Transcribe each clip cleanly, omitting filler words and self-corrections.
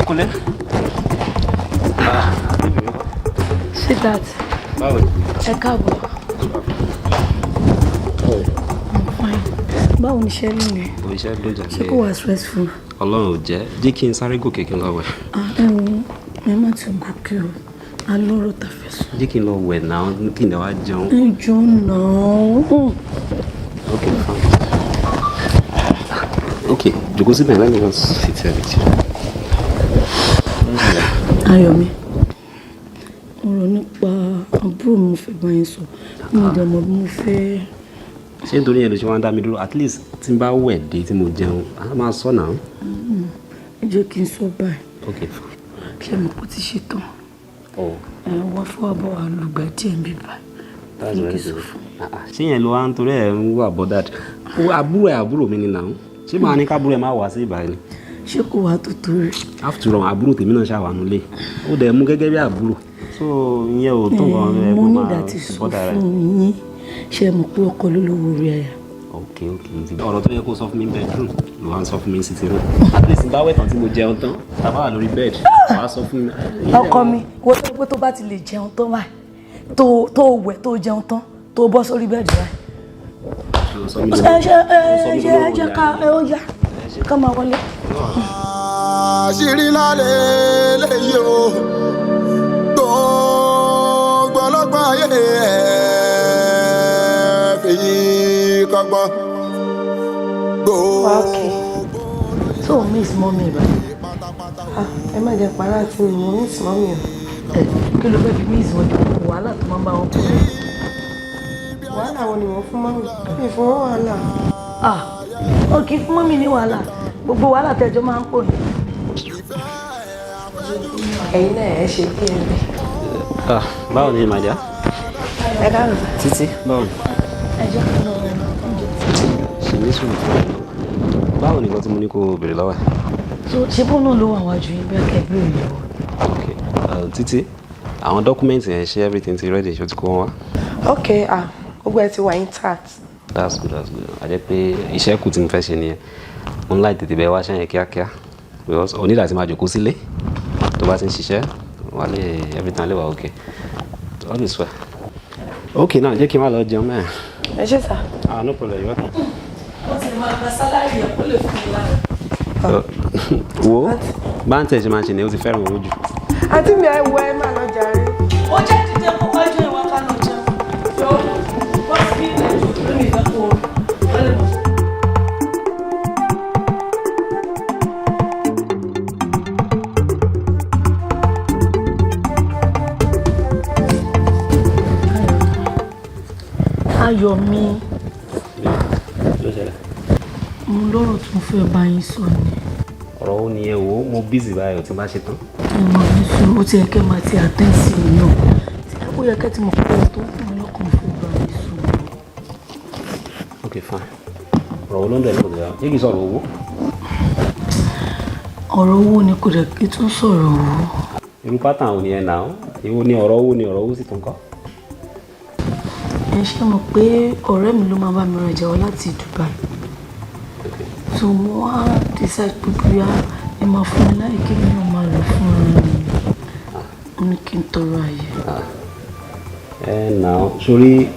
kúlẹ̀. Sit that. Báwo? Ẹ káàbọ̀. Fine. Báwo ni iṣẹ́ rí ni? Iṣẹ́ ló jẹ́ ṣé kò wá stressful? Ọlọ́run ò jẹ́ kí n sáré gòkè kí n lọ wẹ̀. Ẹ má ti gòkè o. Alọ́rọ̀ ta fẹ́ sọ. Jẹ́ kí n lọ wẹ̀ náà kí n lè wá jẹun. Ẹ jọ̀ọ́ náà. Okay, fine. Okay, jòkó síbẹ̀ let me just sit here with you. Ayọ̀mí, ọ̀rọ̀ nípa àbúrò mi fẹ́ bá yín sọ. Mi ò dẹ̀ mọ̀ bí mo fẹ́. Ṣé nítorí yẹn ló ṣe wá ń dá mi dúró? At least tí n bá wẹ̀ dé tí mo jẹun, a máa sọ náà. Ẹ jẹ́ kí n sọ báyìí. Okay, fine. Ṣé mo kò ti ṣe tán? Wọ́n fún àbọ̀ àlùgbà díẹ̀ ń bí báyìí. That's very good. Ṣé yẹn ló wá ń torí ẹ̀ ń wà bothered? Àbúrò mi ni náà. Ṣé màá ní kábúrò ẹ̀ máa wá sí ìbàyìí ni? Ṣé kò wá tó torí? After all, àbúrò tèmi náà ṣàwà nílé. Ó dẹ̀ mú gẹ́gẹ́ bí àbúrò. So ìyẹn ò tó nǹkan ẹ̀ kó máa bọ́dà rẹ̀. Mo ní ìdá ti sọ fún yín. Ṣé mo pé ọkọ ló lówó orí àyà? Okay. Ọ̀rọ̀ tó yẹ kó sọ fún mi bedroom ló wá ń sọ fún mi sitting room. At least bá wẹ̀ tán tí mo jẹun tán, tàbá wà lórí bed, wàá sọ fún mi. Ọkọ mi, wo tó pé tó bá ti lè jẹun tán báyìí, tó wẹ̀ tó jẹun tán, tó bọ́ sórí bẹ́ẹ̀dì báyìí. Ẹ jẹ́ ká ó yá ká máa wọlé. Àṣírí lálẹ́ lẹ́yìn o, gbogbo ọlọ́gbọ́n ayé ẹ̀ fèyí kọ́gbọ́n. Okay. So miss mommy ba. Ẹ má jẹ́ para tí mo miss mommy o. Kí ló fẹ́ fi miss wọn wàhálà tó máa ń bá wọn kú. Wàhálà wo ni wọ́n fún mommy? Mi fún wọn wàhálà. Ó kì í fún mommy ní wàhálà. Gbogbo wàhálà tẹ́jọ́ máa ń pò ní. Ẹ̀yin náà ẹ ṣe bí ẹni. Báwo ni màdìá? Ẹ káàárọ̀. Títí, báwo ni? Ẹ jẹ́ ká lọ rẹ̀ náà. Ṣe ní sùn fún ẹ. Báwo ni nǹkan tí mo ní kó béèrè lọ́wọ́ ẹ̀? So ṣé bó náà ló wà wájú yín bẹ́ẹ̀ kẹ́ béèrè lọ́wọ́? Okay. Títí, àwọn dọ́kúmẹ́ǹtì yẹn ṣé everything ti ready ṣó ti kó wọn wá? Okay, gbogbo ẹ ti wà intact. That's good. A jẹ́ pé iṣẹ́ kù tí mo fẹ́ ṣe nìyẹn. Mo ń láì tètè bẹ́ẹ̀ wá ṣẹ́yìn kíákíá. Because onídàá ti máa jòkó sílé. Tó bá ti ń ṣiṣẹ́, wà lè everything lè wà okay. All is well. Okay, now jẹ́ kí n má lọ jẹun mẹ́rin. Ẹ ṣé sà. No problem, you're welcome. Wọ́n ti máa gba sálárì ẹ̀ kó lè fún mi lára. Wo báńtẹ̀ ṣe máa ṣe ni ó ti fẹ́ràn owó jù. Àǹtí mi ẹ wọ ẹ máa lọ jàre. Ó jẹ́ dídé kó wájú ìwà ká lọ jẹun. Yọ wọ́n ti bí ìlẹ̀ jù lórí ìfẹ́ kó wọ́n lè mọ̀. Ayọ̀mí. Mo lọ́rọ̀ tó fẹ́ bá yín sọ ni. Ọ̀rọ̀ wo ni ẹ wò ó mo busy báyọ̀ tí n bá ṣe tán. Mo ní sùúrù ó ti yẹ kẹ́ máa ti àtẹ́ǹsì mi náà. Ó yẹ kẹ́ ti mọ̀ pé tó fún mi lọ́kàn fún bá yín sọ. Okay, fine. Ọ̀rọ̀ wo ló ń dẹ̀ lọ́dọ̀ yà? Ṣé kìí sọ̀rọ̀ owó? Ọ̀rọ̀ owó ni kò dẹ̀ kí tún sọ̀rọ̀ owó. Irú pátá wo ni ẹ nà ó? Èwo ni ọ̀rọ̀ owó sì tún kọ́? Ẹ ṣe mọ̀ pé ọ̀rẹ́ mi ló máa bá mi rajà wá láti Dubai. So mo wá decide pé bóyá ẹ máa fún mi láì kí mi náà máa lọ fún ara mi. Mo ní kí n tọrọ àyè. Nà ó sórí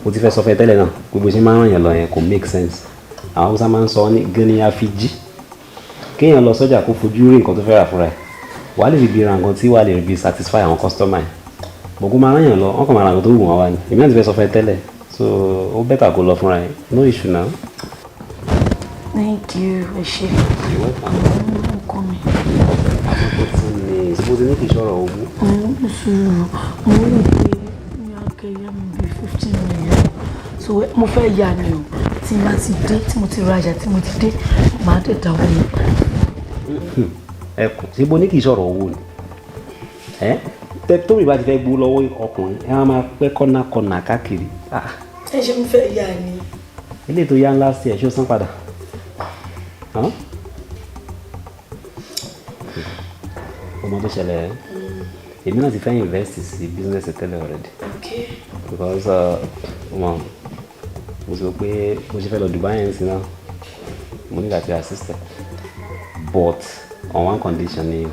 mo ti fẹ́ sọ fẹ́ tẹ́lẹ̀ náà gbogbo ṣe máa ń ràn yàn lọ yẹn kò make sense. Àwọn Hausa máa ń sọ ní gẹ́ni àfijì. Kéèyàn lọ sọ́jà kó fojú rí nǹkan tó fẹ́ rà fúnra ẹ̀. Wàá lè fi ra nǹkan tí wàá lè fi satisfy àwọn customer ẹ̀. Gbogbo máa ràn yàn lọ wọ́n kàn máa ra nǹkan tó wù wọ́n wá ni. Èmi náà ti fẹ́ sọ fẹ́ tẹ́lẹ̀ so ó bẹ́tà kó lọ fúnra ẹ̀ no issue now. Thank you, ẹ ṣé. You're welcome. Mo kọ́ mi. Àkókò tí ní ìsìnkú ti ní kì í ṣọ̀rọ̀ owó. Mo sọ̀rọ̀ mo rí i pé ní akẹ́yẹ́ mi bíi 15 million. So mo fẹ́ yà ni o tí n bá ti dé tí mo ti rajà tí mo ti dé màá dẹ̀ dáwọ́ yẹn padà. Ẹkùn ṣé bó ní kì í ṣọ̀rọ̀ owó ni? Tóbi bá ti fẹ́ gbó lọ́wọ́ ọkùnrin ẹ máa pẹ́ kọ́nà káàkiri. Ẹ ṣe mo fẹ́ yà ni. Ilé tó yá ńlá sí ẹ̀ ṣó san padà. Ọmọ tó ṣẹlẹ̀ èmi náà ti fẹ́ invest sí business tẹ́lẹ̀ already. Okay. Because mo sọ pé mo ṣe fẹ́ lọ Dubai yẹn sí náà mo ní láti assist ẹ but on one condition ni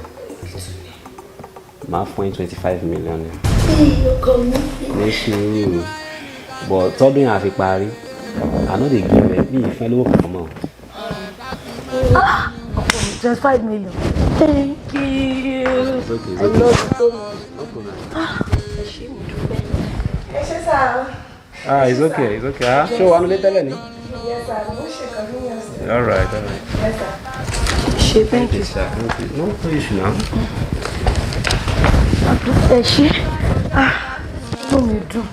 máa fún ẹ 25 million. Ọkọ mi. Ní sùúrù. But tọ́dún yẹn àfi parí. I know they give ẹ bí ìfẹ́ lówó kankan mọ́. Ọkọ mi 25 million. Thank you. It's okay. I love you so much. No problem. Ẹ ṣé mo dúpẹ́. Ẹ ṣé sá. It's okay. It's okay. Ṣé o wà nílé tẹ́lẹ̀ ni? Yes sir, mo ṣe kan ní ọ̀sẹ̀. All right. Yes sir. Ṣé thank you. No issue now. Ẹ ṣé. Inú mi dùn.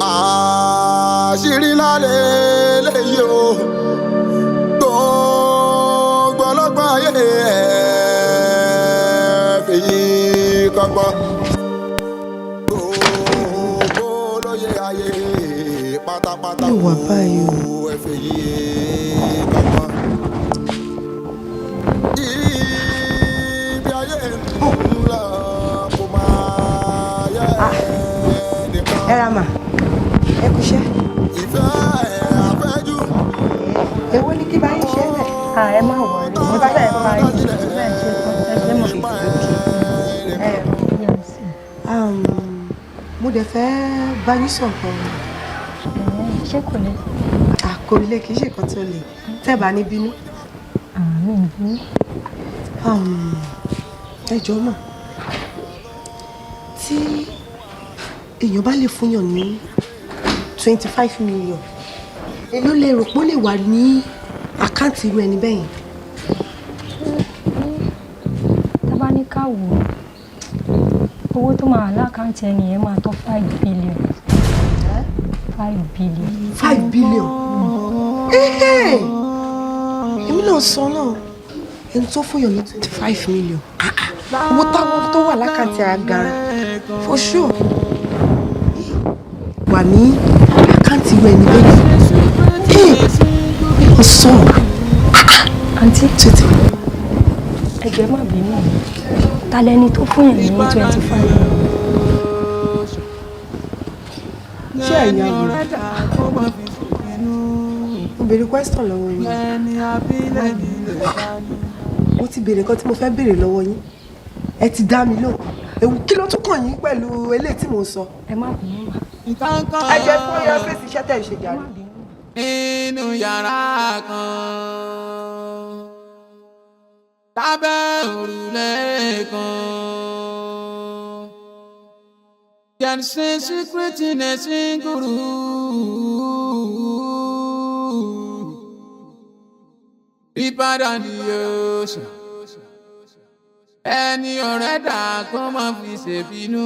Àṣírí lálẹ́ lẹ́yìn o gbogbo ọlọ́gbọ́n ayé ẹ̀ fèyí kọ́gbọ́n gbogbo lóye ayé pátápátá Yóò wà báyìí o. ẹ̀ fèyí kọ́gbọ́n. Ibi ayé ń lọ kò máa yẹ nìkan. Ẹ ra mà. Ẹ kú iṣẹ́. Ìfẹ́ àfẹ́jù. Èwo ni kí bá yín ṣe bẹ̀? Ẹ má wọrí. Mo ti fẹ́ parí. Mo ti fẹ́ ṣe tán. Ẹ ṣé mo fi Mo dẹ̀ fẹ́ bá yín sọ̀kan. ṣé kò lè. Kò lè kì í ṣe nǹkan tó lè. Tẹ́ bá ní bínú. Mi ò bínú. Ẹ jọ̀ọ́ mà. Tí èèyàn bá lè fúnyàn ní 25 million, èló lè rò pé ó lè wà ní àkáǹtì irú ẹni bẹ́yìn? Tá bá ní ká wò owó tó máa lákàntì ẹni yẹn máa tó 5 billion. 5 billion. 5 billion? Èmi náà sọ náà ẹni tó fúnyàn ní 25 million. Owó táwọn tó wà lákàntì àgàrà for sure wà ní àkáǹtì irú ẹni bẹ́yìn. Ó sọ Àǹtí ẹgbẹ́ má bínú ta lẹni tó fún yẹn ní 25. ṣé ẹ̀yin àgbẹ̀ mo béèrè question lọ́wọ́ yín. Mo ti béèrè nǹkan tí mo fẹ́ béèrè lọ́wọ́ yín ẹ ti dá mi lóhùn. Ewu kí ló tún kàn yín pẹ̀lú eléyìí tí mò ń sọ? Ẹ má bínú mà. Ẹ jẹ́ fún yọ fèsì iṣẹ́ tẹ̀ ń ṣe jàre. Inú yàrá kan lábẹ́ òrùlé kan there is a secret in a single room deeper than the ocean. Ẹni ọ̀rẹ́ dà kó má fi ṣèbínú.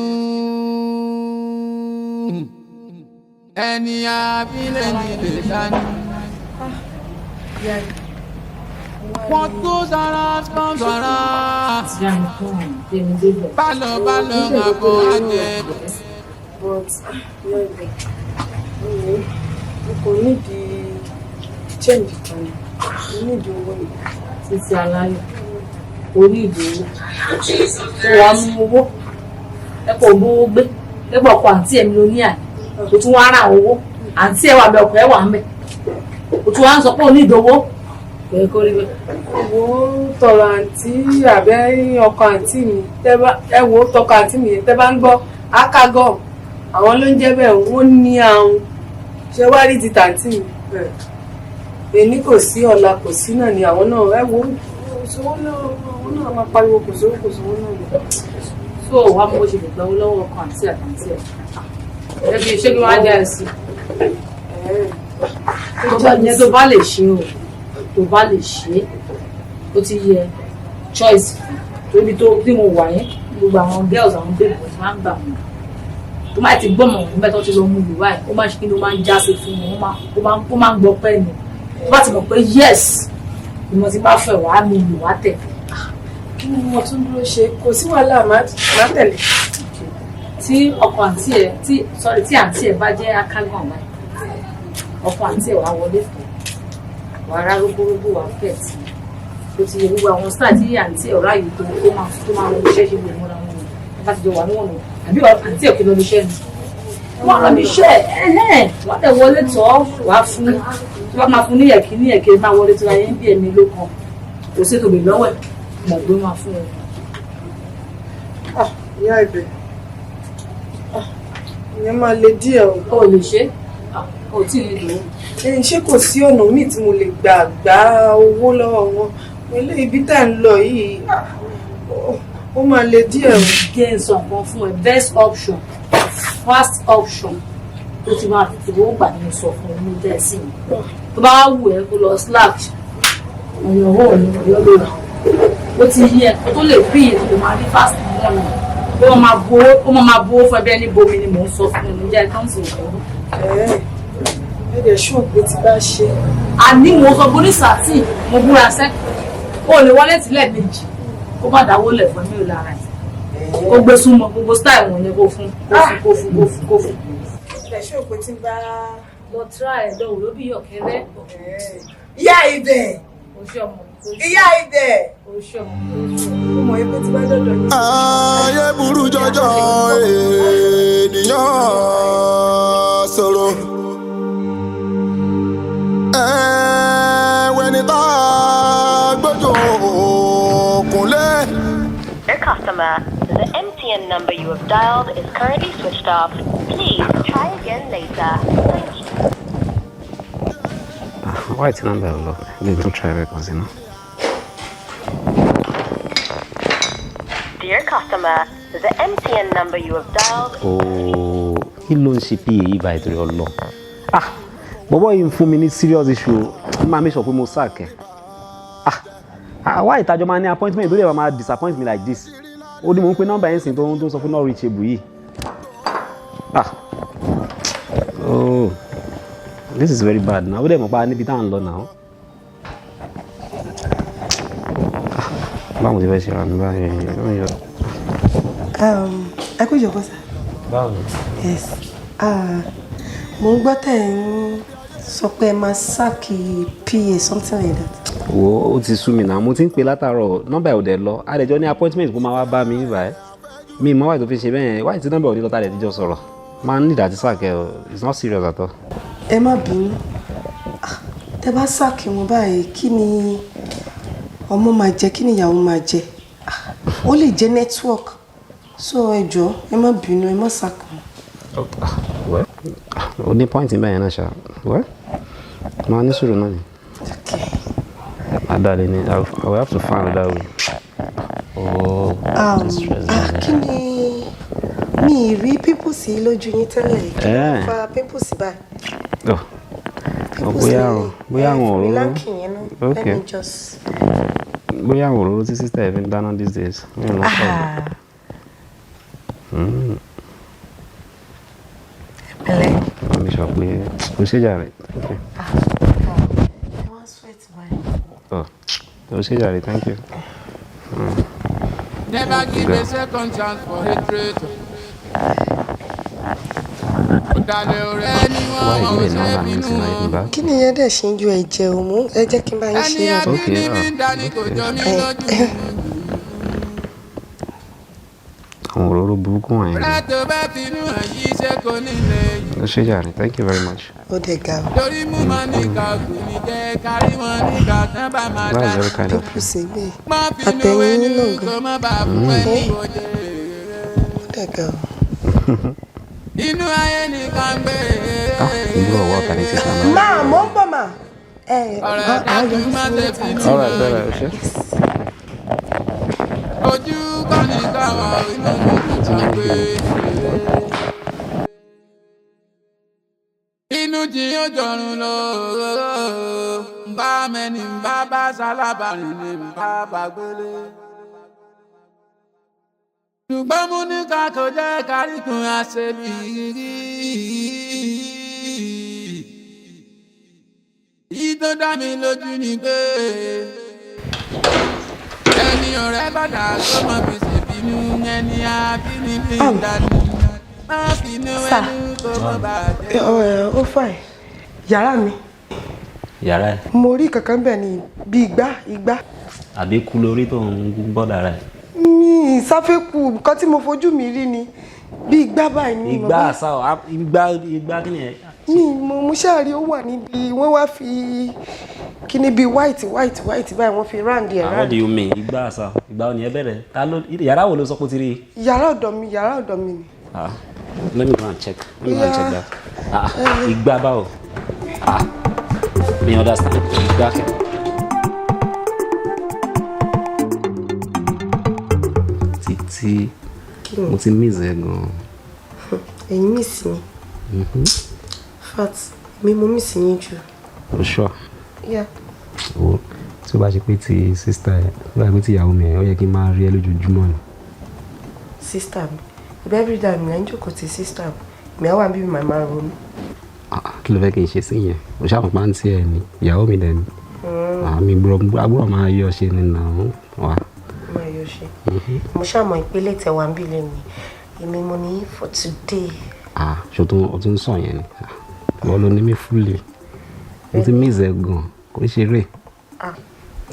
Ẹni àbílẹ̀ nílé dání. What goes around comes around. Bálọ̀ àbọ̀ àjẹ́. But mo kò nídìí change kan mo nídìí owó yìí. Títí aláyọ̀ orí ìdòwò tó wà mú owó ẹ kò gbówó gbé ẹ pọ̀ ọkọ̀ àǹtí ẹ̀mí ló ní àná o tún wá ra owó àǹtí ẹ̀ wà bẹ ọkọ̀ ẹ̀ wà ń bẹ̀ o tún wá ń sọ pé o ní ìdòwò bẹ́ẹ̀ kó rí bẹ́ẹ̀. Wo tọrọ àǹtí àbẹ́ ọkọ àǹtí mi ẹ wo tọkọ àǹtí mi tẹ́ bá ń gbọ́ akágọ́ àwọn ló ń jẹ́ bẹ́ẹ̀ wọ́n ní àrùn ṣé wá rí ti tàǹtí mi èní kò sí ọ̀la kò sí náà ni àwọn náà ẹ wo òṣòwò náà àwọn náà máa pariwo kò sówó náà ni. tó o wá mú bó ṣe lè gbọ́ lọ́wọ́ ọkọ̀ àǹtí àtàǹtí ẹ̀ ẹ bí ṣé kí wọ́n á jẹ́ ẹ sí ìyẹn tó bá lè ṣe o tó bá lè ṣe ó ti yẹ choice tóbi tó tí mo wà yẹn gbogbo àwọn girls àwọn baby boys máa ń gbà wọn tó máa ti gbọ́mọ̀ ọ̀hún bẹ́ẹ̀ tó ti lọ mú ìlú báyìí ó máa ṣe kí ló máa ń jáse fún wọn ó máa ń gbọ́ pẹ́ ni tó bá ti mọ̀ pé yes ìmọ̀ tí bá fẹ́ wàá mi ìlú wá tẹ̀. Kí ni mo tún dúró ṣe kò sí wàhálà má tẹ̀lé. Tí ọkọ àǹtí ẹ tí àǹtí ẹ bá jẹ́ akágàn wáyé ọkọ àǹtí ẹ wàá wọlé fún wàá rá rógbórógbó wàá fẹ̀ tí ó ti yẹ gbogbo àwọn sáà tí àǹtí ẹ ọ̀rá yìí tó máa wọ iṣẹ́ ṣe gbogbo ra wọn bá ti jọ wà níwọ̀n nù àbí àǹtí ẹ kò lọ iṣẹ́ ni wọ́n lọ iṣẹ́ wọ́n tẹ̀ wọlé tọ́ wàá fún tí wọ́n máa fún níyẹ̀kí máa wọlé tó ra yẹn bí ẹ̀mí ló kan kò sí tòbí lọ́wọ́ ẹ̀ mọ̀ pé máa fún ẹ. ìyá ibẹ̀ ìyẹn máa le díẹ̀ o. O lè ṣe o tí ì lè lò ó. Ṣé kò sí ọ̀nà míì tí mo lè gba owó lọ́wọ́ wọn ilé ibi tá à ń lọ yìí ó máa le díẹ̀ o. Jẹ́ sọ nǹkan fún ẹ best option first option tó ti máa fi owó gbà ní sọ fún mi tẹ́ sí mi tó bá wù ẹ́ kó lọ slack ọ̀yàn owó ní ọ̀yọ́ ló rà ó ti yẹ kó tó lè bí ètò máa rí fast mọ́nà ó máa bó fún ẹbí ẹni bomi ni mò ń sọ fún mi jẹ́ káńsì òkú. Ẹ̀ẹ́dẹ̀ ṣùn pé ti bá ṣe. Àní mo sọ bó ní sàtì mo búra sẹ́kù ó lè wọlé tílẹ̀ méjì kó má dáwó lẹ̀ fún mi ò lára ẹ̀ kó gbé súnmọ́ gbogbo style wọn ni kó fún. Ẹ̀ẹ́dẹ̀ ṣùn pé ti bá. Lọ tíra ẹ̀ lọ́wọ́ ló bí ọ̀kẹ́rẹ́. Ìyá ibẹ̀. Ìyá ibẹ̀. Ó mọ̀ ẹ́ pé ti bá dọ̀dọ̀ ní. Ayé burú jọjọ ènìyàn sọ̀rọ̀. When it Dear customer, the MTN number you have dialed is currently switched off. Please try again later. Thank you. Why it's number low? They don't try because you know. Dear customer, the MTN number you have dialed. Oh, he ló ń ṣe PA yìí báyìí torí Ọlọ́run. Bọ̀bọ́ yìí ń fún mi ní serious issue. Máa make sure pé mo sack ẹ. Why ìtajọ́ máa ní appointment tó lè máa disappoint me like this? Ó ní mò ń pe nọ́mbà yẹn sìn tó ń sọ fún not reachable yìí. Oh, this is very bad now. Ó dẹ̀ mọ̀ pa níbi tá à ń lọ now. Báwo ni fẹ́ ṣe ra mi báyìí? Ẹ kú ìjọba sá. Báwo ni? Yes. Mo ń gbọ́ tẹ̀ ń sọ pé ẹ máa sáàkì PA something like that. Wo ó ti sú mi náà mo ti ń pe látàárọ̀ nọ́mbà ẹ̀ ò dẹ̀ lọ àdẹ̀jọ́ ní appointment kó máa wá bá mi níbà ẹ́ mi mọ́ wáyé tó fi ṣe bẹ́ẹ̀ yẹn wáyé tí nọ́mbà ò ní lọ́ta rẹ̀ tíjọ́ sọ̀rọ̀ máa ń nídàá ti sáàkì ẹ̀ it's not serious at all. Ẹ má bínú tẹ bá sáàkì wọn báyìí kí ni ọmọ máa jẹ kí ni ìyàwó máa jẹ ó lè jẹ network so ẹ jọ̀ọ́ ẹ má bínú ẹ má sáàkì wọn. O ní point bẹ́ẹ̀ yẹn náà ṣá wẹ́ máa ní sùúrù náà ni. Adale ni I will have to find another way. Oh, kí ni mi rí pimples yìí lójú yín tẹ́lẹ̀ kí ló fa pimples báyìí. bóyá àwọn òróró. Let me just. Bóyá àwọn òróró tí sister ẹ̀ fi ń dáná these days. Pẹ̀lẹ́. Wọ́n mi sọ pé kò ṣe jà rẹ̀. Oh, say that, thank you. Never give a second chance for hatred. Kí ni yẹn dẹ̀ ṣe ń ju ẹ̀jẹ̀ òmù? Ẹ jẹ́ kí n bá yín ṣe é. Okay. Àwọn òróró burúkú wọ̀nyí. Ó ṣe jà rẹ̀, thank you very much. Ó dẹ̀ ga o. That's very kind of you. Àtẹ̀yìn nínú gan. Ó dẹ̀ ga o. Inú ayé nìkan gbé. Ìlú ọ̀wọ́ ọ̀tà ní títà náà. Máa mọ̀ ń bọ̀ mà. All right, ṣe. Ojú kan ní káwọn inú nìkan gbé. Inú tí yóò jọrùn lọ. Bá mẹ́ni bá sálábàárìn ní bá gbélé. Ṣùgbọ́n mú ní ká kò jẹ́ káríkùn àṣebí. Èyí tó dá mi lójú ni pé ẹni ọ̀rẹ́ bàdà tó mọ̀ fi ṣèbínú ẹni àbínibí dání. Má bínú ẹnu kó mọ̀ bàjẹ́. Ó fine. Yàrá mi. Yàrá ẹ̀. Mo rí kankan bẹ́ẹ̀ ni bí igbá. Àbí kú lórí tó ń bọ́ dára ẹ̀. Mi ìsáfẹ́kù nǹkan tí mo fojú mi rí ni bí igbá báyìí ni. Igbá àṣà ọ̀ igbá kí ni ẹ̀. Mo ṣáàrí ó wà níbi wọ́n wá fi kí ni bí white báyìí wọ́n fi round ẹ̀ round. What do you mean? Ìgbà àṣà ìgbà ò ní ẹ bẹ̀rẹ̀ ta ló yàrá wo ló sọ pé ó ti rí. yàrá ọ̀dọ̀ mi ni. Let me go and check that. Ìgbà báwo. Me understand. Ìgbà kẹ. Títí mo ti miss ẹ gan. Ẹ̀yin miss mi. Fat mi mo miss yín jù. O sure? Yeah. O tí o bá ṣe pé ti sister ẹ tí o bá ṣe pé ti ìyàwó mi ẹ ó yẹ kí n máa rí ẹ lójoojúmọ́ ni. Sister mi ibi every day mi à ń jókòó ti sister mi àwọn àbí mi máa ronú. Kí ló fẹ́ kí n ṣe sí yẹn o ṣáà pa ń tí ẹ ní ìyàwó mi dẹ̀ ni. Mi gbọ́dọ̀ máa yọ ṣe nínú àwọn wa. Máa yọ ṣe. Mo ṣàmọ̀ ìpele tẹ̀wá ń bí lẹ́nu èmi mo ní for today. Ṣòtún o tún sọ yẹn ni wọ́n ló ní mi fúlẹ̀ mo ti miss ẹ gan kò ń ṣeré.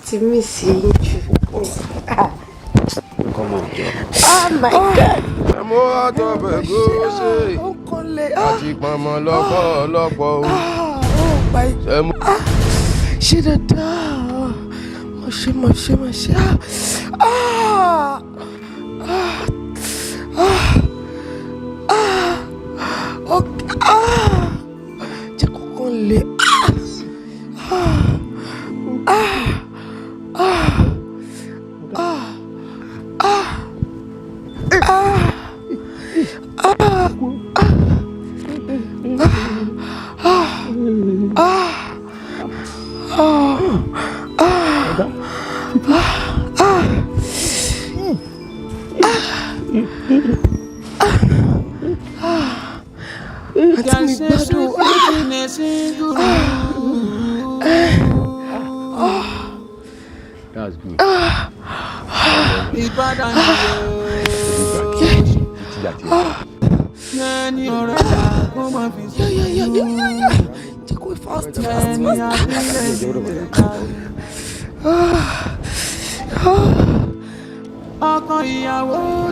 Ti miss yín jù. Come on, girl. Oh my God. Mo àtọ̀bẹ̀ gòṣè àti pọ̀nmọ́ lọ́pọ̀lọpọ̀. Ṣé dáadáa? Mo ṣe. Jẹ́ kókó lè. That's good.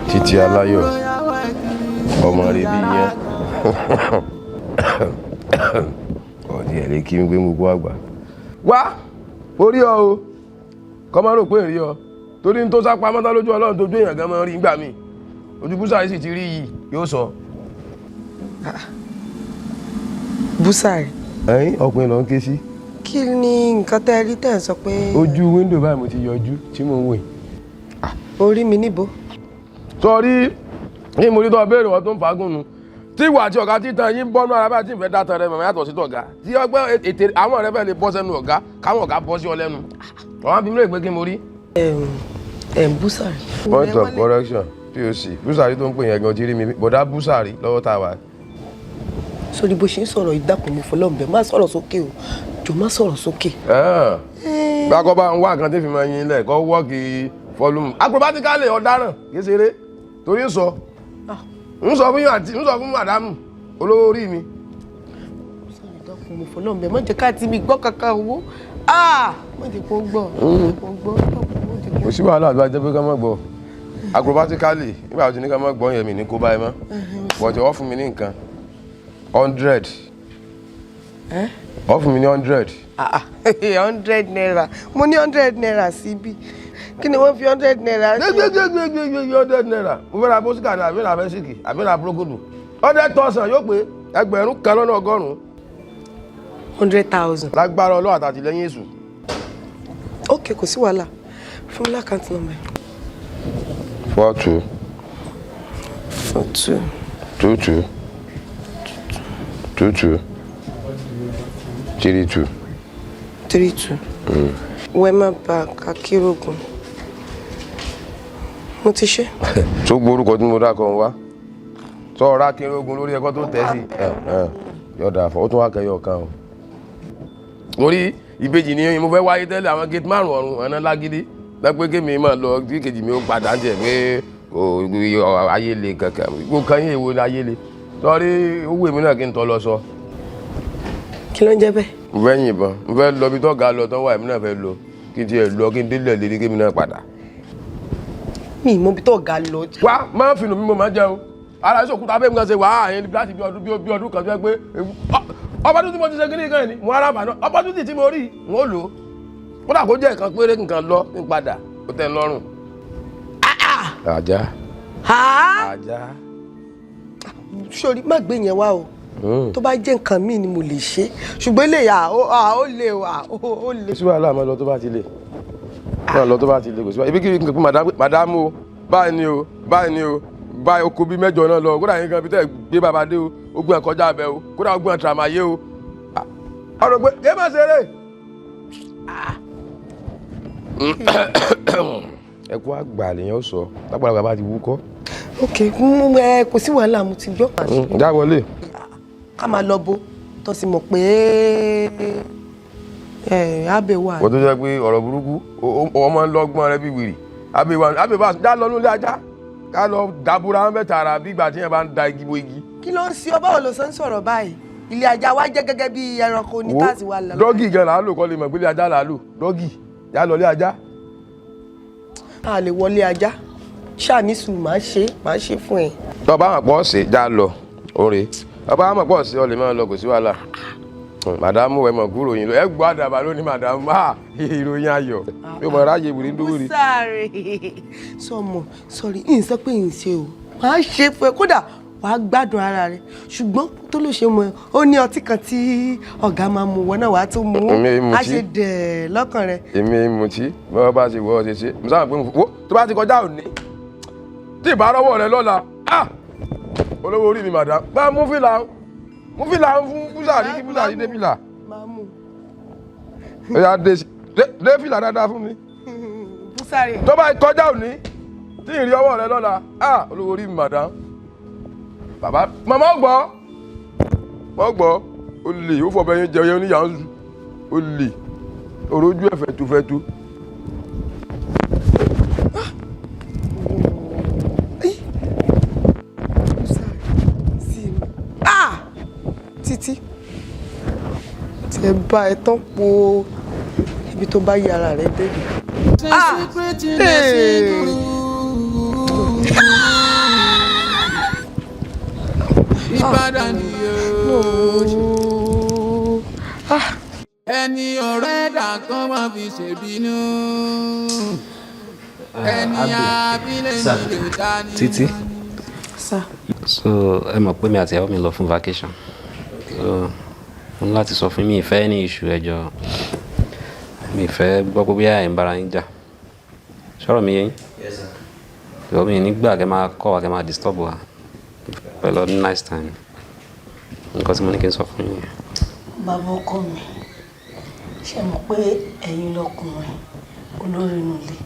Títí aláyọ̀ ọmọ rẹ̀ bí yẹn ọ̀dí ẹ̀ lè kí n gbé mú gbọ́ àgbà. Wá orí ọ o kọ́ máa rò pé rí ọ torí ní tó sápá mọ́tá lójú ọlọ́run tó jó èèyàn gan máa rí nígbà míì ojú búsàrí sì ti rí yìí yóò sọ. Búsàrí. Ẹ̀yin ọkùnrin ló ń ké sí. Kí ni nǹkan tẹ́ rí tẹ́ sọ pé. Ojú wíńdò báyìí mo ti yọjú tí mo ń wò yìí. Orí mi níbo. Sọrí ní mo rí tó béèrè wọn tó ń fagún nu tí ìwà àti ọ̀gá títan yín bọ́nú ara bá tí ìfẹ́ dátan rẹ mọ̀ yàtọ̀ sí tọ̀gá tí ọgbẹ́ ètè àwọn ọ̀rẹ́ fẹ́ lè bọ́ sẹ́nu ọ̀gá káwọn ọ̀gá bọ́ sí ọ lẹ́nu ọ̀hún bí mi lè gbé kí mo rí. Búsàrí. Point of correction POC Búsàrí tó ń pè yẹn gan ti rí mi bọ̀dá Búsàrí lọ́wọ́ tá a wà. Sórí bó ṣe ń sọ̀rọ̀ ìdákùn mi fọlọ́ọ̀bẹ má sọ̀rọ̀ sókè o jò má sọ̀rọ̀ sókè. Gbàgbọ́ bá ń wá nǹkan tí fi máa yin ilẹ̀ kọ́ wọ́ọ̀kì fọlùmù acrobatically ọ̀daràn kì í ṣeré torí ń sọ fún yín àti ń sọ fún màdámù olówó orí mi. Sọ̀rọ̀ ìdákùn mi fọlọ́ọ̀bẹ má jẹ́ ká ti mi gbọ́ kankan owó má jẹ́ kó gbọ́ kò sí wàhálà àti wájú pé ká má gbọ́ acrobatically nígbà tí ní ká má gbọ́ yẹn mi ní kó báyìí mọ́ bọ̀tẹ̀ wọ́n fún mi ní nǹkan 100 wọ́n fún mi ní 100. 100 naira mo ní 100 naira síbí kí ni wọ́n fi 100 naira ṣe. gbẹgbẹgbẹgbẹ 100 naira mo fẹ́ ra bósíkà ní àbí ra bẹ́síkì àbí ra prókòdù 100,000 yóò pé ẹgbẹ̀rún kan lọ́nà ọgọ́rùn-ún. 100,000. lágbára ọlọ́wọ́ àtàtìlẹ́yìn èṣù. Ok kò sí wàhálà fún mi lákàntì nọ́mbà. 42 42 22 22 32 32 Wema Bank Akérògùn mo ti ṣe. tó gbórúkọ tí mo dákọ̀ ń wá tó ọ̀rá Akérògùn lórí ẹ̀kọ́ tó tẹ̀ sí yọ̀dà fọ́ ó tún wá kẹyọ̀ kan o. orí ìbejì ni mo fẹ́ wáyé tẹ́lẹ̀ àwọn gate márùn ọ̀run ọ̀nà lágídí lẹ́pẹ́ kémi máa lọ kí kejì mi ó padà jẹ́ pé ayé le kankan kó kan yín èwo ni ayé le sọrí owó èmi náà kí n tọ́ lọ sọ. kí ló ń jẹ́ bẹ́ẹ̀. mo fẹ́ yìnbọn mo fẹ́ lọ bí tọ́ga lọ tán wà èmi náà fẹ́ lọ kí n tiẹ̀ lọ kí n délẹ̀ lérí kémi náà padà. mi ì mọ bí tọ́ga lọ. wá máa ń finú mi mo máa ń jẹ o ara ẹsẹ òkúta bẹ́ẹ̀ mi kan ṣe wà á yẹn láti bí ọdún kan tó yẹ pé ọpọtún tí mo ti ṣe kíní kan ni mo ara bàánú ọpọtún tí mo rí n ó lò kódà kó jẹ́ nǹkan péré nǹkan lọ ní padà ó tẹ́ lọ́rùn. ajá. ajá. sori má gbé yẹn wá o tó bá jẹ́ nǹkan míì ni mo lè ṣe ṣùgbọ́n eléyà ó lè ó lè. kò sí wàhálà máa lọ tó bá ti lè máa lọ tó bá ti lè kò sí wàhálà ibi kí n pè màdámù o báyìí ni o báyìí ni o báyìí oko bíi 8 náà lọ kódà yín kan bí tẹ́ gbé bàbá dé o ó gbé ẹ̀kọ́jà abẹ o kódà ó gbé ẹ̀tàmáyé o ọ̀rọ̀ pé kí ẹ má ṣeré. ẹkú àgbà lèèyàn sọ lápá bàbá ti wúkọ́. ok kò sí wàhálà mo ti gbọ́. já wọlé. ká máa lọ bó tó sì mọ̀ pé abẹ wà. wọ́n tó jẹ́ pé ọ̀rọ̀ burúkú ọmọ ń lọ́gbọ́n rẹ bí wìrì abẹ wà já lọ nílé ajá ká lọ dàbúrà ń bẹ̀ tààrà bí ìgbà tí yẹn bá ń da igi bo igi. kí ló ń ṣe ọ báwo ló ṣe ń sọ̀rọ̀ báyìí ilé ajá wa jẹ́ gẹ́gẹ́ bí ẹranko ní táàsì wa lọ. dọ́gì gan là á lò kọ́ lè mọ̀ pé ilé ajá là á lò dọ́gì já lọ ilé ajá. a lè wọlé ajá ṣáàní sùn máa ṣe fún ẹ. tọ́ba àmọ̀ pọ̀ ṣe já lọ oore tọ́ba àmọ̀ pọ̀ ṣe ọ lè máa lọ kò sí wàhálà màdàmú ẹ mọ̀ kúrò yín lọ ẹ gbọ́ àdàbà lónìí màdàmú ìròyìn ayọ̀ yóò mọ̀ ráyè ìwúrí dúró rí. sáré sọmọ sọrí ìyìn sọ pé ìyìn ṣe o máa ṣe fún ẹ kódà wàá gbádùn ara rẹ ṣùgbọ́n tó ló ṣe mọ ẹ ó ní ọtí kan tí ọ̀gá máa mú wọn náà wàá tó mú á ṣe dẹ̀ lọ́kàn rẹ. èmi mutí bí wọ́n bá ṣe wọ́ ọ ṣe ṣe mo sábà pé wo tó bá ti kọjá òní tí ìbá rọ́wọ́ rẹ lọ́la olówó orí mi màdá bá mú fìlà fún búsàrí kí búsàrí dé fìlà ó yá dé fìlà dáadáa fún mi tó bá kọjá òní tí ìrì ọwọ́ rẹ lọ́la olówó orí mi màdá bàbá màmá ọgbọ́ ó lè ó fọ̀bẹ yín jẹ yẹn níyà ń zu ó lè òrojú ẹ̀ fẹ̀tufẹ̀tu. títí tí ẹ bá ẹ tán po ibi tó bá yára rẹ débi. Ìbàdàn ni ẹni ọ̀rẹ́ dàgbọ́n máa fi ṣèbínú ẹni abilé ní lè dání. Títí so ẹ mọ̀ pé mi àti ìyàwó mi lọ fún vacation so mo ní láti sọ fún mi ìfẹ́ ní iṣu ẹjọ́ mi ìfẹ́ gbọ́ pé bóyá ẹ̀ ń bára yín jà sọ̀rọ̀ mi yẹn ìwọ mi nígbà kẹ́ máa kọ́ wa kẹ́ máa disturb wa pẹ̀lú ọdún nice time nǹkan tí mo ní kí n sọ fún yín. bàbá ọkọ mi ṣe mọ̀ pé ẹ̀yin lọkùnrin olórí inú ilé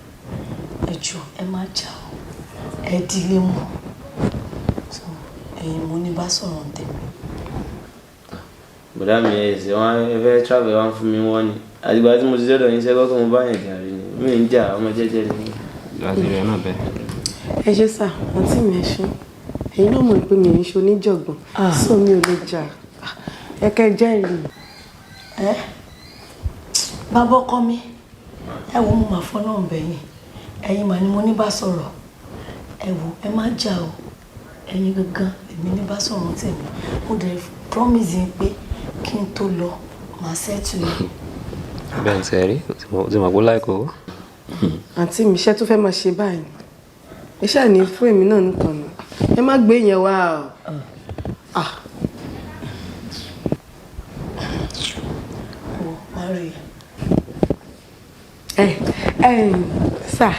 ẹ jọ̀ọ́ ẹ má jà ẹ dílé mú ẹ̀yin mo ní bá sọ̀rọ̀ tèmi. bọ̀dá mi ẹ̀ ṣe wọ́n ẹ fẹ́ travel wá fún mi wọ́n ni àdìgbà tí mo ti dọ́dọ̀ yín sẹ́kọ́ tó mo bá yẹn jà rí ni mi ń jà ọmọ jẹ́jẹ́ ni. láti rẹ̀ náà bẹ́ẹ̀. ẹ ṣe sà àǹtí mi ẹ ṣe èyí náà mọ̀ pé mi ò ń ṣe oníjọ̀gbọ̀n sọ mi ò lè jà ẹ kẹ́ jẹ́rìí. bàbá ọkọ mi ẹ wo mo máa fọ́nà ọ̀bẹ̀yìn ẹ̀yin mà ni mo ní bá sọ̀rọ̀ ẹ wo ẹ má jà o ẹ̀yin gangan èmi ní bá sọ̀rọ̀ tèmi mo dẹ̀ promise yín pé kí n tó lọ màá ṣẹ́tù yín. bẹ́ẹ̀ ń sẹ́rí tí mo gbọ́ láìkó. àǹtí mi iṣẹ́ tó fẹ́ máa ṣe báyìí iṣẹ́ ní fún èmi náà nìkan ni ẹ má gbé yẹn wá o. wo Mary. sà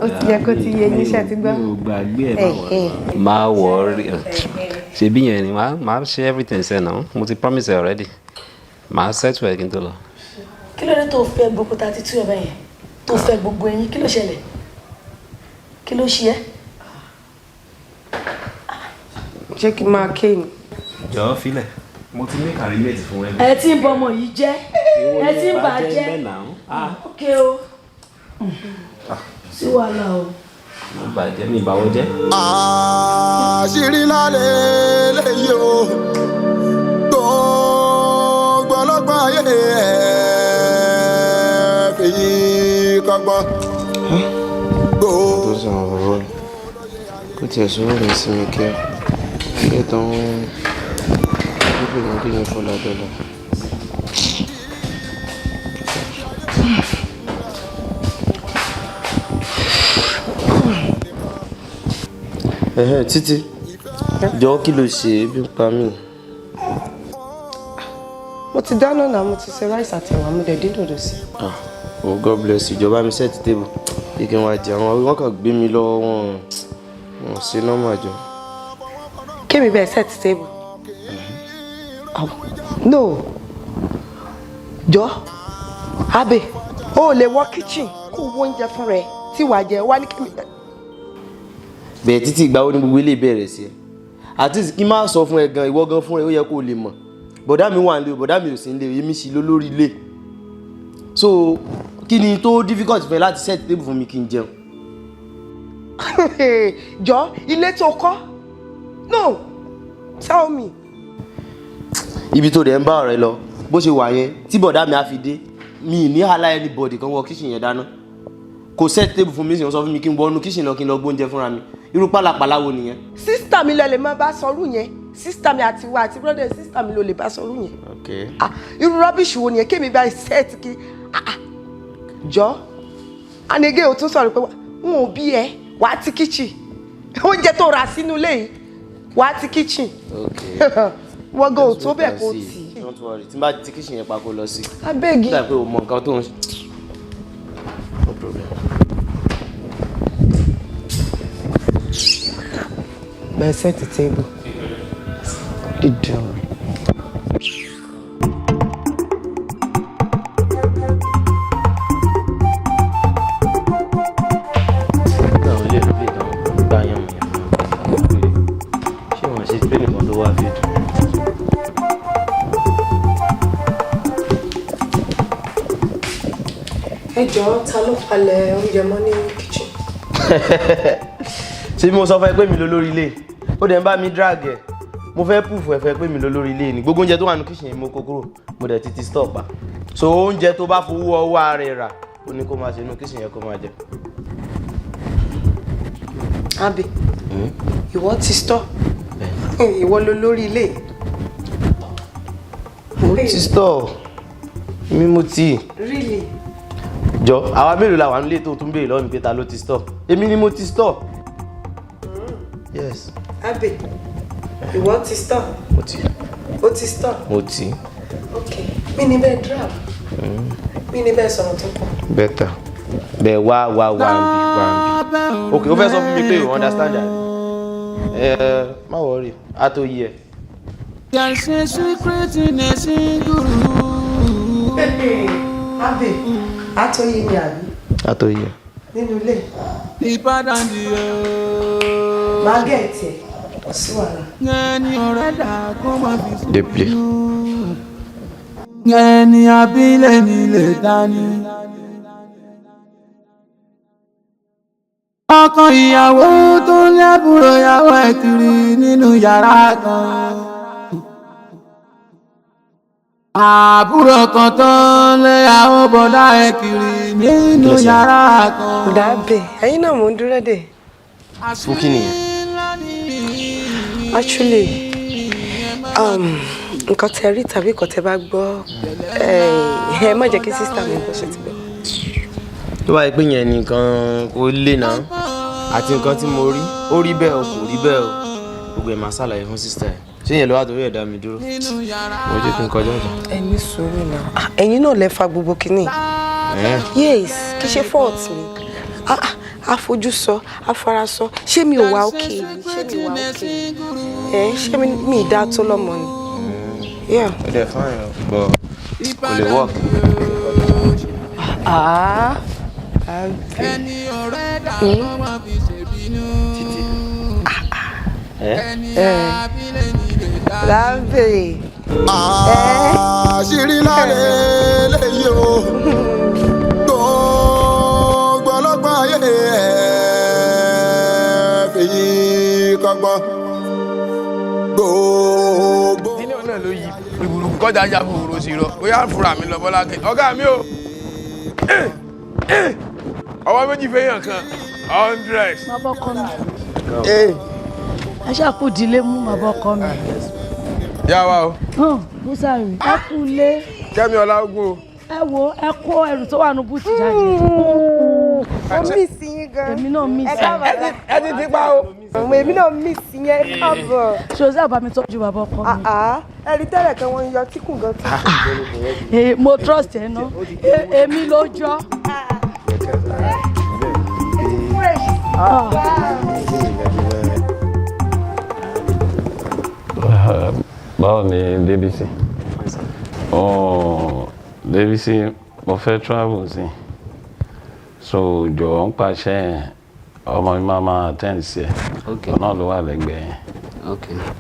ó ti yẹ kó ti yẹ yín ṣe àti gbọ́. mo gbàgbé ẹ̀ máa wọ̀ ọ́ rí ṣe bí yẹn ni máa ṣe everything ṣe náà mo ti promise ẹ already máa settle ẹ kí n tó lọ. kí ló dé tó fẹ́ gbogbo 32 ẹ̀ bẹ́yẹn tó fẹ́ gbogbo ẹyin kí ló ṣẹlẹ̀ kí ló ṣe ẹ́. jẹ́ kí n máa ké ni. jọ̀ọ́ filẹ̀ mo ti ní kàrímẹ̀tì fún ẹ. ẹ ti ń bọ ọmọ yìí jẹ́ ẹ ti ń bà á jẹ́ ok o sí wàhálà o. mo bàjẹ́ mi ìbáwọ́ jẹ́. àṣírí lálẹ́ lẹ́yìn o gbogbo ọlọ́gbọ́n ayé ẹ̀ fèyí kọ́gbọ́n. tó sàn ọ̀rọ̀ kó tiẹ̀ sọ̀rọ̀ mi sí mi kẹ́ kí tán gbogbo ìwọ̀n kí yẹn fọlá dọ́là. Títí jọ̀ọ́ kí ló ṣe ebi ń pa mí. Mo ti dáná náà, mo ti ṣe rice àti ẹ̀wà, mo dẹ̀ dín dòdò sí. Oh God bless you, ìjọba mi set table kí n wá jẹ àwọn wọn kàn gbé mi lọ́wọ́ wọn ṣe normal jọ. Kémi bẹ́ẹ̀ set table. No jọ Abe o lè wọ kitchen kó wo oúnjẹ fún rẹ tí wàá jẹ wá ní Kémi bẹ́ẹ̀. Bẹ́ẹ̀ Títí ìgbà wo ni gbogbo ilé bẹ̀rẹ̀ sí ẹ àti kí n má sọ fún ẹ gan ìwọ gan fún ẹ ó yẹ kó o lè mọ̀ bọ̀dá mi wà nílé bọ̀dá mi ò sí nílé èmi sì ló lórí ilé so kí ni tó difficult fẹ́ láti set table fún mi kí n jẹun. Jọ ilé tó kọ́ no tell me. Ibi tó dẹ̀ ń bá ọ̀rẹ́ lọ bó ṣe wà yẹn tí bọ̀dá mi á fi dé mi ní hàlá anybody kan wọ kitchen yẹn dáná kò set table fún mi sì ń sọ fún mi kí n wọnú kitchen lọ kí n lọ gbóúnjẹ fúnra mi irú pálapàla wo nìyẹn. Sísítà mi lè máa bá sọrú yẹn sísítà mi àti wa àti brother sísítà mi ló lè bá sọrú yẹn. Okay. Irú rubbish wo nìyẹn Kémi bá set kí jọ anege ò tún sọ̀rọ̀ pé wọn ò bí ẹ wàá ti kitchen oúnjẹ tó rà sínú ilé yìí wàá ti kitchen. Wọ́n gan ò tó bẹ́ẹ̀ kó tì. Don't worry tí n bá ti kitchen yẹn pa kó lọ sí. Abẹ́gi. Nígbà pé o mọ nǹkan tó ń. No problem. Bẹ́ẹ̀ set the table. Ìjọ. Ẹ jọ̀ọ́ ta ló palẹ̀ oúnjẹ mọ́ ní kitchen. Ṣé mo sọ fún ẹ pé mi ló lórí ilé ó dẹ̀ ń bá mi drag ẹ̀ mo fẹ́ púfù ẹ̀fẹ́ pé mi ló lórí ilé ni gbogbo oúnjẹ tó wà ní kitchen mo kó kúrò mo dẹ̀ ti stop pa so oúnjẹ tó bá fowó ọwọ́ ara ẹ̀ rà ó ní kó máa ṣe inú kitchen yẹn kó máa jẹ. Abe ìwọ ti stop ìwọ ló lórí ilé. Mo ti stop mi mo ti. Really? Jọ àwa mélòó la wà nílé tó tún béèrè lọ́wọ́ mi pé ta ló ti stop èmi ni mo ti stop. Yes. Abe ìwọ ti stop. Mo ti. O ti stop. Mo ti. Okay mi ni bẹ́ẹ̀ drab mi ni bẹ́ẹ̀ sọ̀rọ̀ tó pọ̀. Better bẹ́ẹ̀ wá ń bí. Okay ó fẹ́ sọ fún mi pé o understand that. Má worry a tó yí ẹ. There's a secret in a single room. Abe a tó yí ni àbí. A tó yí ẹ. Nínú ilé. Ìbàdàn di o. Máa gẹ̀ẹ́tì ẹ̀ sí wàhálà. Ẹni ọ̀rẹ́ dà kó má fi sùn. Dey play. Ẹni abílẹ̀ ni lè dání. Ọkọ ìyàwó tó ń lẹ́bùrọ̀ ìyàwó ẹ̀ kiri nínú yàrá kan. Àbúrò kan tó ń lé àwọn bọ̀dá ẹ̀ kiri nínú yàrá kan. Dàbẹ̀ ẹ̀yin náà mò ń dúró dè. Fún kí nìyẹn? Actually nǹkan tẹ rí tàbí nǹkan tẹ bá gbọ́ ẹ má jẹ́ kí sísítà mi gbọ́ ṣe ti gbọ́. Tó bá yẹ pé yẹn nìkan kò lè náà àti nǹkan tí mo rí ó rí bẹ́ẹ̀ o kò rí bẹ́ẹ̀ o gbogbo ẹ̀ máa ṣàlàyé fún sísítà ẹ̀ ṣé yẹn ló wà torí ẹ̀ dá mi dúró mo jẹ́ kí n kọjá ọ̀dọ̀. Ẹ ní sùúrù náà ẹ̀yin náà lẹ fa gbogbo kínní. Yes kì í ṣe fault mi àfojúsọ àfarasọ ṣé mi ò wá òkè ṣé mi ì dá tó lọ́mọ ni. Ó dẹ̀ fine but kò lè work. Ẹni ọ̀rẹ́ dà kó má fi ṣèbínú. Abílẹ̀ ni lè dání. Lábẹ́. Àṣírí lálẹ́ lẹ́yìn o gbogbo ọlọ́gbọ́n ayé ẹ̀ fèyí kọ́gbọ́n gbogbo. Nínú náà ló yí ìbùrùkù kọjá ajá fòrò sí rọ bóyá fúnra mi lọ bọ́lá kẹ ọ̀gá mi o ọwọ́ méjì fẹ́yàn kan 100. Má bọ́kọ mi. Ẹ ṣàkó ìdílé mú má bọ́kọ mi. Yá wa o. Búsàrì, ká kú lé. Kẹ́mi Ọlágún o. ẹ wo ẹ kó ẹrù tó wà ní búùtù jáde. Mo miss yín gan. Èmi náà miss yín. Ẹ ti ti pa o. Èmi náà miss yín ẹ káàbọ̀. Ṣòṣì àbá mi tọ́jú bàbá ọkọ mi. Ẹ rí tẹ́lẹ̀ kan wọ́n yọ tíkùn gan tó. Mo trust ẹ ná. Èmi ló jọ. Báwo ni Débísí? Débísí, mo fẹ́ travel sí. So jọ̀wọ́ ń pàṣẹ ọmọ mi máa attend sí ẹ. Ọ̀nà ló wà lẹ́gbẹ̀ẹ́ yẹn.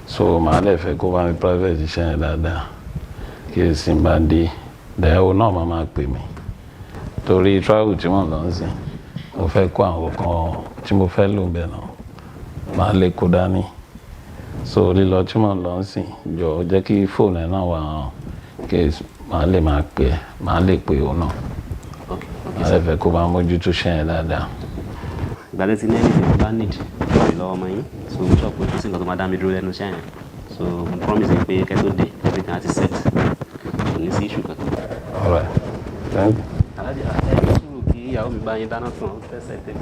So màá lè fẹ́ kó bá mi private iṣẹ́ yẹn dáadáa. Kí èsì ń bá dé, dẹ̀ẹ́wò náà máa pè mí. Torí travel tí wọ́n lọ sí, mo fẹ́ kó àwọn kan tí mo fẹ́ lò bẹ́ẹ̀ náà. Màá lè kó dání. So lílọ tí mo lọ sí, jọ̀ọ́ jẹ́ kí fóònù ẹ̀ náà wà hàn. Kí màá lè máa pè ẹ́, màá lè pè ó náà. Màá lè fẹ́ kó bá mójútó ṣẹ́ yẹn dáadáa. Ìgbàdé ti ní ẹni tí mo bá need lọ́wọ́ ọmọ yín. So mo sọ pé kò sí nǹkan tó máa dá mi dúró lẹ́nu iṣẹ́ yẹn. So mo promise pé kẹ́ tó dé everything á ti set. Kò ní sí issue kankan. All right. Thank you. Alájà ẹ ní sùúrù kí ìyàwó mi bá yín dáná tán ó tẹ̀sẹ̀ tẹ̀.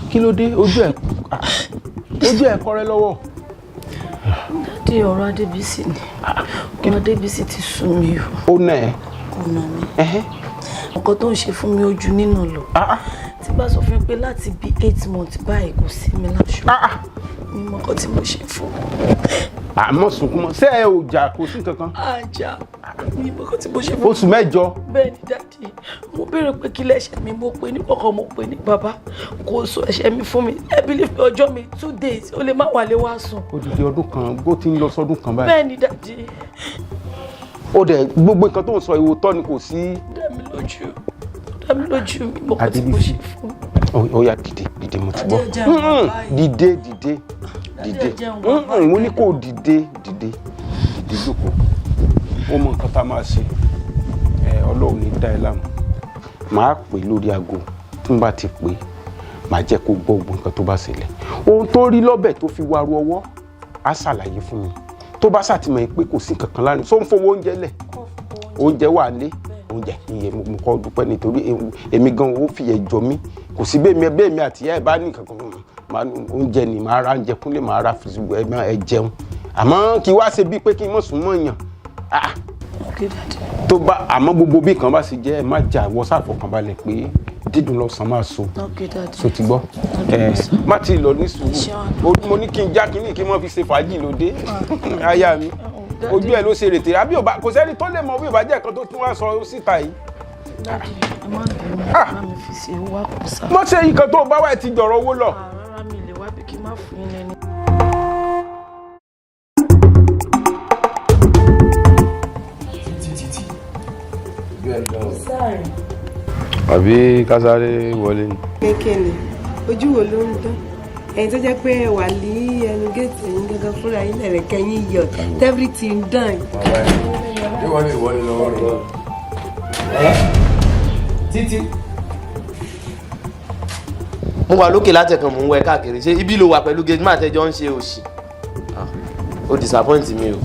Kí ló dé ojú ẹ̀ kọ́rẹ́ lọ́wọ́. Dádì ọ̀rọ̀ Adébísí ni. Ọ̀rọ̀ Adébísí ti sún mi o. Ó nà ẹ́. Ó nà mí. Ọkọ tó ń ṣe fún mi ojú nínà lọ. Tí bá sọ fún mi pé láti bí 8 months báyìí kò sí mi láṣọ. Ní mọ́kàn tí mo ṣe fún. Àmọ́ sunkún mọ́. Ṣé ẹ ò jà kò sí kankan? Àjà. Ní mọ́kàn tí mo ṣe fún. Oṣù mẹ́jọ. Bẹ́ẹ̀ ni dádì. Mo béèrè pé kí lẹ́ṣẹ̀ mi mo pè ní kọ̀ọ̀kan mo pè ní bàbá. Kò sọ ẹ̀ṣẹ̀ mi fún mi. Ẹ believe pé ọjọ́ mi 2 days ó lè má wálé wá sùn. Odidi ọdún kan bó ti ń lọ sọdún kan báyìí. Bẹ́ẹ̀ ni dádì. Ó dẹ̀ gbogbo nǹkan tó ń sọ ìwòtọ́ ni kò sí. Dá mi lójú mi mọ́kàn tí mo ṣe fún. Ó yá dìde mo ti gbọ́. Dìde. Mo ní kó dìde jókòó. Ó mọ nǹkan tá a máa ṣe. Ọlọ́run ní dá ẹ láàmú. Màá pè lórí aago tí n bá ti pè màá jẹ́ kó gbọ́ gbogbo nǹkan tó bá ṣẹlẹ̀. Ohun tó rí lọ́bẹ̀ tó fi waru ọwọ́ á ṣàlàyé fún mi. Tó bá ṣàtìmọ̀ pé kò sí kankan lánàá sọ ń fowó oúnjẹ lẹ̀. Oúnjẹ wà lé oúnjẹ iye mo kọ́ dúpẹ́ nítorí èmi gan owó fìyẹ jọ mí. Kò sí bẹ́ẹ̀ mi àti ìyá ẹ̀ bá ní kankan oúnjẹ ni màá ra oúnjẹ kúnlẹ̀ màá ra fìsìgbò ẹ jẹun. Àmọ́ kí wá ṣe bíi pé kí n mọ̀ sún mọ́ yàn. Tó bá àmọ́ gbogbo bí kan bá ṣe jẹ́ ẹ má jà wọ sáfọkànbalẹ̀ pé dídùn lọ́sàn máa so. So ti gbọ́. Má ti lọ ní sùúrù. Mo ní kí n já kínní kí n mọ́ fi ṣe fàájì lóde. Aya mi ojú ẹ̀ ló ṣe rètè àbí kò sẹ́ni tó lè mọ bí ìbàjẹ́ ẹ̀kan tó tún wá sọ síta yìí. Dádì ẹ má bẹ̀rù má mi fi ṣe owó àkọsà. Mo ṣe nǹkan tó bá wà ti jọ̀rọ̀ owó lọ. Rárá mi lè wá bí kí n má fún yín lẹ́ni. Àbí kásáré wọlé ni. Kékeré ojú wo ló ń dán ẹ̀yin tó jẹ́ pé wà ní ẹnu géètì yín gángan fúnra yín lẹ̀rẹ̀ kẹ́yìn yọ everything done. Ìwọlé lọ́wọ́ rẹ̀. Títí. Mo wà lókè látẹ̀kan mò ń wẹ káàkiri ṣé ibi ló wà pẹ̀lú gate máa tẹ́jọ́ ń ṣe òṣì. Ó disappoint mi o.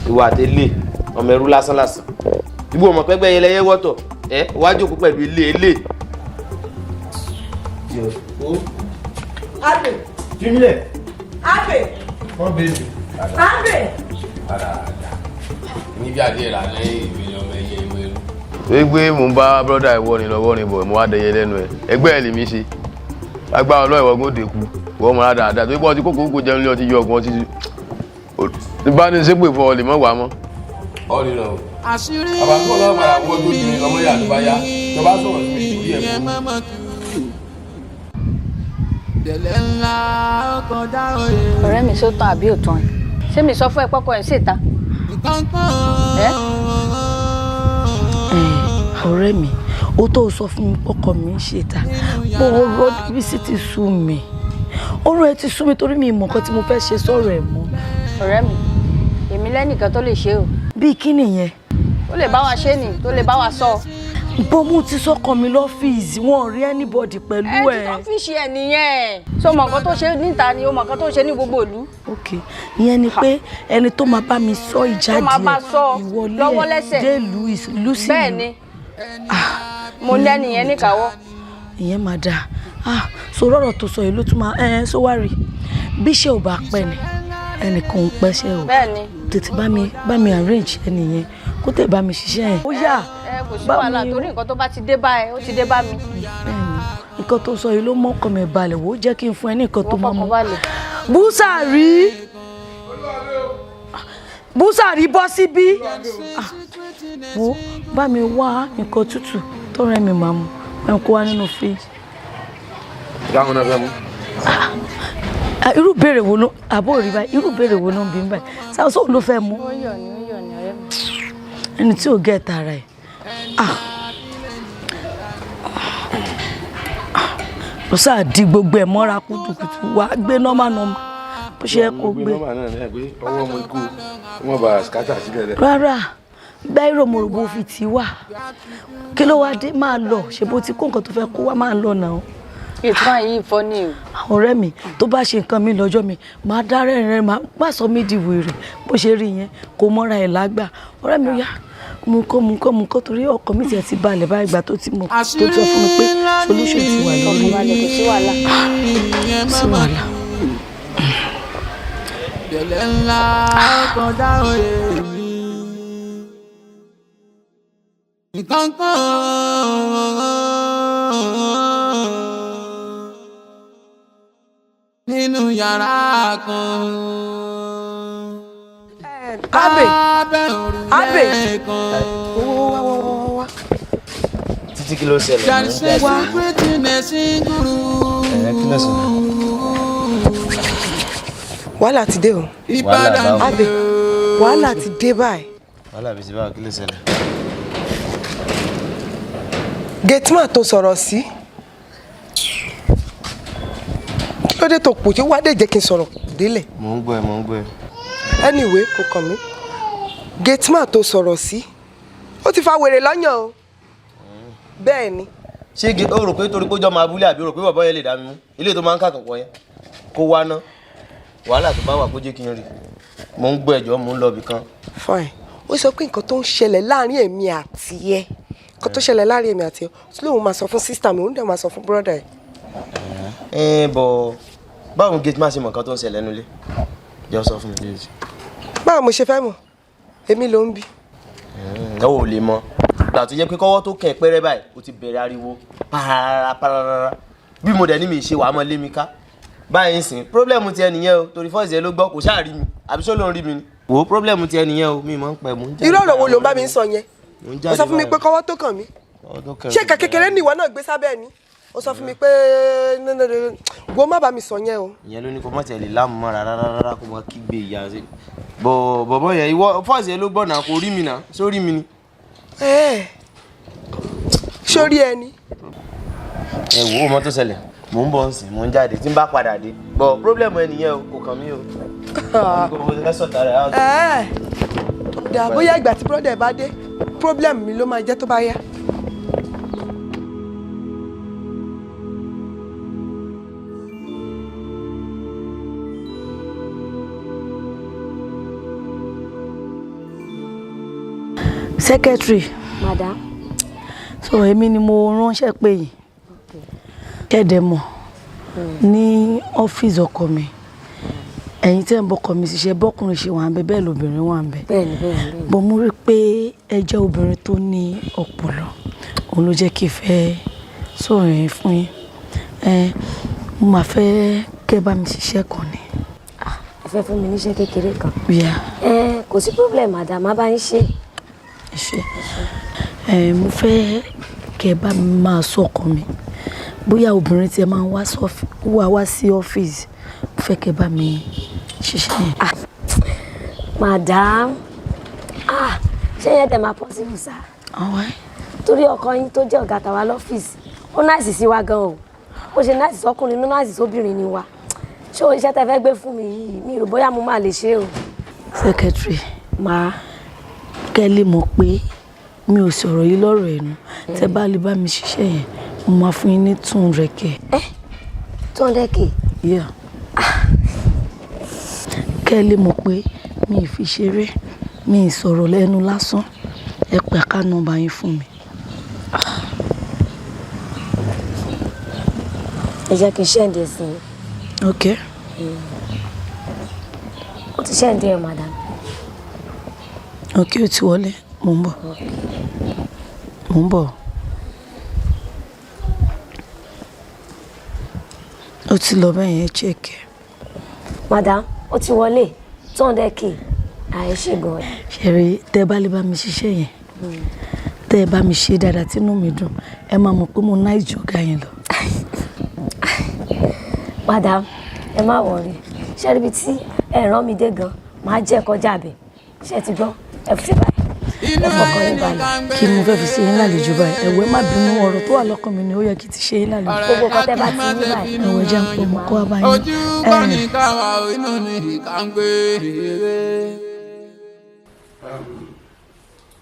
Ìwà àtẹlé ọmọ ẹrú lásán. Ibo ọmọ pẹ́gbẹ́ yẹlẹyẹ wọ́tọ̀ wájú òkú pẹ̀lú ilé. Abe. Fímílẹ̀. Abe. Wọ́n bèèrè. Abe. Níbi àdé rà lẹ́yìn ìbílẹ̀ ọmọ ẹyẹ ìwé ẹrú. Gbégbé mo ń bá brọ́dà ìwọ ni lọ́wọ́ ni bọ̀ mo wá dẹyẹ lẹ́nu ẹ̀. Ẹgbẹ́ ẹ̀ lè mi ṣe. Lágbára ọlọ́ ìwọ̀gún òde kú. Wọ́n mọ̀ dáadáa tó pọ̀ tí kókó jẹun lé ọtí yọ ọgbọ́n títí. Nígbà ní sépè fún ọ lè mọ̀ wá mọ́. Ọ lè lọ. Àṣírí àbákọ́ lọ́wọ́ padà wọ́n tó di ọmọ yà tó bá yá. Tó bá sọ̀rọ̀ sí mi ìdí ẹ̀ fún. Ọ̀rẹ́ mi sótàn àbí òtàn ẹ̀ ṣé mi sọ fún ẹ pọ́kọ ẹ̀ ṣèta. Ọ̀rẹ́ mi ó tó sọ fún mi pọ́kọ mi ń ṣèta bó ọ̀rọ̀ Adébísí ti sú mi ọ̀rọ̀ ẹ ti sú mi torí mi ìmọ̀ nǹkan tí mo fẹ́ ṣe sọ̀rọ̀ ẹ̀ mọ́. Ọ̀rẹ́ mi èmi lẹ́nìkan tó lè ṣe o. Bíi kí nìyẹn? Tó lè bá wa ṣe ni tó lè bá wa sọ. bó mo ti sọ́kàn mi lọ́fíìsì wọn ò rí anybody pẹ̀lú ẹ̀. ẹ ti ọ́fíìsì ẹ̀ nìyẹn so mọ̀ nǹkan tó ṣe níta ni o mọ̀ nǹkan tó ṣe ní gbogbo ìlú. ok ìyẹn ni pé ẹni tó máa bá mi sọ ìjáde ìwọlé ẹ̀ dé ìlú sí bẹ́ẹ̀ ni mo lẹ́nu yẹn níkàáwọ́. ìyẹn máa dáa so rọ̀rọ̀ tó sọ yìí ló tún máa so wá rí bí ṣe ò bá pẹ́ ni ẹnìkan ò pẹ́ṣẹ́ o tètè bá mi arrange ẹni yẹn kó tẹ̀ bá mi ṣiṣẹ́ yẹn. ó yà kò sí wàhálà torí nǹkan tó bá ti dé bá ẹ ó ti dé bá mi. nǹkan tó sọ yìí ló mọ́kàn mi balẹ̀ wò ó jẹ́ kí n fún ẹ ní nǹkan tó mọ́ mọ́. Búsàrí bọ́ síbí wo bá mi wá nǹkan tútù tó rẹ̀ mi máa mu ẹ̀ ń kó wá nínú fíìsì. ìdáhùn náà fẹ́ mú. irú béèrè wo ló àbó rí báyìí irú béèrè wo ló ń bí ń báyìí sáwọ́sọ́ ló fẹ́ mú. ó yọ̀ ní ọ̀rẹ́ mi. ẹni tí ò gẹ̀ tara ẹ̀ ló sáà di gbogbo ẹ̀ mọ́ra kùtùkùtù wá gbé nọ́mà bó ṣe yẹ kó gbé. ọwọ́ ọmọ ikú wọn bá skata sílẹ̀ rẹ̀. rárá bẹ́ẹ̀rọ mòròbó fi tì wá kí ló wá dé máa lọ ṣe bó ti kó nǹkan tó fẹ́ kó wá máa lọ náà. ìtura yìí fọ́ ni o. ọ̀rẹ́ mi tó bá ṣe nǹkan mi lọ́jọ́ mi máa dárẹ́ rẹ̀ má sọ mí di wèrè bó ṣe rí yẹn kó mọ́ra ẹ̀ lágbà ọ̀rẹ́ mi yá mú kó torí ọkọ mi tiẹ̀ ti balẹ̀ báyìí ìgbà tó ti mọ̀ tó sọ fún mi pé solution ti wà lórí. kò sí wàhálà. sí wàhálà. Gẹ̀lẹ́ ńlá kọjá òye mi. Ìkọ̀ǹkọ̀ nínú yàrá kan. Abe. Títí kí ló ṣẹlẹ̀ ní wá. Kí ló ṣẹlẹ̀? Wàhálà ti dé o. Abe, wàhálà ti dé báyìí. Wàhálà bí ti báwo kí ló ṣẹlẹ̀? Gateman tó sọ̀rọ̀ sí. Kí ló dé tó pò tí wá dé jẹ́ kí n sọ̀rọ̀ délẹ̀? Mò ń gbọ́ ẹ. Anyway, kò kàn mí. Gateman tó sọ̀rọ̀ sí. Ó ti fa wèrè lọ́yàn o. Bẹ́ẹ̀ ni. Ṣé o rò pé torí pé ó jọ máa búlé àbí o rò pé bàbá yẹn lè dá mi mú? Ilé tó máa ń kàkọ̀kọ̀ yẹn. Kó wá ná. Wàhálà tó bá wà kó jẹ́ kí n rí. Mò ń gbọ́ ẹjọ́, mò ń lọ ibì kan. Fine. Ó sọ pé nǹkan tó ń ṣẹlẹ̀ láàrin èmi àti ẹ. Nǹkan tó ṣẹlẹ̀ láàrin èmi àti ẹ. Tí lóun máa sọ fún sister mi, òun dẹ̀ máa sọ fún brother ẹ̀. Bọ̀ báwo Gateman ṣe mọ̀ nǹkan tó ń ṣẹlẹ̀ nílé? Jọ sọ fún mi please. Báwo mo ṣe fẹ́ mọ̀? Èmi ló ń bí. Ó ò lè mọ̀. Gbà tó jẹ́ pé kọ́wọ́ tó kẹ̀ pẹ́rẹ́ báyìí, ó ti bẹ̀rẹ̀ ariwo pararara. Bí mo dẹ̀ ní mi ṣe wàá mọ́ lé mi ká. Báyìí ń sìn, pírọ́blẹ̀mù ti ẹnìyẹn o, torí fọ́ọ̀sì ẹ ló gbọ́, kò ṣáà rí mi, àbí ṣó ló ń rí mi ni. Wò ó pírọ́blẹ̀mù ti ẹnìyẹn o, mi máa ń pẹ́ mú. Irú ọ̀rọ̀ wo ló ń bá mi sọ yẹn? Ó sọ fún mi pé kọ́wọ́ tó kàn mí. Ṣé ìka kékeré ni ìwọ náà gbé sábẹ́ ni? Ó sọ fún mi pé wo má bá mi sọ yẹn o. Ìyẹn ló ní kó má tiẹ̀ lè láàmú mọ́ra rárá kó má kígbe ìyá sí. Bọ̀bọ̀ yẹn ìwọ fọ́ọ̀sì ẹ ló gbọ́ náà kò rí mi náà, sórí mi ni. Sórí ẹni. Ẹ wò ó mọ tó ṣẹlẹ̀, mò ń bọ̀ nsìn, mò ń jáde, tí n bá padà dé. Bọ̀ pírọ́blẹ̀mù ẹnìyẹn o, kò kàn mí o. Dà bóyá ìgbà tí brother bá dé, problem mi ló máa jẹ́ tó bá yá. Secretary. Madam. So èmi ni mo ránṣẹ́ pé yìí. Kẹ́dẹ̀ mọ̀ ní ọ́fíìsì ọkọ mi. Ẹ̀yin tẹ́ ń bọ́kọ mi ṣiṣẹ́ bọ́kùnrin ṣe wà ń bẹ bẹ́ẹ̀ lóbìnrin wà ń bẹ. Bẹ́ẹ̀ni. Bọ̀ mo rí pé ẹ jẹ́ obìnrin tó ní ọpọlọ. Òun ló jẹ́ kí n fẹ́ sọ̀rọ̀ yẹn fún yín. Mo máa fẹ́ kẹ́ bá mi ṣiṣẹ́ kan ni. Ẹ fẹ́ fún mi níṣẹ́ kékeré kan. Kò sí problem madam, má bá ń ṣe. Mo fẹ́ kẹ́ bá mi máa sọ ọkọ mi. Bóyá obìnrin tí ẹ máa wá sí ọ́fíìsì, mo fẹ́ kẹ́ bá mi ṣiṣẹ́ yẹn. Madam, ṣé yẹn tẹ̀ máa possible sá? Torí ọkọ yín tó jẹ́ ọ̀gá tàwa lọ́fíìsì, ó náìsì sí wa gan o. Ó ṣe náìsì sọ́kùnrin, ló náìsì sóbìnrin ni wa. Ṣé o iṣẹ́ tẹ fẹ́ gbé fún mi yìí? Mi rò bóyá mo máa lè ṣe o. Secretary, kẹ́ lè mọ̀ pé mi ò sọ̀rọ̀ yìí lọ́rọ̀ ẹ̀nu tẹ́ bá lè bá mi ṣiṣẹ́ yẹn mo máa fún yín ní 200k. 200k? Yeah. Kẹ́ ẹ lè mọ̀ pé mi ì fi ṣeré mi ì sọ̀rọ̀ lẹ́nu lásán ẹ pè ká nọ́mbà yín fún mi. Ẹ jẹ́ kí n ṣẹ́ǹdì sí i. Ok. Ó ti ṣẹ́ǹdì ẹ̀ madam. Ok, ó ti wọlé mò ń bọ̀. Mò ń bọ̀. Ó ti lọ bẹ́ẹ̀ yẹn check. Madam, ó ti wọlé 200k. Àìṣe gan. Ṣẹ̀rí tẹ́ bá lè bá mi ṣiṣẹ́ yẹn tẹ́ bá mi ṣe dáadáa tínú mi dùn ẹ máa mọ̀ pé mo náà ìjọga yẹn lọ. Madam, ẹ má wọrí. Ṣé ibi tí ẹ rán mi dé gan máa jẹ́ kọjá bẹ̀. Ṣé ti gbọ́? Ẹ fi báyìí. Ẹ fọkàn yín balẹ̀. Kí ni mo fẹ́ fi ṣe yín lálejò báyìí? Ẹ̀wẹ̀ má bínú ọ̀rọ̀ tó wà lọ́kàn mi ni ó yẹ kí ti ṣe yín lálejò. Gbogbo kan tẹ́ bá ti ní báyìí. Ẹ̀wẹ̀ jẹ́ pé mo kó wá báyìí. Ojú kọ́ ní káwa inú ní ìka ń gbé.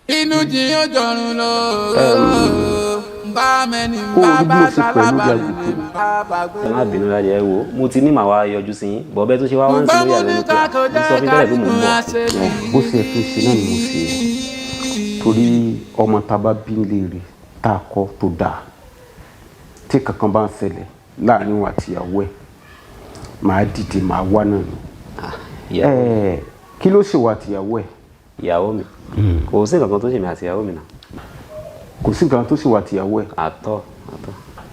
Inú jí ó jọrùn lọ. Bá mẹ́ni bá sálábà ní bàbá gbé. Ẹ má bínú láti ẹ wo mo ti ní màá wá yọjú sí yín bọ̀bẹ́ tó ṣe wá wá ń sí lórí àlẹ́ nípa mo sọ fún tẹ́lẹ̀ pé mò ń bọ̀. bó ṣe kí n ṣe náà ni mo ṣe torí ọmọ tá a bá bí léèrè tá a kọ́ tó dáa tí kankan bá ń ṣẹlẹ̀ láàrin òun àti ìyàwó ẹ̀ máa dìde máa wá náà ni. Kí ló ṣe wà àtìyàwó ẹ̀? Ìyàwó mi kò sí nǹkan tó ṣe mí àti ìyàwó mi náà. Kò sí nǹkan tó ṣe wà àtìyàwó ẹ̀? Àtọ̀.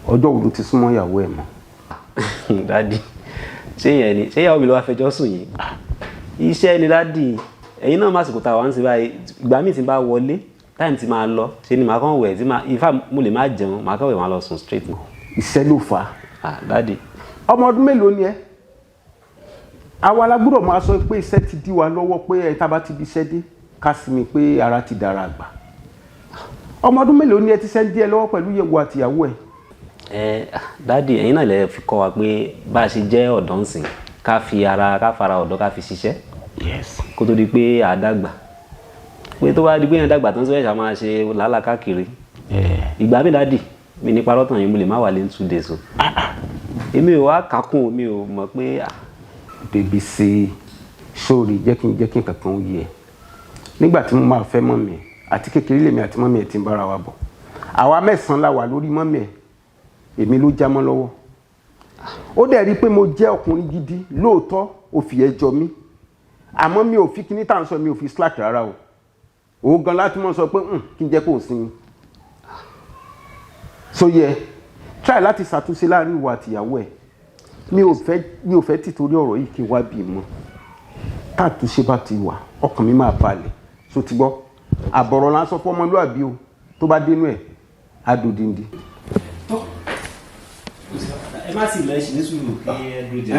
Ọjọ́ wo ló ti súnmọ́ ìyàwó ẹ̀ mọ́? Dádì ṣé yẹn ni ṣé ìyàwó mi ló wá fẹjọ́ sùn yìí? Iṣẹ́ ni dádì ẹ̀yin náà má sì kò ta wá ń ṣe báyìí ìgbà míì tí n bá wọlé táìmù tí máa lọ ṣe ni màá kàn wẹ̀ tí máa ifá mo lè má jẹun màá kàn wẹ̀ máa lọ sùn straight mọ́. Iṣẹ́ ló fà á. Dádì. Ọmọ ọdún mélòó ni ẹ? Àwa la gbọ́dọ̀ máa sọ pé iṣẹ́ ti dí wa lọ́wọ́ pé ẹ tá bá ti di iṣẹ́ dé ká sí mi pé ara ti dára àgbà. Ọmọ ọdún mélòó ni ẹ ti ṣe ń dí ẹ lọ́wọ́ pẹ̀lú ìyẹ̀wò àtìyàwó ẹ̀? Dádì ẹ̀yin náà lè fi kọ́ wa pé bá a ṣe jẹ́ ọ̀dọ́ ń sìn ká fi ara ká fara ọ̀dọ́ ká fi ṣiṣẹ́ kó tó di pé a dàgbà pé tó bá di pé yẹn dàgbà tán sọ́yẹ̀ ṣá máa ṣe làálàá káàkiri ìgbà mi dádì mi ní parọ́ tàn yín mo lè má wà lé 2 days o èmi ò wá kákùn mi ò mọ̀ pé. Bèbí ṣe sórí jẹ́ kí n kankan ó yẹ nígbà tí mo máa fẹ́ mọ́mì ẹ̀ àti kékeré lèmi àti mọ́mì ẹ̀ ti ń bára wa bọ̀ àwa 9 la wà lórí mọ́mì ẹ̀ èmi ló já mọ́ lọ́wọ́ ó dẹ̀ rí i pé mo jẹ́ ọkùnrin gidi lóòótọ́ ó fi ẹ jọ mí àmọ́ mi ò fi kíní tá à ń sọ mi ò fi slack rárá o òun gan láti mọ̀ sọ pé kí n jẹ́ kó o sinmi so yẹ try láti ṣàtúnṣe láàrin ìwà àtìyàwó ẹ̀ mi ò fẹ́ tìtorí ọ̀rọ̀ yìí kí n wá bí mọ́ táàtúnṣe bá ti wà ọkàn mi máa balẹ̀ so ti gbọ́ àbọ̀rọ̀ la ń sọ fún ọmọlúwàbí o tó bá dénú ẹ̀ á dòdìndì. Ẹ má sì lọ ẹ ṣì ní sùúrù kí ẹ dúró jẹ.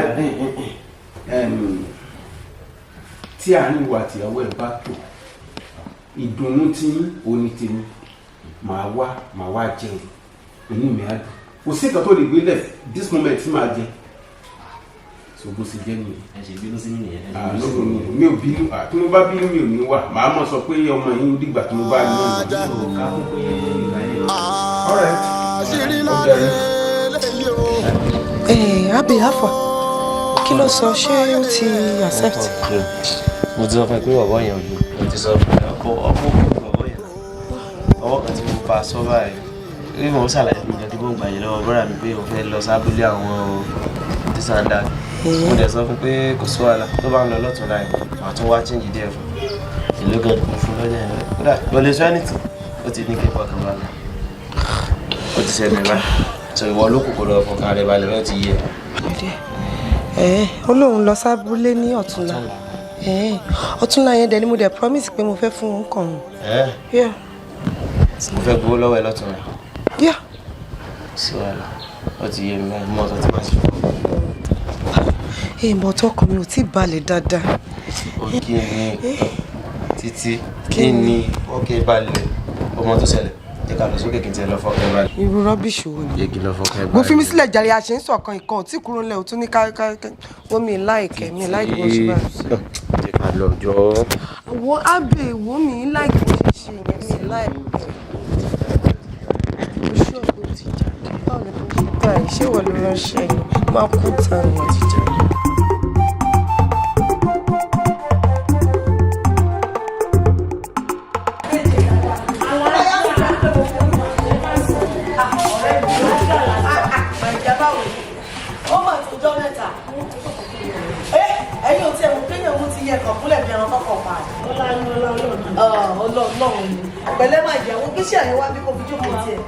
Tí àárín ìwà àtìyàwó ẹ̀ bá tò ìdùnnú tí òní tèmi màá wá jẹun inú mi á dùn kò sí nǹkan tó lè gbé lẹ̀ this moment tí màá jẹ so bó ṣe jẹ́ nìyẹn. Ẹ ṣe bínú sí mi nìyẹn. Mi ò bínú tí mo bá bínú mi ò ní wà màá mọ̀ sọ pé ọmọ yín dìgbà tí mo bá ní ọ̀nà. Abi Alpha kí ló sọ ṣé ó ti accept. Mo ti sọ fún ẹ pé bàbá yẹn ò lò mo ti sọ fún ẹ ọkọ bàbá yẹn ọwọ́ kan tí mo bá sọ báyìí rí mo ṣàlàyé fún mi ẹdínwó gbà yẹn lọ́wọ́ bọ́dà mi pé mo fẹ́ lọ sábúlé àwọn dísàndà mo dẹ̀ sọ fún pé kò sí wàhálà tó bá ń lọ lọ́tún láì màá tún wá chíǹjì díẹ̀ fún ìlú gan kò fún lọ́jà yẹn kódà lọ lè sọ ẹnìtì ó ti ní kí n pọkàn balẹ̀ ó ti ṣẹlẹ̀ báyìí sọ ìwọ ló kòkòrò ọ̀fọ̀kàn rẹ̀ balẹ̀ bẹ́ẹ̀ ti yẹ. Ó lóun lọ sábúlé ní ọ̀túnla ọ̀túnla yẹn dẹ̀ ni mo dẹ̀ promise pé mo fẹ́ fún un kàn án. Mo fẹ́ gbowó lọ́wọ́ ẹ lọ́tún rẹ̀. Sí wàhálà ó ti yé mi báyìí mọ́ ọ̀tọ̀ tí máa ṣe fún mi. Ìmọ̀ tọkàn mi ò tí balẹ̀ dáadáa. Kí ni títí kí ni ọkẹ́ balẹ̀ ọmọ tó ṣẹlẹ̀ jẹ́ ká lọ sókè kí n tiẹ̀ lọ fọ́kẹ́ balẹ̀. Irú rọ́bìṣì wo ni. Yé kí n lọ fọ́kẹ́ balẹ̀. Mo fi mi sílẹ̀ jàre àṣẹ ń sọ̀kan ìkan tí kúrò ńlẹ̀ ò tún ní wọ́n mi láìkẹ́ mi láìkẹ́ bó ṣe bá. Jẹ́ ká lọ jọ. Wo ábẹ̀ wo mi láìkẹ́ bó ṣe ṣe. ṣe yẹn mi láìpẹ́. Oṣù ọ̀gbìn ti jáde. Báwo ni mo ṣe gbà yìí? Ṣé ìwọ ló ránṣẹ́ ni? Máa kú tán ni wọ́n ti jáde. Pẹ̀lẹ́ máa jẹ́ àwọn gbéṣẹ́ àyẹ̀wò bí kò fi jókòó tiẹ̀.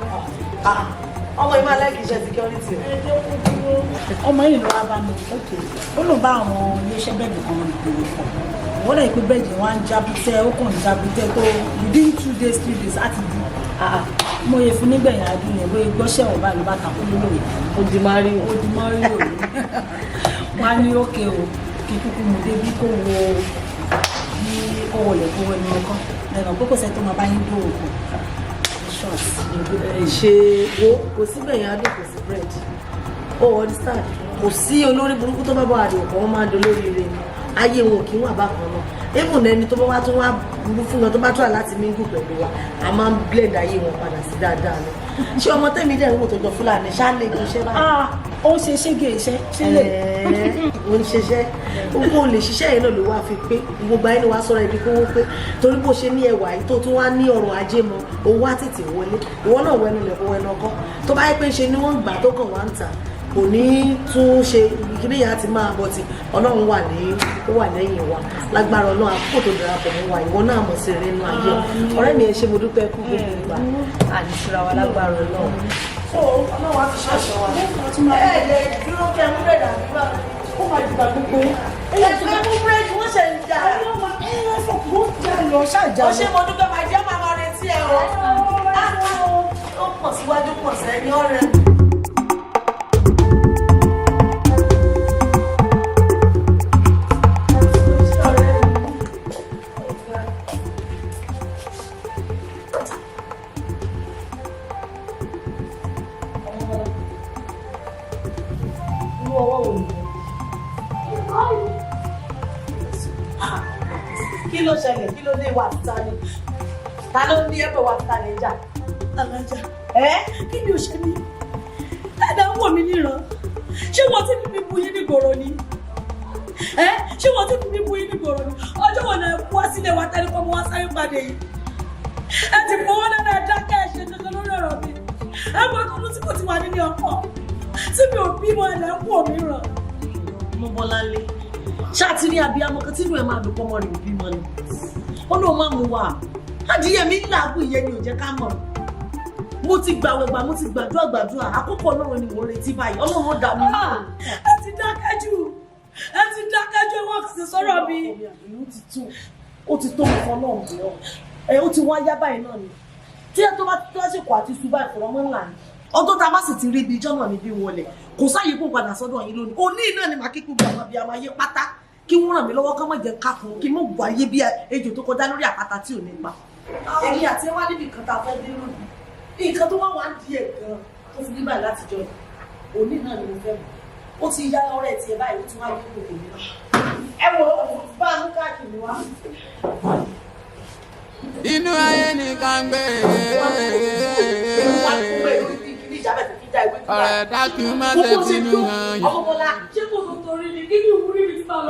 Ọmọ yìí máa láìkí iṣẹ́ security. Ọmọ yìí ló wá bá mi lókè. Ó lò bá àwọn iléeṣẹ́ bẹ́ẹ̀dì kan ìpèrè pọ̀. Wọ́n lè pe bẹ́ẹ̀dì wọn á jábútẹ́, ó kàn ń jábútẹ́ tó within 2 days 3 days á ti dùn. Mo yẹ fún nígbẹ̀yìn adùn yẹn bóyá gbọ́ṣẹ́ wọn báyìí ló bá takú lórí. Odi Mario. Odi Mario. Wọ́n á ní òkè o kí kúkú mu dé bí kò wo bí kò wọlé kó wọ ẹni ọkọ. Lẹ́nu pé kò sẹ́ tó máa bá yín dúró kù. Ṣé wo kò sí gbẹ̀yìn adùn kò sí bread. O understand? Kò sí olórí burúkú tó bá bọ̀ àdìo kan wọ́n máa ń dolórí rẹ̀ ni. Ayé wọn kì í wà bákan náà. Even ẹni tó bá wá tó wá burú fún wọn tó bá tó láti mingle pẹ̀lú wa a máa ń blend ayé wọn padà sí dáadáa ni. Ṣé ọmọ tẹ́mi dẹ̀ ń wò tó jọ Fúlàní ṣáà lè gbé iṣẹ́ báyìí? Ó ń ṣe ṣége iṣẹ́ sílẹ̀. Ó ń ṣiṣẹ́ gbogbo olè ṣiṣẹ́ yẹn náà ló wá fi pé gbogbo ayé ni wàá sọ̀rọ̀ ẹbí kówó pé torí bó ṣe ní ẹwà yìí tó tún wá ní ọrọ̀ ajé mọ owó á tètè wọlé ìwọ náà wẹnu lẹ̀kọ́ wẹnu ọkọ́ tó bá yẹ pé ṣe ni wọ́n gbà tó kàn wá ń tà kò ní tún ṣe ìkíní yẹn á ti máa bọ̀ tí Ọlọ́run wà lẹ́yìn wa lágbára Ọlọ́run àkókò tó darapọ̀ mọ́ wa ìwọ náà mọ̀ sí rere nínú ayé ọ̀rẹ́ mi ẹ ṣe mo dúpẹ́ kú gbogbo ìgbà àdìsíra wa lágbára Ọlọ́run. Ọlọ́run á fi ṣàṣọ wa lè dúró kẹ́ mú bẹ́ẹ̀ dàbí wà ó máa dìgbà gbogbo ẹgbẹ́ mú búrẹ́dì wọ́n ṣe ń jà ó ṣe mo dúpẹ́ máa jẹ́ màmá retí ẹ̀ ó pọ̀ síwájú pọ̀ sẹ́yìn ọ̀rẹ́. Kí ló ṣẹlẹ̀? Kí ló dé wà títa ni? Ta ló ní ẹ̀bẹ̀ wà títa ní jà? Alájà. Kí ni o ṣe ní? Ẹ̀dá ń wò mí níran. Ṣé wọ́n ti fi mi bu yín nígboro ni? Ṣé wọ́n ti fi mi bu yín nígboro ni? Ọjọ́ wo lẹ kú wá sílé wa tẹ́lẹ̀ kọ́ mo wá sáré pàdé yìí? Ẹ ti fọwọ́ dáná dákẹ́ ẹ̀ ṣe dandan lórí ọ̀rọ̀ mi. Ẹ gbọ́dọ̀ tó tí kò ti wà nínú ọkọ̀. Tí mi ò bímọ ẹ̀lẹ́ ń wò mí ràn. Mo Bọ́láńlé. Ṣáàtì ní abiyamọ kan tí inú ẹ̀ máa dùn pọ́mọ rẹ̀ òbí mọ́ ni. Ó lóun máa mú wa. Adìyẹ mi ń làágùn ìyẹn ni ò jẹ́ ká mọ̀. Mo ti gbàwẹ̀gbà, mo ti gbàdúrà. Àkókò Ọlọ́run ni mo retí báyìí. Ọlọ́run dà mí. Ẹ ti dákẹ́ jù. Ẹ ti dákẹ́ jù wọ́n sì sọ̀rọ̀ mi. Ó ti tó mi fọ́ náà bí ọ́. Ó ti wá yá báyìí náà ni. Tí ẹ tó bá tó lásìkò àti ṣubá ìfọ̀rọ̀ mọ́ ńlá ni. Ọdún tá a bá sì ti rí ibi ìjọ́ náà níbí wọlé. Kò sáyé kó padà sọ́dọ̀ yín lónìí. Òní náà ni màá kíkú bí àwọn abiyamọ ayé pátá. Kí wọ́n ràn mí lọ́wọ́ kán mọ̀ jẹ́ ká fún kí mọ̀ wà ayé bí ejò tó kọjá lórí àpáta tí ò ní pa. Èmi àti ẹ wá níbi nǹkan tá a fẹ́ dé lónìí. Nǹkan tó wá wá ń di ẹ̀gan tó fi ní báyìí láti jọ yìí. Òní náà ni mo fẹ́ mọ̀. Ó ti yá ọ̀rẹ́ tiẹ̀ báyìí ó ti wá yé kúrò èmi náà. Ẹ wo bá a mú káàkiri wá. Inú ayé nìkan gbé. Ọ̀rẹ́ dákun má ṣe bínú hàn yín.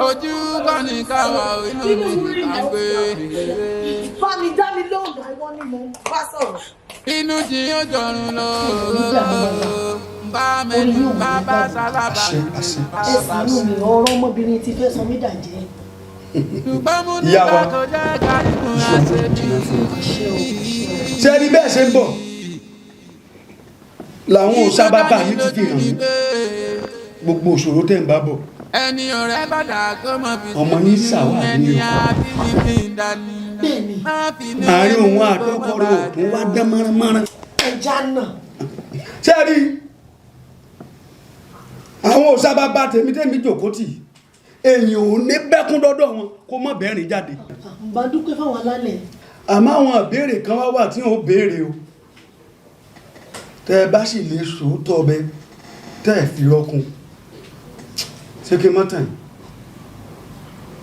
Ojú kọ́ ní káwá inú mi nìkan gbé. Bá mi dá mi lóhùn àìwọ́ ni mo bá sọ̀rọ̀. Inú tí yóò jọrùn lọ. Bá mẹ́nu bá sálábà. Ẹ̀sìn inú mi ọ̀rọ̀ ọmọbìnrin ti fẹ́ sọ mí dàjẹ́. Ìyá wa ṣé ẹni bẹ́ẹ̀ ṣe ń bọ̀ làwọn òòṣà bàbá mi ti fi hàn mí gbogbo òṣòro tẹ̀ ń bá bọ̀ ọmọ ní sàwà ní o àárín òun àtọkọrọ òkun wá dán mọ́ránmọ́rán. ẹja náà. ṣé ẹ rí àwọn òòṣà bàbá tèmi jòkó tì èyàn ò ní bẹ́kún dọ́dọ̀ wọn kó mọ̀ bẹ́ẹ̀rìn jáde. bá dúpẹ́ fáwọn alálẹ̀. àmọ́ àwọn ìbéèrè kan wá tí wọ́n béèrè o tẹ́ ẹ bá sì lè sòótọ́ ọbẹ̀ tẹ́ ẹ fi rọ́kùn ṣé kí n má tàn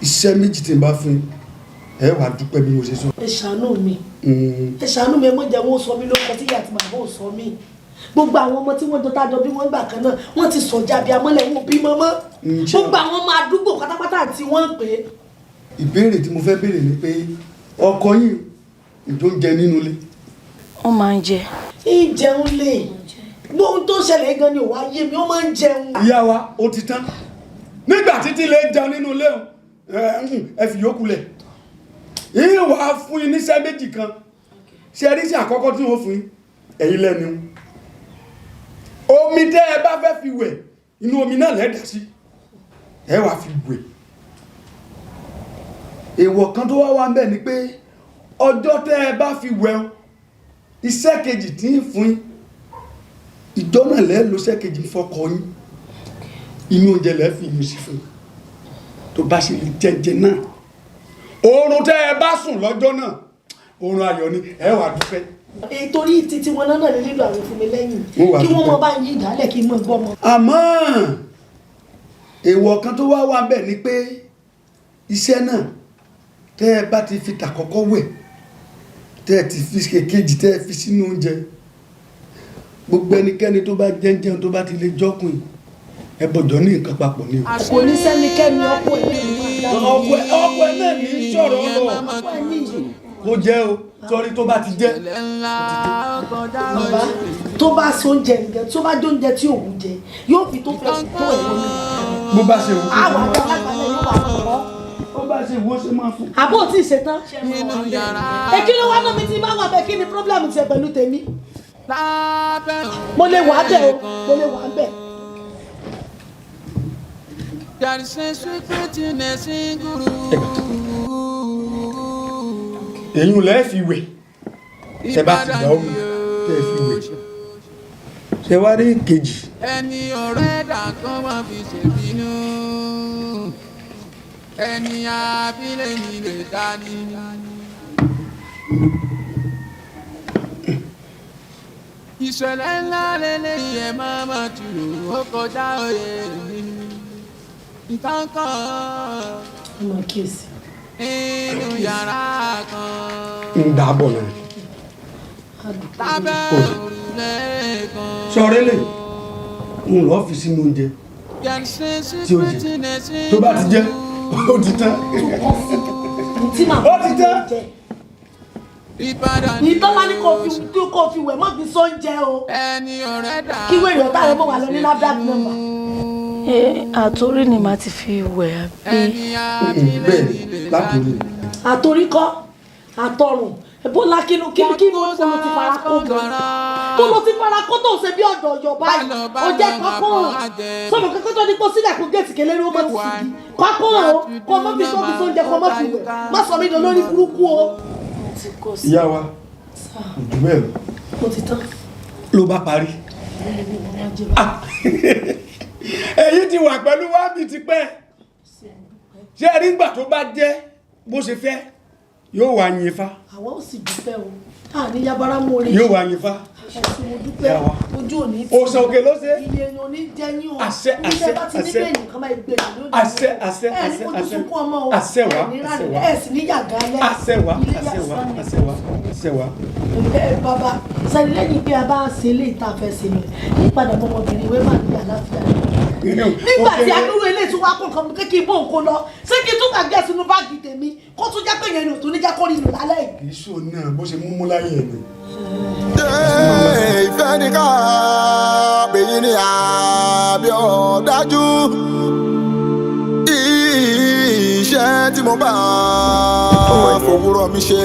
iṣẹ́ méjì tí n bá fún ẹ wàá dúpẹ́ bí mo ṣe sọ. ẹ ṣàánú mi ẹ ṣàánú mi ẹ mọ̀ jẹ́ wọ́n sọ mí lórúkọ tí ìyá àti bàbá ò sọ mí gbogbo àwọn ọmọ tí wọ́n jọ tájọ bí wọ́n gbà kan náà wọ́n ti sọ̀jà bí amọ́lẹ̀ wọn bí mọ́mọ́ gbogbo àwọn ọmọ àdúgbò pátápátá tí wọ́n ń pè é. ìbéèrè tí mo fẹ́ béèrè ni pé ọkọ yìí ìjọ ń jẹ nínú ilé. ó máa ń jẹ. ìjẹun lè gbóhun tó ṣẹlẹ̀ gan ni ò wá yé mi ó máa ń jẹun. ìyá wa ó ti tán nígbà títí lè jẹun nínú ilé o ẹ fi yókù lẹ̀ yìí wàá fún yín níṣẹ́ méjì kan ṣe rí sí àkọ́kọ́ tí wọ́n fún yín ẹ̀yin lẹ́nu omi tẹ́ ẹ bá fẹ́ fi wẹ̀ inú omi náà lẹ́dà sí ẹ wàá fi wẹ̀ èèwọ̀ kan tó wá ń bẹ̀ ni pé ọjọ́ tẹ́ ẹ bá fi wẹ̀ iṣẹ́ kejì tí ń fún yín ìjọ náà lẹ́ lo iṣẹ́ kejì fọkọ yín inú oúnjẹ lẹ́ fi yín sí fún tó bá ṣe lè jẹjẹ náà oorun tẹ́ ẹ bá sùn lọ́jọ́ náà oorun ayọ̀ ni ẹ wà dúpẹ́. torí títí wọn náà lè nílò àwọn fún mi lẹ́yìn kí wọ́n mọ bá yí ìdálẹ̀ kí n mọ̀ gbọ́ mọ́. àmọ́ èèwọ̀ kan tó wá ń bẹ̀ ni pé iṣẹ́ náà tẹ́ ẹ bá ti fi tàkọ́kọ́ wẹ̀ tẹ́ ẹ ti fi kejì tẹ́ ẹ fi sínú oúnjẹ gbogbo ẹnikẹ́ni tó bá jẹun tó bá ti lè jọ́kùn ẹ bọ̀jọ́ ní nǹkan papọ̀ ní o. kò ní sẹ́nikẹ́ni ọkọ ẹ̀ náà ní sọ̀rọ̀ ọ̀rọ̀ kò jẹ́ o sọrí tó bá ti jẹ́. bàbá tó bá ṣe oúnjẹ nìkan tó bá jẹ oúnjẹ tí òun jẹ yóò fi tó fẹ́ tó ẹ̀rọ mi. bó bá ṣe wù kó àwọn àgbà alágbàlẹ̀ yóò wà lọ́wọ́. ó bá ṣe wù ó ṣe máa fún. àbó tí ì ṣetán. kí ló wá náà mi ti máa wà bẹ́ẹ̀ kí ni problem tiẹ̀ pẹ̀lú tèmi. mo lè wà bẹ́ẹ̀ o mo lè wà bẹ́ẹ̀. èyí lẹ́ fi wẹ̀ ṣe bá ti gbà omi tẹ́ fi wẹ̀ ṣe wá rí kejì. ẹni ọ̀rẹ́ dàgbọ́n máa fi ṣèbínú ẹni àbílẹ̀ ní lè dání. ìṣẹ̀lẹ̀ ńlá lélẹ́yìn ẹ̀ máa máa tùrù ó kọjá òye mi nǹkan kan. ọmọ kíyèsí. inú yàrá kan. ń dábọ̀ náà. lábẹ́ òrùlé kan. sọ̀rọ̀ lè ń lọ́ọ́ fi sínú oúnjẹ tí ó jẹ tó bá ti jẹ ó ti tán. ó ti tán. ìtọ́ bá ní kó fi wẹ̀ mọ́ fi sóúnjẹ o. kí wèrè ọ̀tá rẹ̀ mọ̀ wà lọ ní NAFDAC number. àtòrí ni màá ti fi wẹ̀ àbí. bẹ́ẹ̀ látòrí. àtòrí kọ́ àtọrùn bọ́lá kí ló ti fara kó gan tó ló ti fara kó tó ṣe bí ọ̀dọ̀ ọ̀yọ̀ báyìí ó jẹ́ kọ́kọ́ràn sọ̀rọ̀ kọ́kọ́ tó ní kó sílẹ̀ kó géètì kéléré ó mọ̀ ti sì di kọ́kọ́ràn o kó mọ́ fi sóbi sóúnjẹ kó mọ́ fi wẹ̀ má sọ mí dán lórí burúkú o. ìyá wa ojú bẹ́ẹ̀ lọ. mo ti tán. ló bá parí. èyí ti wà pẹ̀lú wábì tipẹ́ ṣé ẹ rí ìgbà tó bá jẹ́ bó ṣe fẹ́ yóò wá yin fa. àwọn ò sì dúpẹ́ o ní yabara mú orí. yóò wá yin fa. ẹ̀sìn mo dúpẹ́ ojú òní. òsàn òkè ló ṣe. ilé ẹni oní jẹ́yìn o. àṣẹ àṣẹ àṣẹ àṣẹ àṣẹ àṣẹ àṣẹ wa àṣẹ wa ẹ̀sìn ní yàgá lẹ́. àṣẹ wa àṣẹ wa àṣẹ wa àṣẹ wa. bàbá sẹ́ni lẹ́yìn pé a bá ṣe ilé ìta fẹ́ ṣe lọ nípadà ọmọbìnrin ìwé máa ní àlàáfíà nígbà tí adúrú ilé tí wàá kún kan kékeré bó nǹkan lọ ṣé kí n tún kà gẹ̀ sínú báàgì tèmi kó tún jẹ́ pé yẹn ni òtún ní jẹ́ kó rí ìlú lálẹ́ yìí. kì í ṣó náà bó ṣe mú láyé ẹ̀ ni. ìfẹ́ ní ká bèyí ni àbí ọ̀dájú iṣẹ́ tí mo bá fòwúrọ̀ mi ṣe.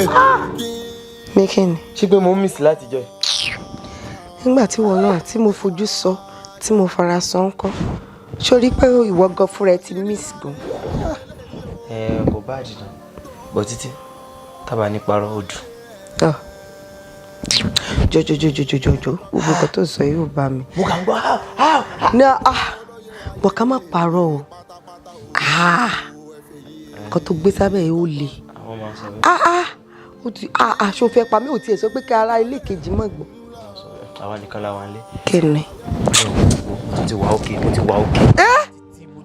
ní kíni. ṣé pé mo ń miss láti jọ ẹ. nígbà tí wọn náà tí mo fojú sọ tí mo fara sọ ń kọ́ sórí pé ìwọ gan fúnra ẹ ti miss gan. kò bá àdìdàn bọ̀ títí tábà ní parọ́ odù. jọjọjọjọjọjọ gbogbo nǹkan tó sọ yóò bá mi. mo kà ń gbọ́ bọ̀ ká má parọ́ o nǹkan tó gbé sábẹ́ yìí ó le. aṣọ fẹ́ pa mí ò tiẹ̀ sọ pé kí ara ilé kejì mọ̀ gbọ́. àwa nìkan la wà ń lé. kí ni. mo ti wà òkè mo ti wà òkè.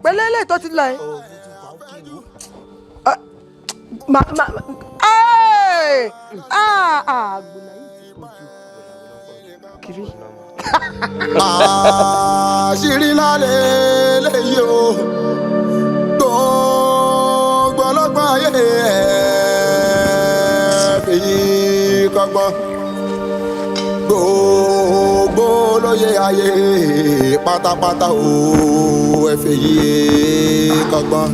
pẹ̀lẹ́ ilé tó ti lọ ẹ́. kiri. Àṣírí lálẹ́ lẹ́yìn o gbogbo ọlọ́gbọ́n ayé fèyí kọ́gbọ́n gbogbo lóye ayé pátápátá o fèyí kọ́gbọ́n.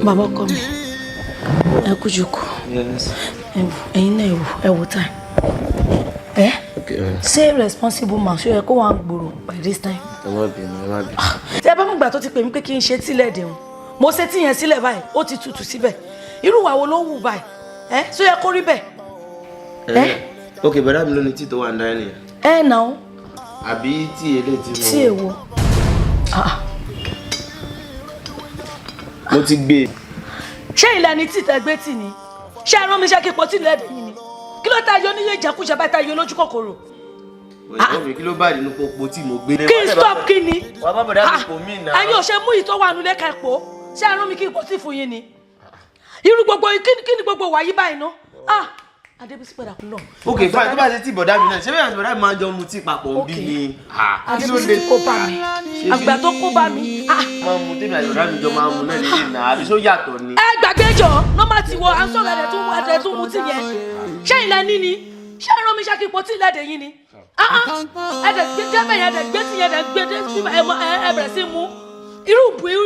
Bàbá ọkọ mi ẹ kú jókòó ẹ̀yin náà ẹ wò tá ṣé responsible man ṣó yẹ kó wà gbòòrò by this time. ẹ má bínú. tí ẹ bá mú ìgbà tó ti pè mí pé kí n ṣe tílẹ̀ dẹ̀hùn mo ṣe tí yẹn sílẹ̀ báyìí ó ti tutù síbẹ̀ irú ìwà wo ló ń wù báyìí ṣó yẹ kó rí bẹ́ẹ̀. ok bẹ̀rẹ̀ mi ló ní tí tó wà ń dání. nà ó. àbí tí èlé tí mo. tí èwo. mo ti gbé. ṣé ilẹ̀ ni tí tẹ gbé tì ní ṣé ẹ rán mi ṣe kí ipò tí ilẹ̀ dẹ̀ yín ni kí ló ta yọ níyẹn ìjẹkújẹ bá ta yọ lójú kòkòrò. òye kí ló bá nínú popo tí mo gbé. kí n stop kí ni. wà á bá bọ̀dá mi kò mí náà. ẹ̀yin ò ṣe mú ìtọ́ wà nulẹ̀ ká epo ṣé ẹ rán mi kí ipò tí fún yín ni. irú gbogbo kí ni gbogbo wàyí báyìí ná. Adébísí padà kú lọ. ok fine tó bá ṣe tí bọ̀dá mi náà ṣé bẹ́ẹ̀ àti bọ̀dá mi máa ń jọ mu tí papọ̀ bí ni. Adébísí kó bá mi àgbà tó kó bá mi. máa mu tèmi àti bọ̀dá mi jọ máa mu náà nílé náà àbí só yàtọ̀ ni. ẹ gbàgbé jọ nọ́mà ti wọ à ń sọ̀rọ̀ ẹ̀dẹ̀ tún mu tí yẹn ṣé ilẹ̀ ní ni ṣé ẹran mi ṣàkíyèpọ̀ tí ilẹ̀ yín ni ẹ̀dẹ̀ gbé débẹ̀ yẹn ẹ̀dẹ̀ gbé tí yẹn ẹ̀dẹ̀ gbé dé ẹ bẹ̀rẹ̀ sí mu irú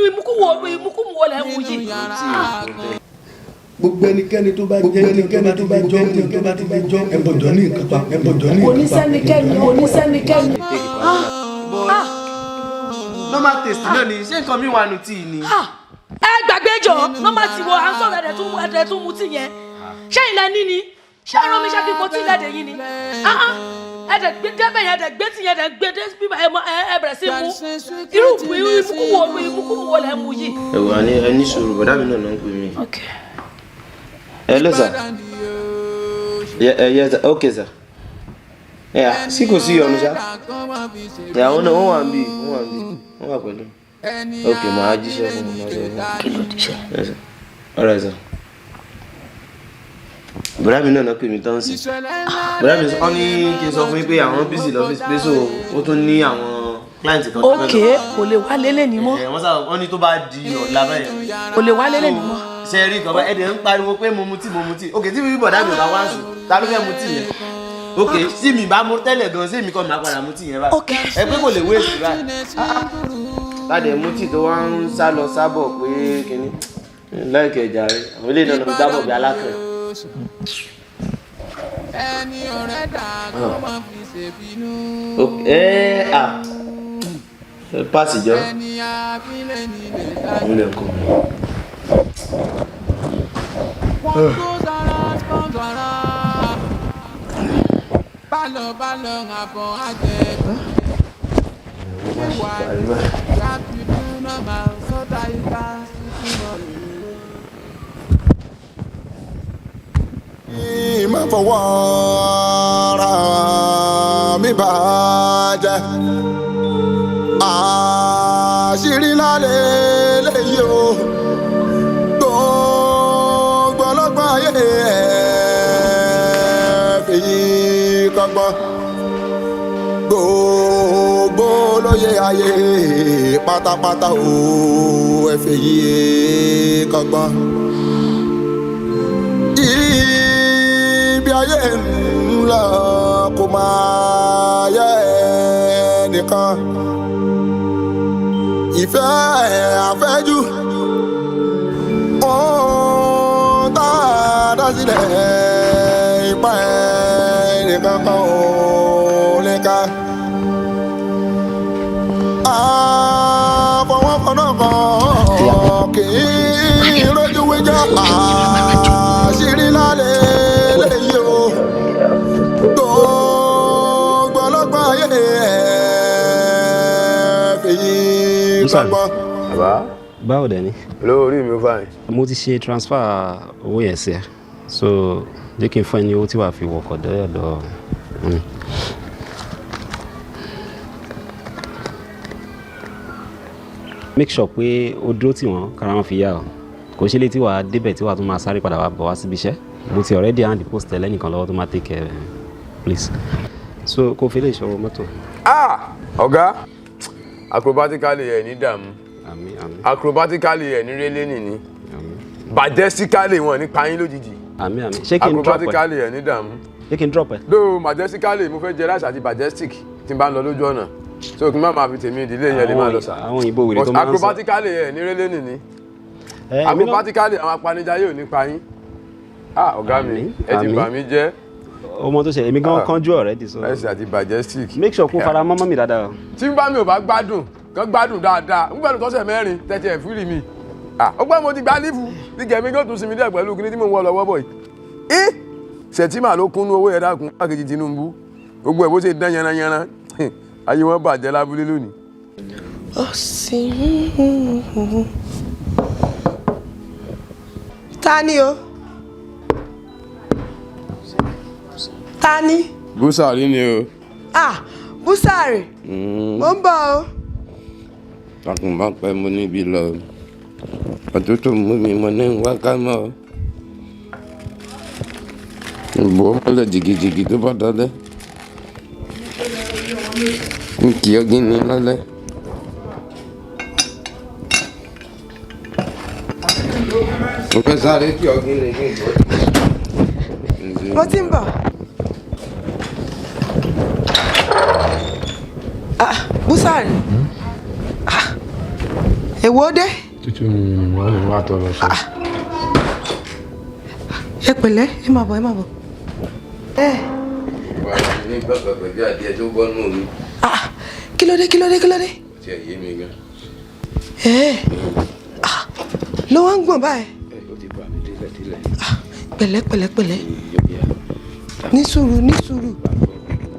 ìmúkúmu wo lẹ̀ ń mu yìí. gbogbo ẹnikẹ́ni tó bá jẹ́ ẹnikẹ́ni tó bá jọ ẹ̀bọ̀jọ́ ní nǹkan pa ẹ̀bọ̀jọ́ ní nǹkan pa. onísẹ́nikẹ́ni. normal taste náà ni ṣé nǹkan mi wà nù tí ni. ẹ gbàgbé jọ nọ́mà ti wọ à ń sọ̀rọ̀ ẹ̀dẹ̀ tún mu tí yẹn ṣé ilẹ̀ ní ni ṣé ẹran mi ṣàkíyèpọ̀ tí ilẹ̀ yín ni ẹ̀dẹ̀ gbé débẹ̀ yẹn ẹ̀dẹ̀ gbé tí yẹn ẹ̀dẹ̀ gbé dé ẹ bẹ̀rẹ̀ sí mu irú ìmúkúmu wo lẹ̀ ń mu yìí. ẹ̀wọ̀ ẹni sùúrù bọ̀dá mi náà ń pè mí. hello sir. yes sir. okay sir. sí kò sí ọ̀nù sá. àwọn náà wọ́n wà ń bì wọ́n wà pẹ̀lú. ok màá jíṣẹ́ fún mi. kí ló díṣẹ́. yes sir. all right sir. bọ̀dá mi náà pè mí tán sí. bọ̀dá mi sọ ní kí n sọ fún yín pé àwọn bísí lọ́fíìsì pé so ó tún ní àwọn client kan. ok kò lè wá lélẹ̀ ní mọ́. wọ́n ní tó bá di ọ̀la báyìí. kò lè wá lélẹ̀ ní mọ́. ṣe rí ìkọ̀ọ̀bá ẹ̀dẹ̀ ń pariwo pé mo mutí ok tí bíbí bọ̀dá mi ò bá wá sùn ta ló fẹ́ mutí yẹn. ok tí mi bá mú tẹ́lẹ̀ gan sí mi kọ́ máa padà mutí yẹn báyìí. ẹ pé kò lè wéèsì báyìí. láti mutí tó wá ń sá lọ sábọ̀ pé kínní láìkẹ́ ìjà rẹ̀ àwọn ilé ìdáná mi dábọ̀ bí alákẹ́. ẹni ọ̀rẹ́ dà kó má fi ṣèbínú. Pàṣẹ jọ. ẹni abílẹ̀ nílé ìmúlẹ̀ kọ́ mi. Bálọ̀ àbọ̀ àjẹ́. Wíwá ìyàtúndú náà máa ń sọ́dá ìgbà sísúnmọ́ mi. Má fọwọ́ ara mi bàjẹ́ àṣírí lálẹ́ lẹ́yìn o gbogbo ọlọ́gbọ́n ayé fèyí kọ́gbọ́n gbogbo lóye ayé pátápátá o fèyí kọ́gbọ́n. Ibi ayé ńlá kò máa yẹ nìkan ìfẹ́ àfẹ́jù ohun tá a dá sílẹ̀ ipa nìkan kan ò lè ka àfọwọ́fọ́nà kan kì í rójú wíjà àṣírí lálẹ́ lẹ́yìn o gbogbo ọlọ́gbọ́n ayé fèyí kọ́gbọ́n. bàbá báwo dẹ̀ ni. lórí mi fine. mo ti ṣe transfer owó yẹn sí ẹ so jẹ́ kí n fún ẹ ní owó tí wàá fi wọkọ̀ dọ́yọ̀dọ̀. make sure pé o dúró tì wọ́n kára wọn fi yá o kò ṣe lè tí wàá débẹ̀ tí wàá tún máa sáré padà wá bọ̀ wá síbi iṣẹ́ mo ti already hand the post lẹ́nìkan lọ́wọ́ tó máa take care please so kò fi lè ṣọwọ́ mọ́tò. ọ̀gá acrobatically ẹ̀ ní dààmú acrobatically ẹ̀ ní rélé nìní majestically wọn ní payín lójijì ṣé kí n drop ẹ acrobatically ẹ̀ ní dààmú ṣé kí n drop ẹ. though majestically mo fẹ́ jẹ rice àti majestic tí n bá ń lọ lójú ọ̀nà so kí n má máa fi tèmi ìdílé yẹn lè máa lọ sá àwọn òyìnbó wèrè tó máa ń sọ acrobatically ẹ̀ ní rélé nìní acrobatically àwọn apanijayé ò ní payín ọ̀gá mi ẹ ti bà mí jẹ́ ọmọ tó ṣe èmi gan kánjú already so rice àti majestic make sure kó fara mọ́mọ́ mi dáadáa. tí n bá mi ò bá gbádùn kán gbádùn dáadáa ń gbẹ́nu tọ́sẹ̀ mẹ́rin tẹ́tí ẹ̀ fúri mi ọgbọ́n mo ti gba lífù ní gẹ̀mí kó tún sinmi díẹ̀ pẹ̀lú kíní tí mo ń wọ lọ́wọ́ bọ̀ yìí ṣètìmá ló kúnnú owó yẹn dákun pákejì Tinubu gbogbo ẹ̀ bó ṣe dán yanranyanran ayé wọn bàjẹ́ lábúlé lónìí. ta ni o ta ni. Búsàrí ni o. Búsàrí mo ń bọ̀ o. takùn bá pẹ́ mo níbi lọ òtútù mú mi mo ní wákà mọ́ ìbò mọ́lẹ̀ jìgìjìgì tó bá dalẹ̀ n kì í ọgí ní lálẹ́. mo fẹ́ sáré kí ọgí ní kí n bọ́. mo ti ń bọ̀. Búsàrí èwo dé. tútù ni wọ́n lè wá tọ́ lọ sọ. ẹ pẹ̀lẹ́ ẹ máa bọ̀ ẹ máa bọ̀. wà á ní gbàgbàgbà bí adìẹ tó gbọ́ nù mí. kí ló dé kí ló dé kí ló dé. kò tiẹ̀ yé mi gan. ló wá ń gbọ̀n báyìí. ó ti bà mí délẹ̀ délẹ̀. pẹ̀lẹ́ pẹ̀lẹ́ pẹ̀lẹ́ ní sùúrù ní sùúrù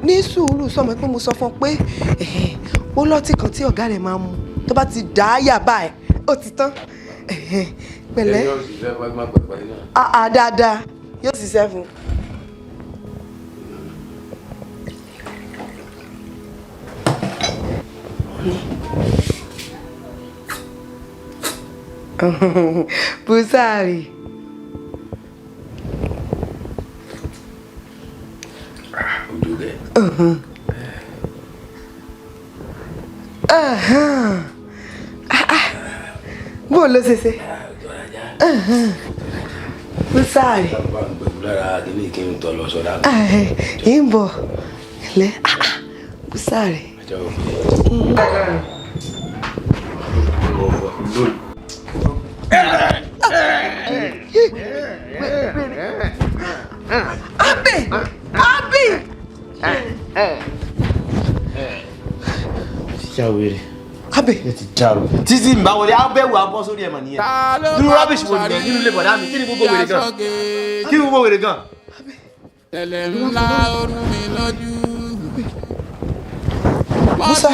ní sùúrù sọmọ pé mo sọ fún ọ pé ó lọ́tì kan tí ọ̀gá rẹ̀ máa mu tó bá ti dà á yà báyìí ó ti tán pẹ̀lẹ́ dáadáa yóò ṣiṣẹ́ fún un. Búsàrí. ojú rẹ̀. bó ló ṣe ṣe. Búsàrí. lára kíní kí n tọ́ lọ sọ́dá. yìí ń bọ̀ ilẹ̀ Búsàrí. Abi! Ṣàwèrè. Abi! Ẹ ti dàrú. Títí ń bá wọlé, á bẹ̀wò abọ́ sórí ẹ̀mọ̀ nìyẹn. Dúró rubbish wo nìyẹn nínú ilé bọ̀dá mi? Kí ni gbogbo wèrè gan? Kí ni gbogbo wèrè gan? Tẹ̀lẹ̀ ńlá orú mi lójú. Musa.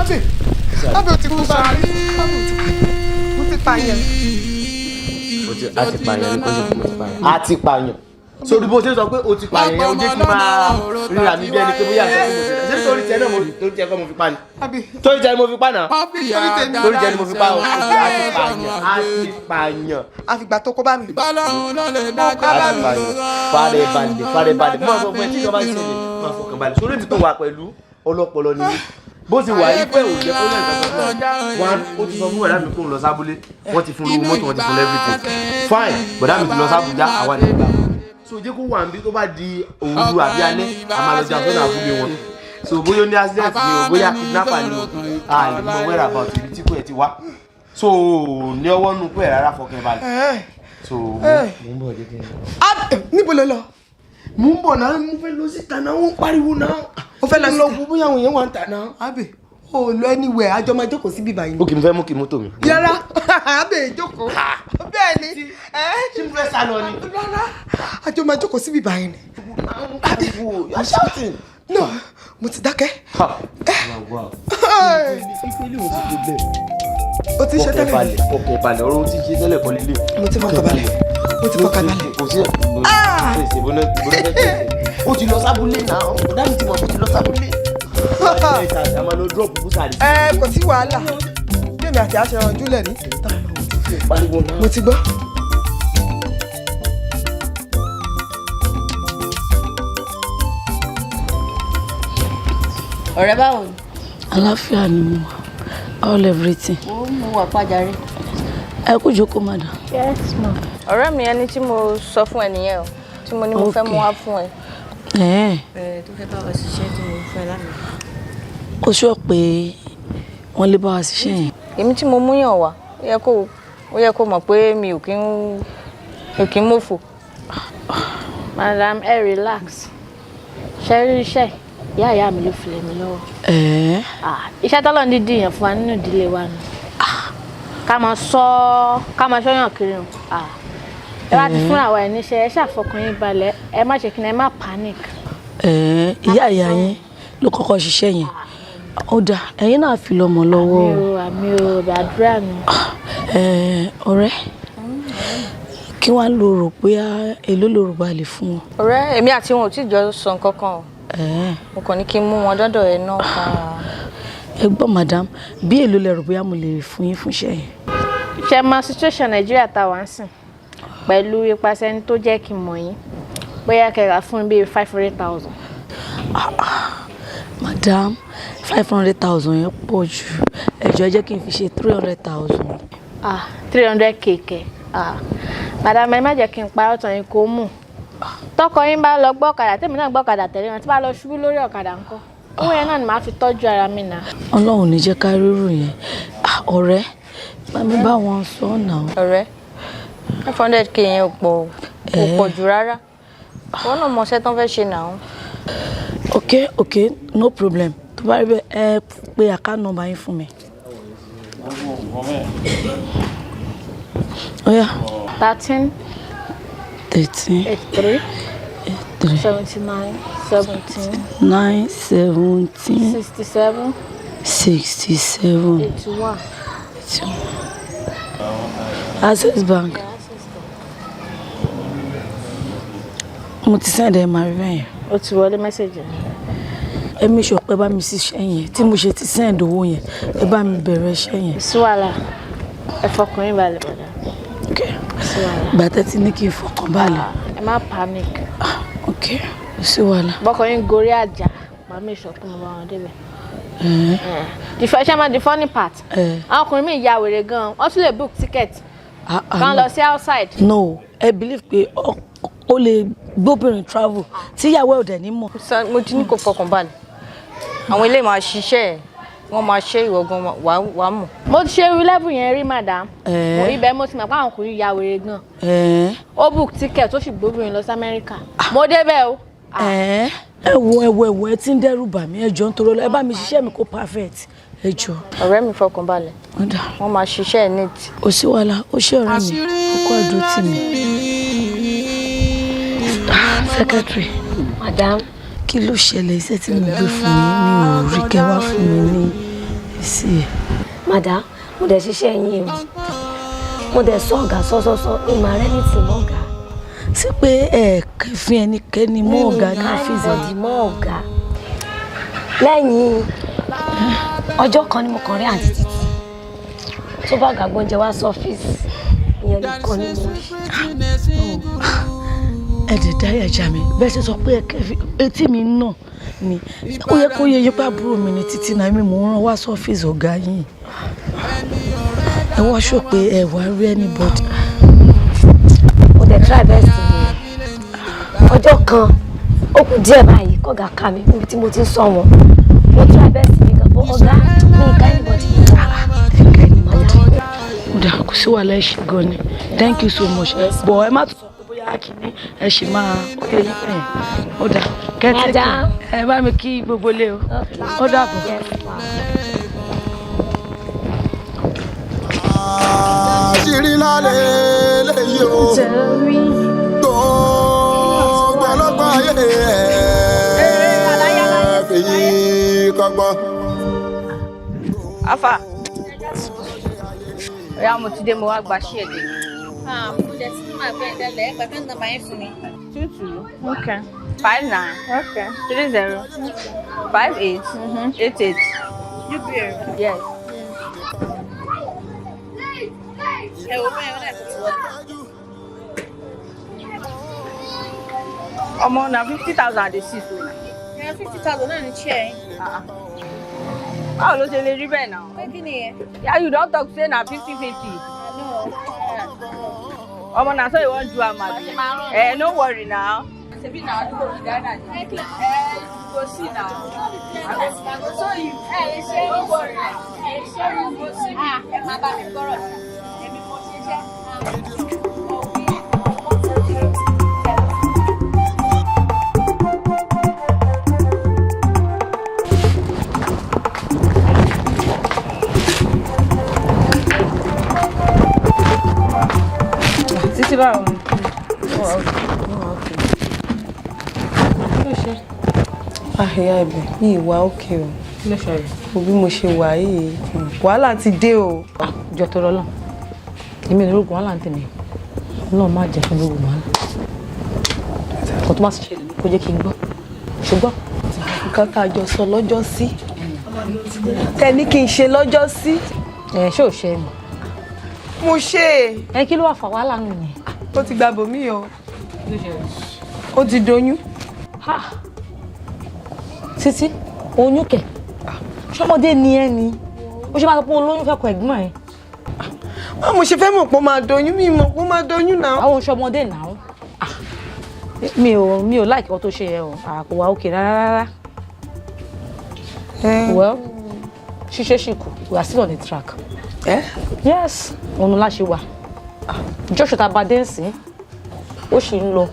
Abi! Abi o ti kú sáré. Mo ti pààyàn. A ti pààyàn ní kọ́sì fún mo ti pààyàn. A ti pààyàn. Sórí bó ṣe sọ pé o ti pààyàn yẹn, o jẹ́ kí n máa ríra mi bí ẹni pé bóyá àgbẹ̀ mo ti rẹ̀. Ṣé torí tiẹ̀ náà torí tiẹ̀ kọ́ mo fi pa ni? Torí tiẹ̀ ni mo fi pa náà. Torí tiẹ̀ ni mo fi pa o. A ti pààyàn. A ti pààyàn. Àfìgbà tó kó bá mi. A ti pààyàn. Farabalẹ̀. Mo sọ fún ẹ tí ìjọba ń ṣẹlẹ̀ máa fọkàn balẹ̀. Sórí mi tó wà pẹ̀lú ọlọ́pọlọ ni bó ti wà yí pé òjẹ́ kó lẹ́yìn kankan wọn ó ti sọ fún bọ̀dá mi kó ń lọ sábúlé wọ́n ti fún lówó mọ́tò wọ́n ti fún everything fine bọ̀dá mi ti lọ sábújá àwa ní ìgbà so jẹ́ kó wà níbi tó bá di òru àbí alẹ́ àmàlọ́jà sọ́nà àbúlé wọn so bóyá ó ní accident ni o bóyá kidnapper ni o a lè mọ where about ibi tí kò ẹ̀ ti wá so ní ọwọ́ nù pé rárá fọkàn balẹ̀ so mo ń bọ̀ dé kí n. níbo ló lọ. mo ń bọ̀ náà mo fẹ́ lọ síta náà wọ́n pariwo náà. o fẹ́ lọ síta. lọ gbọ́ bóyá àwọn èèyàn wà ń tà náà. Abe o lọ anywhere àjọ máa jókòó síbí báyìí. ó kì í fẹ́ mú kí mọ́tò mi. yàrá Abe jókòó bẹ́ẹ̀ ni. ṣé mo fẹ́ sá lọ ni. rárá àjọ máa jókòó síbí báyìí ni. you are shouting. no mo ti dákẹ́. o ti ṣe tẹ́lẹ̀. fọkàn balẹ̀ ọ̀rọ̀ o ti ṣe tẹ́lẹ̀ kọ́ lílé. mo ti fọkàn balẹ̀ mo ti fọkàn balẹ̀. kò sí o ti lọ sábúlé náà ọ̀dà mi ti mọ̀ o ti lọ sábúlé. a máa lọ drop búsàrì. Kò sí wàhálà bí èmi àti àṣẹ ọ̀rọ̀ júlẹ̀ ní. Mo ti gbọ́. Ọ̀rẹ́ báwo ni? Àlàáfíà ni mo wà. All everything. Ó mú wà pàjáre. Ẹ kú jókòó madam. Yes ma. Ọ̀rẹ́ mi ẹni tí mo sọ fún ẹ nìyẹn o. Tí mo ní mo fẹ́ mú wá fún ẹ. Tó fẹ́ bá wa ṣiṣẹ́ tí mo fẹ́ lánàá. Ó sọ pé wọ́n lè bá wa ṣiṣẹ́ yẹn. Èmi tí mo mú yàn wá, ó yẹ kó mọ̀ pé mi ò kí ń mọ̀fò. Madam, ẹ relax. Ṣé rí iṣẹ́ ìyá mi ló fi lé mi lọ́wọ́. Iṣẹ́ tọ́lọ́ ní dídì yẹn fún wa nínú ìdílé wa nù. Ká máa ṣọ́yàn kiri nù. Ẹ bá ti fúnra wa ẹ̀ níṣẹ́ ẹ ṣàfọkàn yín balẹ̀ ẹ má ṣe kí ni ẹ má panic. Ìyá yín ló kọ́kọ́ ṣiṣẹ́ yẹn. Ó dà ẹ̀yin náà fi lọ́mọ lọ́wọ́. Àmì o àdúrà mi. Ọ̀rẹ́ kí wọ́n lò rò pé èló ló rò bá lè fún wọn. Ọ̀rẹ́ èmi àti wọn ò tí jọ sọ nǹkan kan o. Mo kàn ní kí n mú wọn dọ́dọ̀ ẹ náà kan. Ẹ gbọ́ madam bí èló lẹ rò bóyá mo lè fún yín fún iṣẹ́ yẹn. Ṣé máa situation Nàìjíríà tá wà ń sìn pẹ̀lú ipasẹ̀ ẹni tó jẹ́ kí n mọ̀ yín bóyá kẹ̀rà fún bíi 500,000. Madam 500,000 yẹn pọ̀ jù ẹ̀jọ̀ jẹ́ kí n fi ṣe 300,000. 300 kẹ̀kẹ́. Madam ẹ má jẹ́ kí n pa ọ̀tàn yín kó mú. Tọkọ yín bá lọ gbọ́ ọ̀kadà tèmi náà gbọ́ ọ̀kadà tẹ̀lé wọn tí bá lọ ṣubú lórí ọ̀kadà ńkọ́. Owó yẹn náà ni màá fi tọ́jú ara mi náà. Ọlọ́run ní jẹ́ ká rírù yẹn. Ọ̀rẹ́ bá mi bá wọn sọ náà. Ọ̀rẹ́ 500k yẹn ò pọ̀ jù rárá. Wọ́n náà mọ̀ ṣẹ́ tán fẹ́ ṣe náà. Okay, no problem. Tó bá rí bẹ́ẹ̀ ẹ pé account number yín fún mi. Oya. 13 83 79 17 9 17 67 67 81. Access Bank. Mo ti send ẹ máa rí bẹ́ẹ̀. Ó ti wọlé mẹ́sẹ̀jì. Ẹ mi sọ pé bá mi ṣiṣẹ́ yẹn tí mo ṣe ti send owó yẹn ẹ bá mi bẹ̀rẹ̀ iṣẹ́ yẹn. Sí wàhálà ẹ fọkàn yín balẹ̀ padà. Sí wàhálà. Gbàtẹ́ ti ní kí n fọkàn balẹ̀. Ẹ má panic. Sí wàhálà. Bọ́kọ̀ yín gorí àjà màá mi sọ pé mo bá wọn débẹ̀. The funny part. Àwọn ọkùnrin mi ya wèrè gan-an wọ́n tún lè book ticket. Kàn lọ sí outside. No, I believe pé ó lè gbóbìnrin travel tíyàwó ò dẹ̀ ní mọ̀. Mo ti ní kó fọkàn balẹ̀. Àwọn ilé máa ṣiṣẹ́ wọ́n máa ṣe ìwọ̀gan wà mọ̀. Mo ti ṣe irú level yẹn rí madam. Ibẹ̀ mo ti mọ̀ pé àwọn ọkùnrin ya wèrè gan. Ó book ticket ó sì gbóbìnrin lọ sí Amẹ́ríkà. Mo débẹ̀ o. Ẹ wo ẹ ti ń dẹ́rù bà mí ẹ jọ̀ọ́ nítorí ẹ bá mi ṣiṣẹ́ mi kó perfect ẹ jọ̀ọ́. Ọ̀rẹ́ mi fọkàn balẹ̀. Wọ́n máa ṣiṣẹ́ neat. Ó sí wàhálà ó ṣe ọ̀rẹ́ mi ó kọ́ àdúró tì mí. Secretary. Madam. Kí ló ṣẹlẹ̀ iṣẹ́ tí mo gbé fún yín mi ò rí kẹ́ wá fún mi ní èsì ẹ̀. Madam mo dẹ̀ ṣiṣẹ́ yín o mo dẹ̀ sọ ọ̀gá sọ́sọ́sọ́ ìmọ̀ rẹ ní tì mọ́ ọ̀gá. Sí pé kẹfìn ẹnikẹ́ni mọ́ ọ̀gá ní ọ́fíìsì. Everybody mọ́ ọ̀gá. Lẹ́yìn ọjọ́ kan ni mo kàn rí àǹtí títí tó bá ọ̀gá gbọ́njẹ wá sọ́fíìsì ìyẹn nìkan ni mo rí. Ẹ̀dẹ̀ dáyà já mi bẹ́ẹ̀ ṣe sọ pé etí mi náà ni ó yẹ kó yẹ yípa àbúrò mi ní títí náà mi mò ń rán wá sọ́fíìsì ọ̀gá yìí. Ẹ wá ṣó pé ẹ wá rí anybody. Mo dẹ̀ try best mi ọjọ́ kan ó kù díẹ̀ báyìí kọ́gà ká mi níbi tí mo ti ń sọ wọn mo try best mi gan fún ọ̀gá mi ìka anybody. Ó dà kò sí wàhálà ẹ ṣé gan ni thank you so much bọ̀ ẹ má tún sọ pé bóyá kìíní ẹ ṣì máa ó yẹ yín pẹ̀yìn ó dà kẹ́tẹ́kẹ́ ẹ bá mi kí gbogbo lé o ó dàbọ̀. Àṣírí lálẹ́ lẹ́yìn o gbogbo ọlọ́gbọ́n ayé ẹ̀ fèyí kọ́gbọ́n. Afa ọ̀yá mo ti dé mo wá gba ṣí ẹ̀dẹ̀. Mo jẹ́ sí máa gbé ẹ̀dẹ̀lẹ̀ ẹgbẹ́ fẹ́ nàbà yín fún mi. 22. Okay. 59. Okay. 30. 58. 88. You beer. Yes. Ẹ wo bẹ́ẹ̀ wọ́n ẹ̀kọ́ ti wọlé. Ọmọ na 50,000 dey see so na. 50,000 náà ní chair yín. Báwo ló ṣe lè rí bẹ́ẹ̀ náà? Pé kí ni yẹn? Yeah, you don talk say na 50-50. Ọmọ na so you wan do am abi? No worry now. Ṣebí na àdúgbò mi Ghana ni. Go see now. So you ṣe no worry now. Ṣé you go see me? Ẹ máa bá mi gbọ́rọ̀ sí. Èmi mo ṣiṣẹ́. Títí báwo ni? Àhẹ́yà ẹ̀bẹ̀ ní ìwà òkè o. Bí mo ṣe wà yìí, wàhálà ti dé o. Jọ tó rọlọ́. Èmi ò rògùn wàhálà ń tèmi. Ọlọ́run má jẹ́ fún mi rògùn wàhálà. Ọ̀tọ́ tó má sì ṣẹlẹ̀ kó jẹ́ kí n gbọ́. Ṣùgbọ́n nǹkan tá a jọ sọ lọ́jọ́ sí. Tẹ́ni kí n ṣe lọ́jọ́ sí. Ṣé ò ṣe é mọ̀? Mo ṣe é. Kí ló wà fà wàhálà nù yẹn? Ó ti gba bòmí o. Ó ti doyún. Títí, oyún kẹ̀. Ṣọmọdé ni ẹ ni. Ó ṣe máa sọ pé olóyún fẹ́ kọ ẹ̀gbọ́n ẹ̀. Mo ṣe fẹ́ mọ̀ pé ó máa doyún, mi mọ̀ pé ó máa doyún náà. Àwọn ṣọmọdé náà. Mi ò like ọ tó ṣe yẹ o. Kò wá òkè rárá. Well, ṣíṣe ṣì kù. We are still on the track. Yes, òun la ṣe wà. Joshua ta bá dé nsìn. Ó ṣì ń lọ.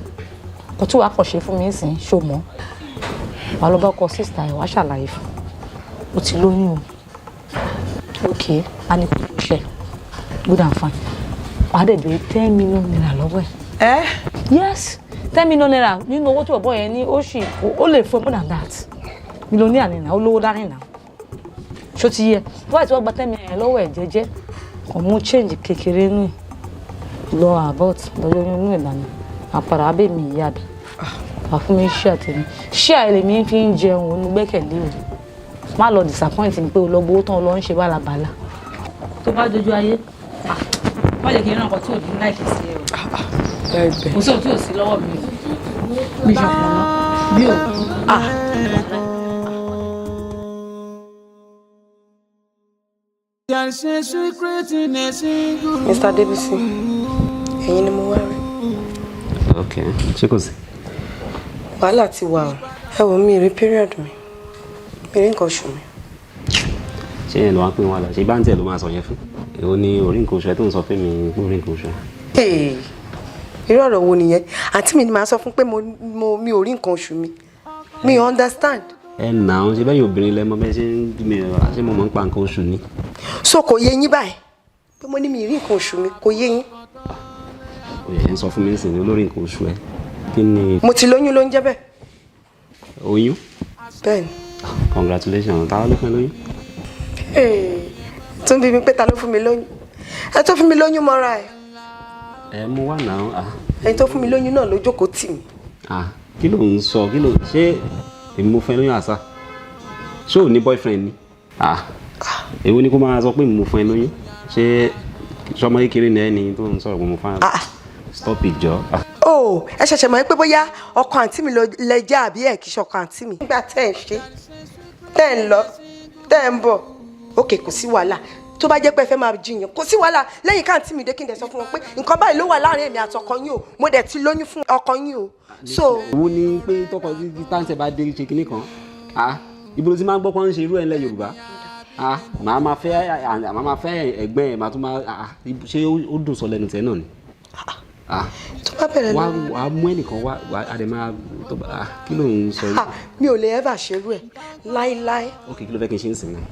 Kò tí wàá kàn ṣe fún mi nsìn, ṣó mọ́. Wàá lọ bá ọkọ sísítà ẹ̀ wá ṣàlàyé fún. Ó ti lóyún o. Okay, a ní kò ṣe. Good and fine. Wàá dẹ̀ bẹ̀rẹ̀ 10 million naira lọ́wọ́ ẹ̀. Yes, 10 million naira nínú owó tí bọ̀bọ̀ yẹn ní ó lè fún more than that. Mílíọ̀nìyà nìyà ó lówó dání náà. Ṣó ti yẹ? Wáyé tí wọ́n gba 10 million lọ́wọ́ ẹ̀ jẹ́jẹ́. Kò mú change kékeré nù. Lọ about lọ́jọ́ inú ìlànà. Àpàrà abẹ́ mi ìyá bi. Wà fún mi ṣíà tèmi. Ṣíà ilé mi fi ń jẹun onígbẹ́kẹ̀lé o. Má lọ disappoint mi pé o lọ gbowó tán lọ ń ṣe bálabàla. Tó bá dojú ayé, má jẹ́ kí n rán ọkọ̀ tí ò ní láìpẹ́ sí ẹ o. Kò sí òun tí ò sí lọ́wọ́ mi. Mi ṣàfihàn bí o. Mr. Debisi, ẹ̀yin ni mo wá rí. Okay, ṣé kò sí? Wàhálà ti wà o. Ẹ wò mí rí period mi. Mi rí nǹkan oṣù mi. Ṣé yẹn ló wá pín wà lọ? Ṣé bá ń tẹ̀ ló máa sọ yẹn fún? Èwo ni orí nǹkan oṣù ẹ tó ń sọ pé mi ò rí nǹkan oṣù ẹ? Irú ọ̀rọ̀ wo nìyẹn? Àǹtí mi ni màá sọ fún pé mi ò rí nǹkan oṣù mi. Mi understand. Nà ó ṣe bẹ́ẹ̀ yóò obìnrin lẹ́mọ bẹ́ẹ̀ ṣé mo mọ̀ ń pa nǹkan oṣù ni. So kò yé yín báyìí pé mo ní mi rí nǹkan oṣù mi kò yé yín. Òye ń sọ fún mi nísìnyí ní olórí nǹkan oṣù ẹ. Kí ni? Mo ti lóyún ló ń jẹ́ bẹ́ẹ̀. Oyún? Bẹ́ẹ̀ni. Congratulations, ta ló fún ẹ lóyún? Tún bí mi pé ta ló fún mi lóyún. Ẹ tó fún mi lóyún mọ́ra ẹ̀. Mo wà náà. Ẹni tó fún mi lóyún náà ló jókòó tì mí. Kí ló ń sọ? Ṣé èmi mo fún ẹ lóyún àṣà? Ṣé ò ní boyfriend ni? Èwo ni kó máa sọ pé mo fún ẹ lóyún? Ṣé sọmọ kékeré ni ẹni tó ń sọ̀rọ̀ pé mo fún ẹ? Stop it jọ. Ẹ ṣẹ̀ṣẹ̀ mọ̀ pé bóyá ọkọ àǹtí mi lẹ jẹ́ àbí ẹ̀ kìí ṣọkọ àǹtí mi. Nígbà tẹ́ ẹ̀ ṣe tẹ́ ẹ̀ ń lọ tẹ́ ẹ̀ ń bọ̀ òkè kò sí wàhálà tó bá jẹ́ pé ẹ fẹ́ máa jiyàn kò sí wàhálà lẹ́yìn káàntí mi dé kí n dẹ̀ sọ fún wọn pé nǹkan báyìí ló wà láàrin èmi àti ọkọ yín o mo dẹ̀ ti lóyún fún ọkọ yín o. Òun ni pé tọkọ táǹtẹ̀ bá dé ṣe kinní kan ibo ló ti máa ń gbọ́ pọ́n ń ṣe irú ẹ̀ ńlẹ̀ Yorùbá màá máa fẹ́ ẹ̀gbẹ́ ẹ̀ màá tún máa ṣé ó dùn sọ lẹ́nu tẹ̀ náà ni. Tó bá bẹ̀rẹ̀ lọ́wọ́ wàá mú ẹnìkan wá àdè máa kí ló ń sọ yìí. Mi ò lè ever ṣerú ẹ̀ láíláí. Ok, kí ló fẹ́ kí n ṣe ń sìn náà?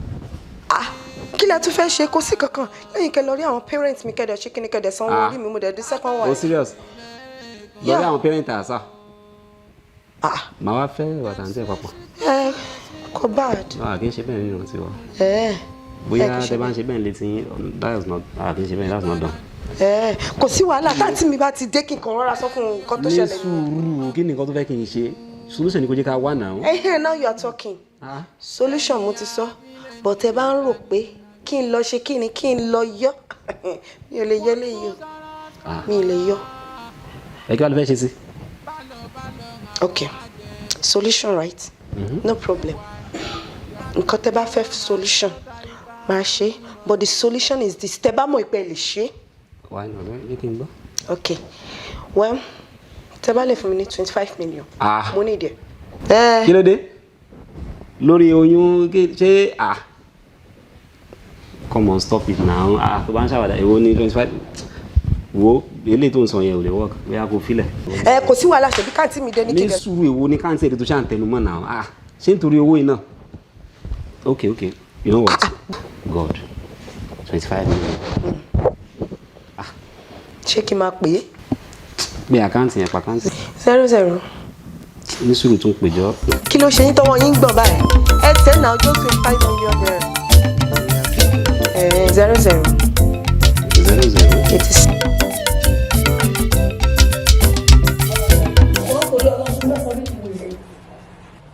Kí lẹ tún fẹ́ ṣe kó sí kankan lẹ́yìn kẹ́ lọ rí àwọn parents mi kẹ́dẹ̀ ṣe kíni kẹ́dẹ̀ sanwó orí mi mo dẹ̀ di second wife. Oh serious? Lọ rí àwọn parents àṣà. Màá wá fẹ́ ìwà tàǹtẹ̀ papọ̀. Kò bad. Kì í ṣe bẹ́ẹ̀ nínú tiwa. Bóyá tẹ bá ń ṣe bẹ́ẹ̀ létí that is not kì í ṣe bẹ́ẹ̀ that's not done. Kò sí wàhálà táǹtì mi bá ti dé kí n kàn rọra sọ fún nǹkan tó ṣẹlẹ̀. Ní sùúrù kí ni nǹkan tó fẹ́ kí n ṣe? Solution ni kò jẹ́ ká wá náà. Now you are talking. Solution mo ti sọ, but ẹ bá ń rò pé kí n lọ ṣe kí n lọ yọ. Mi ò lè yọ léyìí o. Mi ò lè yọ. Ẹ kí wàá lọ fẹ́ ṣe sí? Okay. Solution, right? No problem. Nǹkan tẹ́ bá fẹ́ solution máa ṣe, but the solution is this. Tẹ́ bá mọ̀ pé ẹ lè ṣe. Why not? Ní kí n gbọ́. Okay. Well, tẹ́ bá lè fún mi ní 25 million. Mo ní ìdí. Kí ló dé? Lórí oyún ṣé come on, stop it now. Tó bá ń ṣàwàdà èwo ní 25 wo eléyìí tó ń sọ yẹn ò lè work bóyá kò filẹ̀. Kò sí wàhálà ṣebí káǹtì mi dé ní kíkẹ́. Ní sùúrù èwo ní káǹtì èdè tó ṣà ń tẹnu mọ́ náà. Ṣé nítorí owó iná? Okay, you know what? God, 25 million. Ṣé kí n máa pè é? Pé àkáǹtì yẹn pa àkáǹtì. 00. Ní sùúrù tún pè jọ. Kí ló ṣe yín tọwọ́ yín gbọ̀n báyìí? Ẹ tẹ̀ náà ọjọ́ 25 million naira. 00. 86.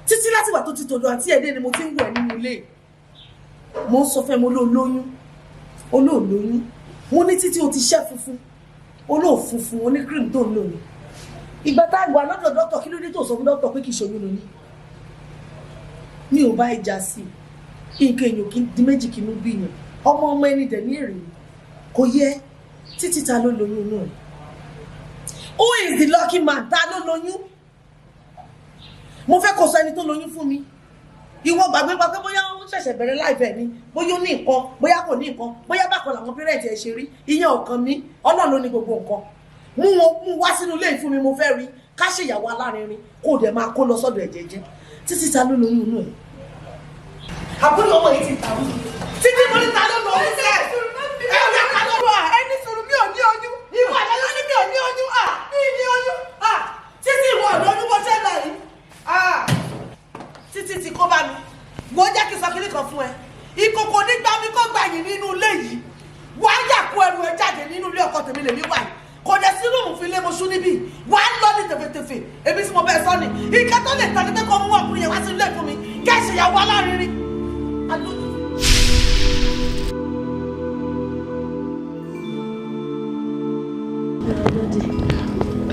Títí láti wà tó ti tòdò àti ẹ̀dẹ́ ni mo ti ń wẹ̀ nínú ilé. Mo ń sọ fẹ́ mo lóyún. Olóòlóyún. Mo ní títí o ti ṣẹ́ funfun. Olóòfunfun oní cream tó ń lò ní. Ìgbà tá a gbà lọ́dọ̀ dọ́kítọ̀ kí ló dé tó sọ fún dọ́kítọ̀ pé kì í ṣoyún lóní. Mi ò bá ìjà sí i. Nǹkan èèyàn kì í di méjì kì í mú bí yàn. Ọmọ ẹni dẹ̀ ní èrè. Kò yẹ títí ta ló lóyún inú ẹ̀. Who is the lucky man? Ta ló lóyún? Mo fẹ́ kó sọ ẹni tó lóyún fún mi. Ìwọ gbàgbé pa pé bóyá ó ṣẹ̀ṣẹ̀ bẹ̀rẹ̀ láìpẹ́ ni, bóyá ó ní nǹkan, bóyá kò ní nǹkan, bóyá bákan làwọn pẹ́rẹ́ǹtì ẹ̀ ṣe rí. Ìyẹn ọ̀kan mi, Ọlọ́run ló ní gbogbo nǹkan. Mú wá sínú ilé ìfún mi mo fẹ́ rí, ká ṣèyàwó alárinrin, kó dẹ̀ máa kó lọ sọ́dọ̀ ẹ̀jẹ̀ jẹ́. Títí ta ló lóyún inú ẹ̀? Àbúrò ọmọ yìí ti tàbí. Títí mo ní ta ló lóyún ẹ̀? Ẹ̀yà ta ló wà? Ẹni sùúrù mi ò ní oyún. Ìwọ àdájọ́ ní mi ò ní oyún. Mi ní oyún. Títí ìwọ ọ̀dọ́ ọdún bó ṣe lọ yìí. Títí ti kó bá mi. Wo jẹ́ kí n sọ kíní kan fún ẹ. Ìkòkò nígbà mi kó gbà yín nínú ilé yìí. Wàá yà kó ẹrù ẹ jáde nínú ilé ọkọ tèmi lèmi wà yìí. Kò dẹ̀ sí rúùmù fi lé mo ṣú níbí. Wàá lọ ní tèfètèfè. Èmi tí mo bẹ́ẹ̀ sọ ni. Ìkẹ́ tó lè tàbí pé kò mú ọkùnrin yẹn wá sí ilé fún mi. Kẹ́ ṣe ìyàwó alárinrin.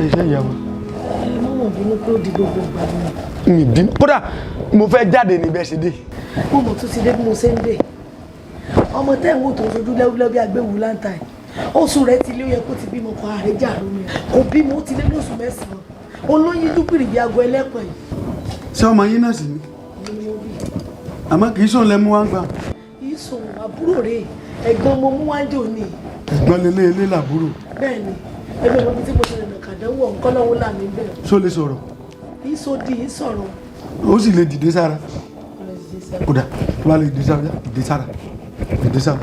Ẹ̀ṣẹ̀ ìyàwó. Mo mọ̀ bínú pé ó di gbogbo ìgbà mi. Ìdí kódà mo fẹ́ jáde ní bẹ́ẹ̀ ṣe dé. Mo mọ̀ tún ti dé bí mo ṣe ń dé. Ọmọ tẹ́ ń wò tó ń sojú lẹ́wúlẹ́wú bí agbéwu láǹtà yìí. Oṣù rẹ̀ ti lé ó yẹ kó ti bímọ kọ ààrẹ jà lómi. Kò bímọ ó ti lé lóṣù 9. Olóyin dúpìrì bí aago ẹlẹ́pọ̀ yìí. Ṣé ọmọ yín náà sì ni? Àmọ́ kì í sóun lẹ mú wá ń gbà. Ìsùn àbúrò rẹ̀ ẹ̀gbọ́n mo mú wájú òní. Ẹ̀gbọ́n lélẹ́ ilé làbúrò. Bẹ́ẹ̀ni, ẹgbẹ́ ọmọ tí mo ṣe rìnà kàdánwò nǹkan lọ́wọ́ là mí bẹ̀rẹ̀. Ṣó lè sọ̀rọ̀? Ìsòdì ìsọ̀rọ̀. Ó sì lè dìde sára. Kódà tó bá lè dìde sára, dìde sára. Dìde sára.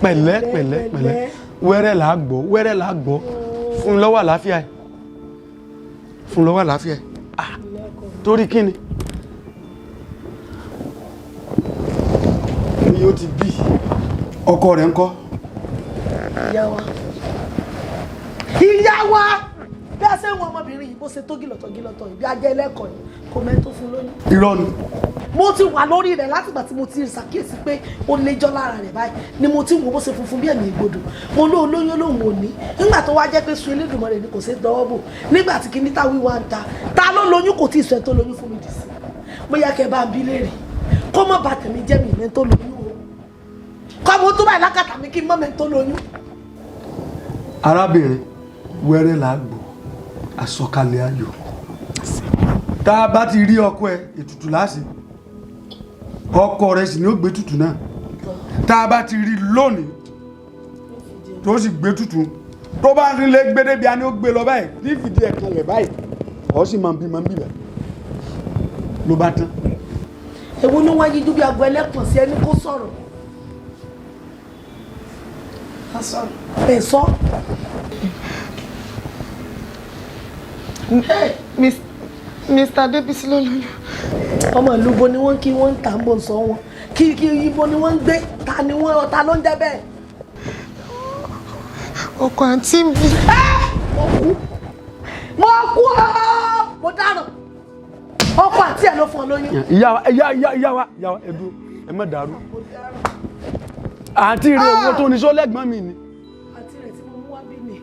Pẹ̀lẹ́ pẹ̀lẹ́ pẹ̀lẹ́. Wẹ́rẹ́ là á gbọ́, wẹ́rẹ́ là á gbọ́. Fún lọ́wọ́ àlàáfíà ẹ̀. Fún lọ́wọ́ àlàáfíà ẹ̀. Torí kí ni? Ni ó ti bí. Ọkọ rẹ̀ ńkọ́? Ìyá wa. Ìyá wa! Bí a ṣe ń wọ ọmọbìnrin yìí bó ṣe tó gìlọ̀tọ̀ ìbí ajẹ́ ẹlẹ́kọ̀ọ́ yìí kò mẹ́ tó fún lóyún. Irọ́ ni. Mo ti wà lórí rẹ̀ látìgbà tí mo ti ṣàkíyèsí pé ó léjọ́ lára rẹ̀ báyìí ni mo ti wò bó ṣe funfun bí ẹ̀mí ìgbodò. Mo ló olóyún lòun ò ní. Nígbà tó wá jẹ́ pé sun Elédùmarè ni kò ṣe dọwọ́ bò. Nígbà tí kìíní táwí wá ń ta ló lóyún kò tí ì sọ ẹ tó lóyún fún mi dì sí. Bóyá kẹ bá ń bí léèrè. Kó mọ̀ bá tèmi jẹ́ mi ìmẹ́ tó lóyún o. Kọ́ mo tó báyìí lákàtà mi kí n mọ̀ mẹ́ tó lóyún. Arábìnrin wẹ́rẹ́ là á gbọ́ àsọkalẹ̀ ayọ̀. Tá a bá ti rí ọkọ ẹ ètùtù láàṣì ọkọ rẹ sì ni ó gbé tutù náà. Tá a bá ti rí lónìí tó sì gbé tutù tó bá ń rí lé gbédé bí a ní ó gbé lọ báyìí ní fìdí ẹ̀ kanlẹ̀ báyìí ọ sì máa ń bí bẹ̀ ló bá tán. Èwo ló wá yíjú bí aago ẹlẹ́pọ̀n sí ẹni kó sọ̀rọ̀. Ẹ sọ. Mr. Débísí ló lóyún. Ọmọ ìlú bo ni wọ́n kí wọ́n ń tà ń bọ̀ sọ wọn. Kí ibo ni wọ́n ń gbé? Ta ni wọ́n ọ̀tá ló ń jẹ́ bẹ́ẹ̀? Ọkọ àǹtí mi. Mo kú ọ́! Mo dáràn. Ọkọ àǹtí ẹ̀ ló fún ọ lóyún. Ìyá wa ẹ̀dùn ẹ má dàrú. Àǹtí rẹ̀ owó tó ní sọ lẹ́gbọ́n mi ni. Àǹtí rẹ̀ tí mo mú wá bí ni.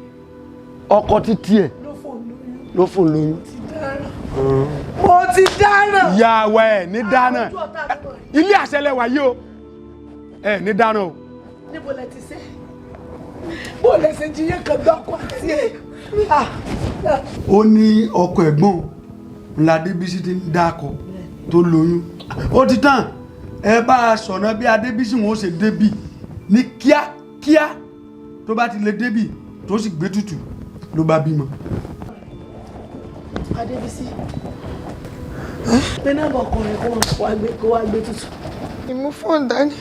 Ọkọ títí ẹ̀ ló fún lóyún. Mo ti dáràn. Ìyá wa ẹ̀ ní dáràn. Ilé àṣẹlẹ̀ wà yìí o. Ẹ̀ ní dáràn o. Níbo lẹ ti ṣe? Bó lẹ ṣe jiyàn kan gbọ́kọ̀ àti ẹ̀? Ó ní ọkọ ẹ̀gbọ́n ńlá Débísí ti ń dákọ̀ tó lóyún. Ó ti tán ẹ bá a sọ̀nà bí Adébísí wọn ó ṣe débì ní kíákíá tó bá ti lè débì tó sì gbé tutù ló bá bímọ. Adébísí pé nọ́mbà ọkùnrin kó wá gbé tutù. Ìmú fóònù dání.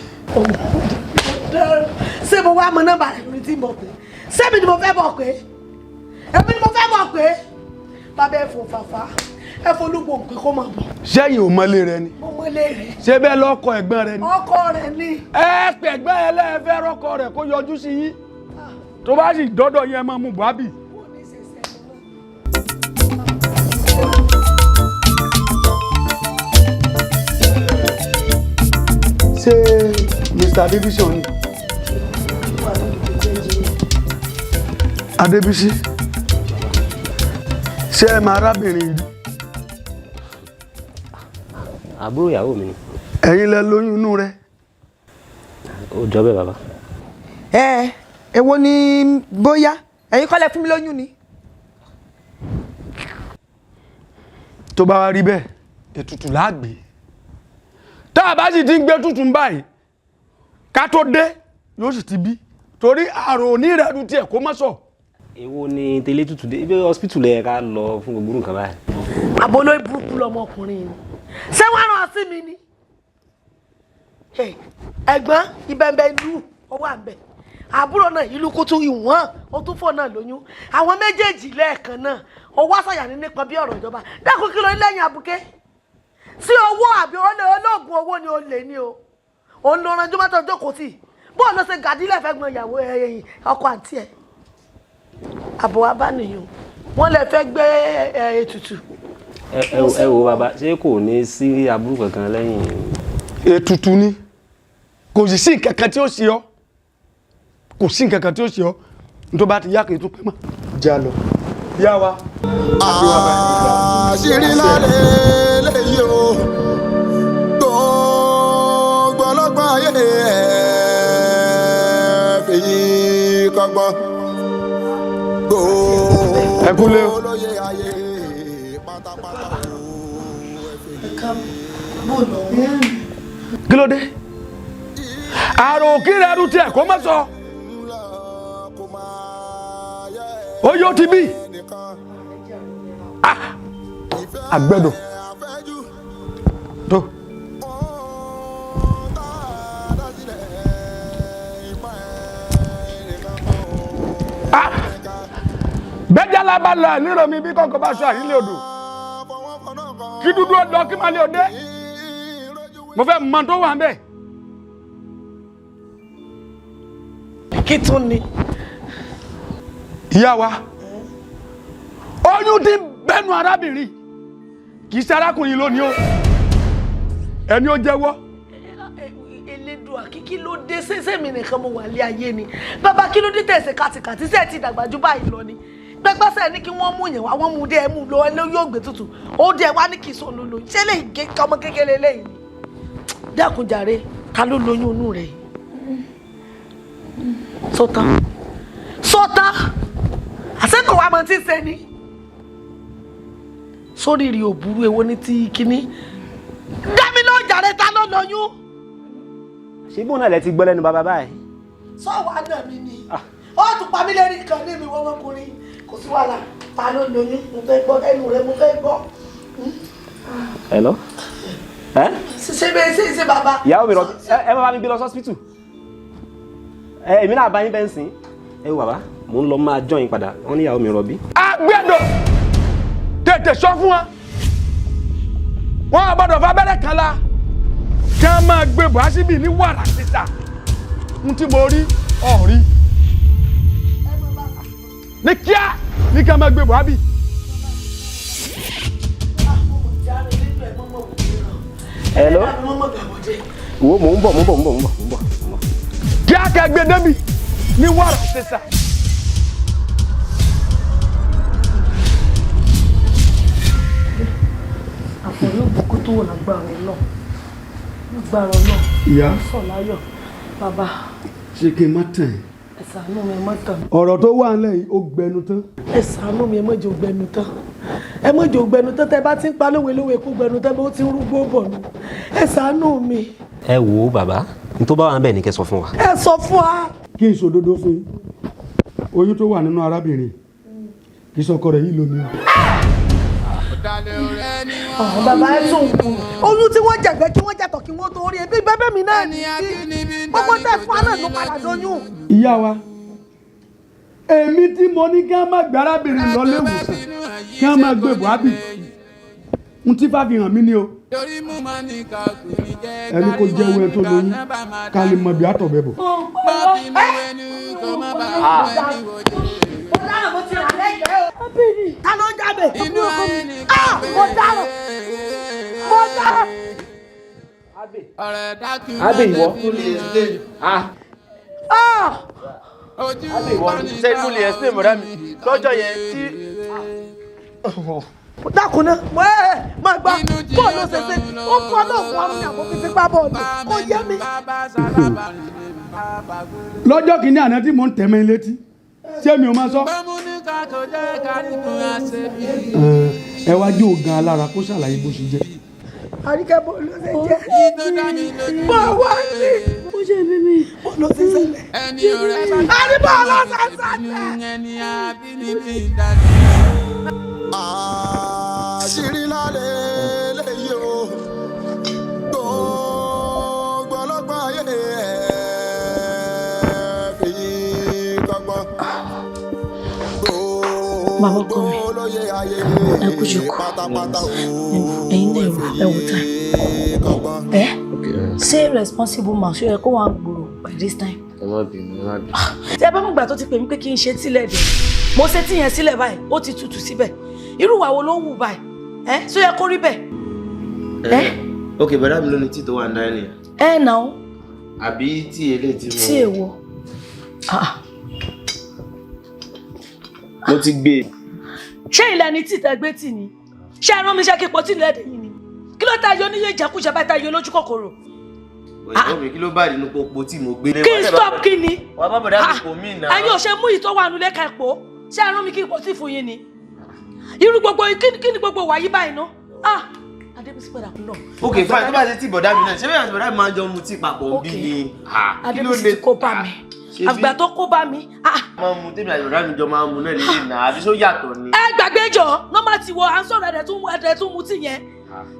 Ṣé mo wá mọ nọ́mbà rẹ̀ lórí tí mo pè? Ṣébi ni mo fẹ́ bọ̀ pé? Èmi ni mo fẹ́ bọ̀ pé? Bàbá ẹ̀ fò fàfà ẹ̀ folúgbò pé kó máa bọ̀. Sẹ́yìn ò mọ́lé rẹ ni. Mo mọ́lé rẹ̀. Ṣé bẹ́ẹ̀ lọ́kọ ẹ̀gbọ́n rẹ ni. Ọkọ rẹ̀ ni. Ẹ pẹ̀gbọ́n ẹ lẹ́ẹ̀fẹ́ rọ́kọ rẹ̀ kó yọjú sí yín. Tó bá sì dọ́dọ̀ yẹn máa mú bùhábì. Ṣé Mr. Adébísí ọ̀hún? Adébísí ṣé ẹ máa arábìnrin yìí? Àbúrò ìyàwó mi ni. Ẹ̀yin lẹ lóyún inú rẹ̀. Ó jọ bẹ́ẹ̀ bàbá. Èwo ni bóyá ẹ̀yin kọ́ lẹ fún mi lóyún ni. Tó bá wá rí bẹ́ẹ̀ ètùtù láàgbé. Tá a bá sì ti ń gbé tútù ń báyìí ká tó dé yóò sì ti bí torí àrùn onírẹ̀ẹ́dù tiẹ̀ kó má sọ. Èwo ni tẹ́lẹ̀ tútù dé ibi hospital lẹ ká lọ fún gbogbo nǹkan báyìí. Àbóló burúkú lọmọkùnrin ni. Ṣé wọ́n rán ọ sí mi ni? Ẹ̀gbọ́n ìbẹ̀m̀bẹ̀ ìlú ọwọ́ àbẹ̀. Àbúrò náà ìlú kó tún ìwọ̀n ó tún fọ́ náà lóyún. Àwọn méjèèjì lẹ́ẹ̀kan náà ọwọ́ àṣàyàn ní nípa bí ọ̀rọ̀ ìjọba. Dákun kí ló ní lẹ́yìn àbùké? Sí owó àbí olóògùn owó ni ó lè ní o. Òun ló ranjú mọ́tò jókòó tì. Bóun ló ṣe gàdílẹ̀ fẹ́ gbọ́n ìyàwó ẹ̀yìn ọkọ àǹtí ẹ̀. Àbò wa bá nìyẹn. Wọ́n lè fẹ́ gbé ètùtù. Ẹ wo bàbá ṣé kò ní sí aburú kankan lẹ́yìn. Ètùtù ni kò sì sí nǹkan kan tí ó ṣe ọ́ kò sí nǹkan kan tí ó ṣe ọ́ tó bá ti yá kì í tún pẹ́ mọ́. Já lọ yá wa. Àṣírí lálẹ́ lẹ́yìn o gbogbo ọlọ́gbọ́n ayé ẹ̀ fèyí kọ́gbọ́n gbogbo olóyè ayé pátápátá kí ló dé àrò kíra ẹrú tiẹ̀ kó má sọ ó yóò ti bí àgbẹ̀dọ̀ tó. Bẹ́jàlá bá lọ nírò mi bí kọ́kọ́ bá ṣọ àrílẹ̀ odò kí dúdú ọdọ kí máa lé ọdẹ mo fẹ́ mọ tó wà ń bẹ̀. Kí tún ni? Ìyá wa oyún ti bẹ́nu arábìnrin kì í ṣe arákùnrin lónìí o ẹni ó jẹ́wọ́. Elédùà kí ló dé ṣẹ̀ṣẹ̀ mi nìkan mo wà lé ayé ni bàbá kí ló dé tẹ̀sẹ̀ kàtìkàtì ṣe ti dàgbà jù báyìí lọ ni gbẹgbẹsẹ ní kí wọ́n mú yẹn wá wọ́n mú dé ẹ mú lọ ẹ yóò gbé tutù ó dé wá ní kì í sọ lólo ṣé lè gé ọmọ kékeré lẹ́yìn ni dákun jàre ká ló lóyún inú rẹ̀ sọtán àṣekọ wa mọ tí ń ṣe ni sórí rí òbúrú èwo ní ti kíní dámi ló jàre ta ló lóyún. ṣé bóun náà lẹ ti gbọ́ lẹ́nu bàbá báyìí. sọ́wọ́ àná mi ni ó tún pa mí lérí kan ní mi wọ́n ọmọkùnrin kò sí wàhálà ta ló lóyún mo fẹ́ gbọ́ ẹnu rẹ mo fẹ́ gbọ́. Hello? ṣe bẹ́ẹ̀ ṣe bàbá. ìyàwó mi rọ ẹ bá mi gbé lọ sọ́sìpítù èmi náà bá yín bẹ́ẹ̀ sìn ẹ wò bàbá mò ń lọ máa jọyìn padà wọ́n ní ìyàwó mi rọbí. Àgbẹ̀dọ̀ tètè sọ fún wa wọn á gbọ́dọ̀ fa abẹ́rẹ́ kan la kí wọ́n máa gbé bọ́ síbí ní wàrà sísà ń tí mo rí ọ̀rí ní kíá ní kí wọ́n máa gbé bọ́ ábí. Hello. Wo mò ń bọ̀. Kí á kẹ́ gbé débi ní wàrà sísà. Àfọ̀rí òbúkú tó wò lágbára náà. Lágbára náà. Ìyá. Sọ̀láyọ̀. Bàbá. Ṣé kí n má tàn ẹ́? Ẹ ṣàánú mi, ẹ má tàn mí. Ọ̀rọ̀ tó wà nílẹ̀ yìí ó gbẹnu tán. Ẹ ṣàánú mi, ẹ má jẹ́ ó gbẹnu tán. Ẹ má jẹ́ ó gbẹnu tán, tẹ́ bá ti ń pa lówe kó gbẹnu tán, bó ti ń rúgbó bọ̀ nù. Ẹ ṣàánú mi. Ẹ wo bàbá n tó bá wà ń bẹ̀ ní kẹ́ sọ fún wa. Ẹ sọ fún wa. Kí n sòdodo fún yín oyún tó wà nínú arábìnrin kì í sọkọ rẹ̀ yìí lómi. Bàbá ẹ tún kù oyún tí wọ́n jẹ̀gbẹ́ kí wọ́n jẹ̀tọ̀ kí wọ́n tó rí ebi bẹ́bẹ́ mi náà ní gbogbo tẹ̀ fún àná ló padà lóyún. Ìyá wa èmi tí mo ní kí wọ́n má gbé arábìnrin lọ léwòsàn kí wọ́n má gbé buhabi n tí fà fi hàn mí ni o ẹni kò jẹ́ owó ẹ tó lóyún ká lè mọ bí àtọ̀bẹ̀ bọ̀. Ta ló ń jáde? Mo dáràn. Abe ìwọ. Abe ìwọ. Ṣé inú lè explain mọ̀dá mi lọ́jọ́ yẹn tí. Dákun náà, máa gba bọ́ọ̀lù ṣẹṣẹ, ó fọ́ lóògùn ọ̀run ní àbókí fipá bọ́ọ̀lù, kò yé mi. Lọ́jọ́ kìíní àná tí mò ń tẹ̀mẹ́ létí ṣé mi ò máa sọ. Ẹ wá jó gan alára kó ṣàlàyé bó ṣe jẹ́. Àríkẹ́ bọ́ọ̀lù ṣe jẹ́. Bọ́ wá sí. Ó ṣe mímí. Bọ́ọ̀lù ṣe ṣẹlẹ̀. Àrí bọ́ọ̀lù ṣe ṣẹlẹ̀. Àṣírí lálẹ́ léyìí o gbogbo ọlọ́gbọ́n ayé ẹ̀ fi kọ́gbọ́n gbogbo olóye ayé ẹ kú jù kú ẹ̀yin náà ẹwò tán ṣé responsible man ṣó yẹ kó wà gbòòrò by this time. Ẹ má bínú. Ṣé bá mú gbà tó ti pè mí pé kí n ṣe tílẹ̀ dẹ̀ mo ṣe tí yẹn sílẹ̀ báyìí ó ti tutù síbẹ̀ irú ìwà wo ló ń wù báyìí ṣó yẹ kó rí bẹ́ẹ̀. Ok, bàdá mi ló ní tí tó wà ń dání. Náà. Àbí tí eléyìí tí mo. Tí èwo. Mo ti gbé. Ṣé ilẹ̀ ni tí tẹ́gbẹ́ tì ní? Ṣé ẹran mi ṣe kí pọ̀ tí ilẹ̀ dẹ̀ yìí ni? Kí ló ta yọ níyé ìjẹkújẹ bá ta yọ lójú kòkòrò? Òyìnbó mi kí ló bá nínú popo tí mo gbé. Kí n stop kí ni? Wà bá bọ̀dá mi kò mí náà. Ẹ̀yin ò ṣe mú ìtọ́ wà nulẹ̀ ká epo. Ṣé ẹran mi kí n pọ̀ sí fún yín ni? Irú gbogbo kí ni gbogbo wàyí báyìí ná? Adébísí padà kú lọ. Ok, fine, tó bá ṣe tí bọ̀dá mi náà ṣé bẹ́ẹ̀ àti bọ̀dá mi máa ń jọ mu tí papọ̀ bí ni. Adébísí ti kó bá mi. Àgbà tó kó bá mi. Máa mu tèmi àti bọ̀dá mi jọ máa mu náà lélẹ̀ náà àbí só yàtọ̀ ni. Ẹ gbàgbé jọ nọ́mbà ti wọ à ń sọ̀rọ̀ ẹ̀dẹ̀ tún mu tí yẹn.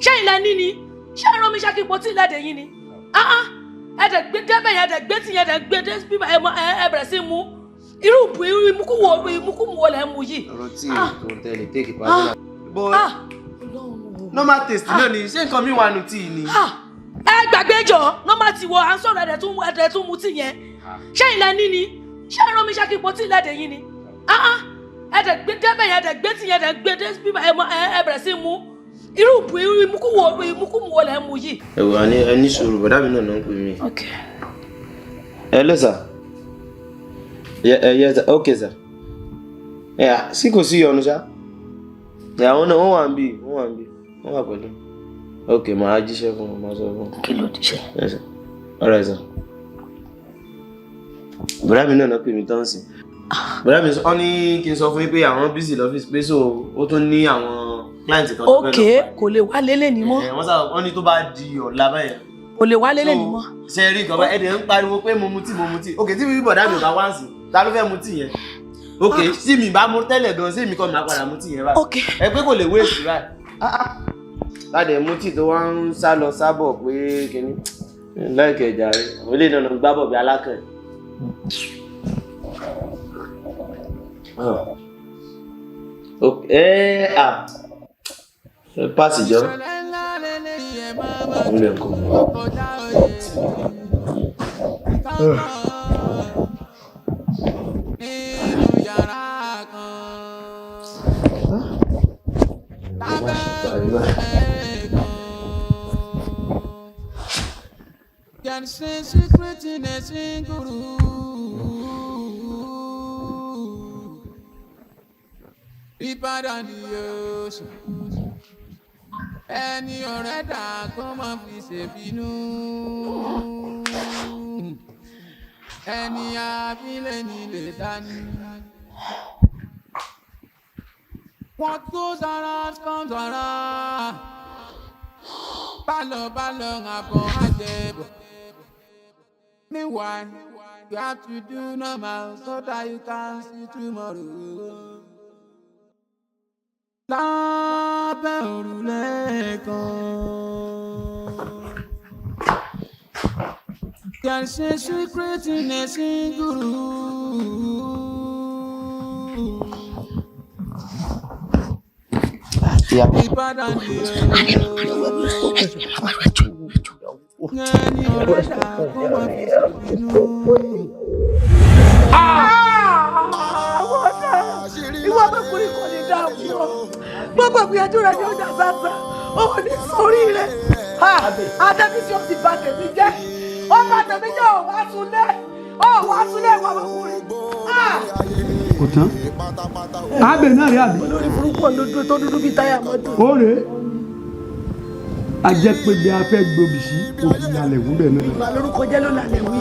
Ṣé ilẹ̀ ní ni? Ṣé ẹran mi ṣàkíyèpọ̀ tí ilẹ̀ dẹ̀ yín ni? Ẹ̀dẹ̀ gbé débẹ̀ yẹn ẹ̀dẹ̀ gbé tí yẹn ẹ̀dẹ̀ gbé dé bíbá ẹ bẹ̀rẹ̀ sí mu. Irú ìmúkúmu wo lẹ̀ ń mu yìí? Ọ̀rọ̀ tí tó ń tẹ̀lé take it personal. Normal taste náà ni ṣé nǹkan mi wà nù tí ni. Ẹ gbàgbé jọ nọ́mbà ti wọ à ń sọ̀rọ̀ ẹ̀dẹ̀ tún mu tí yẹn. Ṣé ilẹ̀ ní ni? Ṣé ẹran mi ṣàkíyèpọ̀ tí ilẹ̀ dẹ̀ yín ni? Ẹ̀dẹ̀ gbé débẹ̀ yẹn ẹ̀dẹ̀ gbé tí yẹn ẹ̀dẹ̀ gbé dé bíbá ẹ bẹ̀rẹ̀ sí mu. Irú ìmúkúmu wo lẹ̀ ń mu yìí? Ẹ wò ẹni sùúrù bọ̀dá mi náà ń pè mí. Hello sir. Yes sir. Okay sir. Sí kò sí ọ̀nù ṣá. Àwọn náà wọ́n wà ń bì wọ́n wà pẹ̀lú. Ok, màá jíṣẹ́ fún wọn, màá sọ fún wọn. Kí ló díṣẹ́? Yes sir. All right sir. Bọ̀dá mi náà pè mí tán sí. Bọ̀dá mi ọ ní kí n sọ fún yín pé àwọn busy lọ́fíìsì pé so ó tún ní àwọn client kan tó fẹ́ lọ. Ok, kò lè wá lélẹ̀ ní mọ́. Wọ́n ní tó bá di ọ̀la báyẹn. Kò lè wá lélẹ̀ ní mọ́. Ṣé rí nǹkan bá ẹ̀dẹ̀ ń pariwo pé mo mutí. Ok, tí bí bọ̀dá mi ò bá wá sí, ta ló fẹ́ mutí yẹn? Ok, tí mi bá mú tẹ́lẹ̀ gan, sí mi kọ́ mi máa padà mutí yẹn báyìí. Ok. Ẹ pé kò lè waste báyìí. Láti mutí tó wá ń sá lọ sábọ̀ pé kíní. Láìkẹ̀ ẹ̀jà rẹ̀, àwọn ilé náà ń gbábọ̀ bí alákàn. Ok, pass ìjọ. Can say secret in a single deeper than the ocean. Ẹni ọ̀rẹ́ dà kó má fi ṣèbínú. Ẹni àbílẹ̀ nílé dání. What goes around comes around. Bálọ̀ àbọ̀ àjẹbọ̀. Meanwhile, you have to do normal so that you can see tomorrow. Lábẹ́ òrùlé kan. There's a secret in a single room. Deeper than the ocean. Ẹni ọ̀rẹ́ dà kó má fi ṣèbínú. Ìwọ ọmọkùnrin kò ní dáàbò ọ gbogbo ìgbìyànjú rẹ ni ó dà sáńsá òun ní sórí rẹ adébísí ó ti bà tèmi jẹ́ ó bà tèmi jẹ́ òun wá súnlé ìwọ ọmọkùnrin. Kò tán àbẹ̀ náà rí àbí. olórí burúkú ọ̀dọ́dún tó dúdú bíi táyà mọ́tò. Ó rèé ajẹ́pẹ̀gbẹ́ afẹ́ gbòbì sí òbí lálẹ́ wú bẹ́ẹ̀ náà. ìgbà lórúkọ jẹ́ ló lálẹ́ wí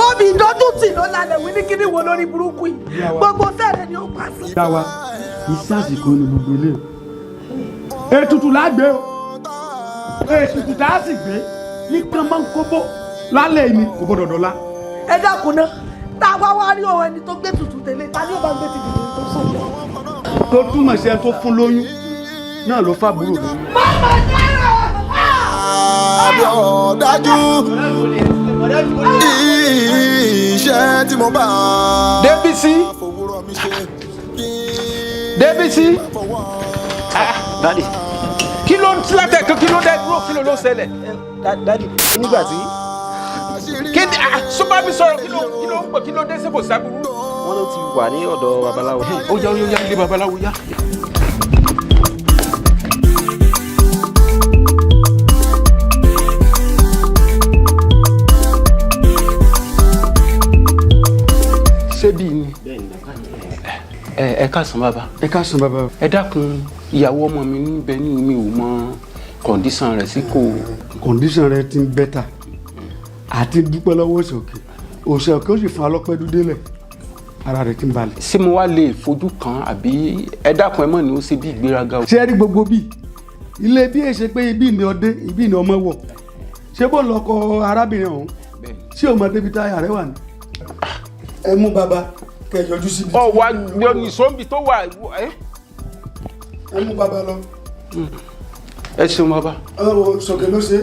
omi ìdọ́dúntì ló lálẹ́ wí ní kíní wo lórí burúkú yìí gbogbo sẹ́ẹ̀rẹ̀ ni ó pa sí. Ìyá wa iṣẹ́ àsìkò ni gbogbo ilé o ètùtù lágbé o ètùtù tá a sì gbé ní kánmọ́ kóbó lálẹ́ mi kò gbọ́dọ̀ dọ́là. Ẹ dákun náà tá a wá wá rí òun ẹni tó gbé tutù tẹ́lẹ̀ ta ni ó bá gbé ti dìde tó sọ̀rọ̀. Tó túmọ̀ sí ẹni tó fún lóyún náà ló fàbúrò lóyún. Àbí ọ̀dájú iṣẹ́ tí mo bá. Débísí dadi kí ló ń tilátẹ̀ kí ló dé dúró kí ló ṣẹlẹ̀. Dadi nígbà tí. Kéde sọ́ba mi sọ̀rọ̀ kí ló ń pè kí ló dé sẹ́kò sábúrú. Wọ́n ló ti wà ní ọ̀dọ̀ babaláwo. Ó yá ilé babaláwo yá. Ṣébí ni ẹ káàsán bàbá. Ẹ káàsán bàbá. Ẹ dákun ìyàwó ọmọ mi níbẹ̀ ní mi ò mọ kọ̀ǹdíṣàn rẹ̀ sí kò. Kọ̀ǹdíṣàn rẹ̀ ti ń bẹ́tà àti dúpẹ́ lọ́wọ́ òṣèòkè ó sì fún alọ́pẹ́ dúdélẹ̀ ara rẹ̀ ti ń balẹ̀. Ṣé mo wá lè fojú kan àbí ẹ dákun ẹ mọ̀ ní ó ṣe bí ìgbéraga o. Ṣé ẹ rí gbogbo bíi ilé bí èsè pé ibi ni ọdẹ ibi ni ọmọ wọ̀ ṣé bó lọkọ arábìnrin ọ̀hún ṣé o mọ débi táyà rẹ wà ní. Ẹ mú bàbá kẹ yọjú síbi. Ọ wá yọnu ìsọ́nbi tó wà. Ẹ mú bàbá lọ. Ẹ ṣeun bàbá. Sọ̀kè ló ṣe.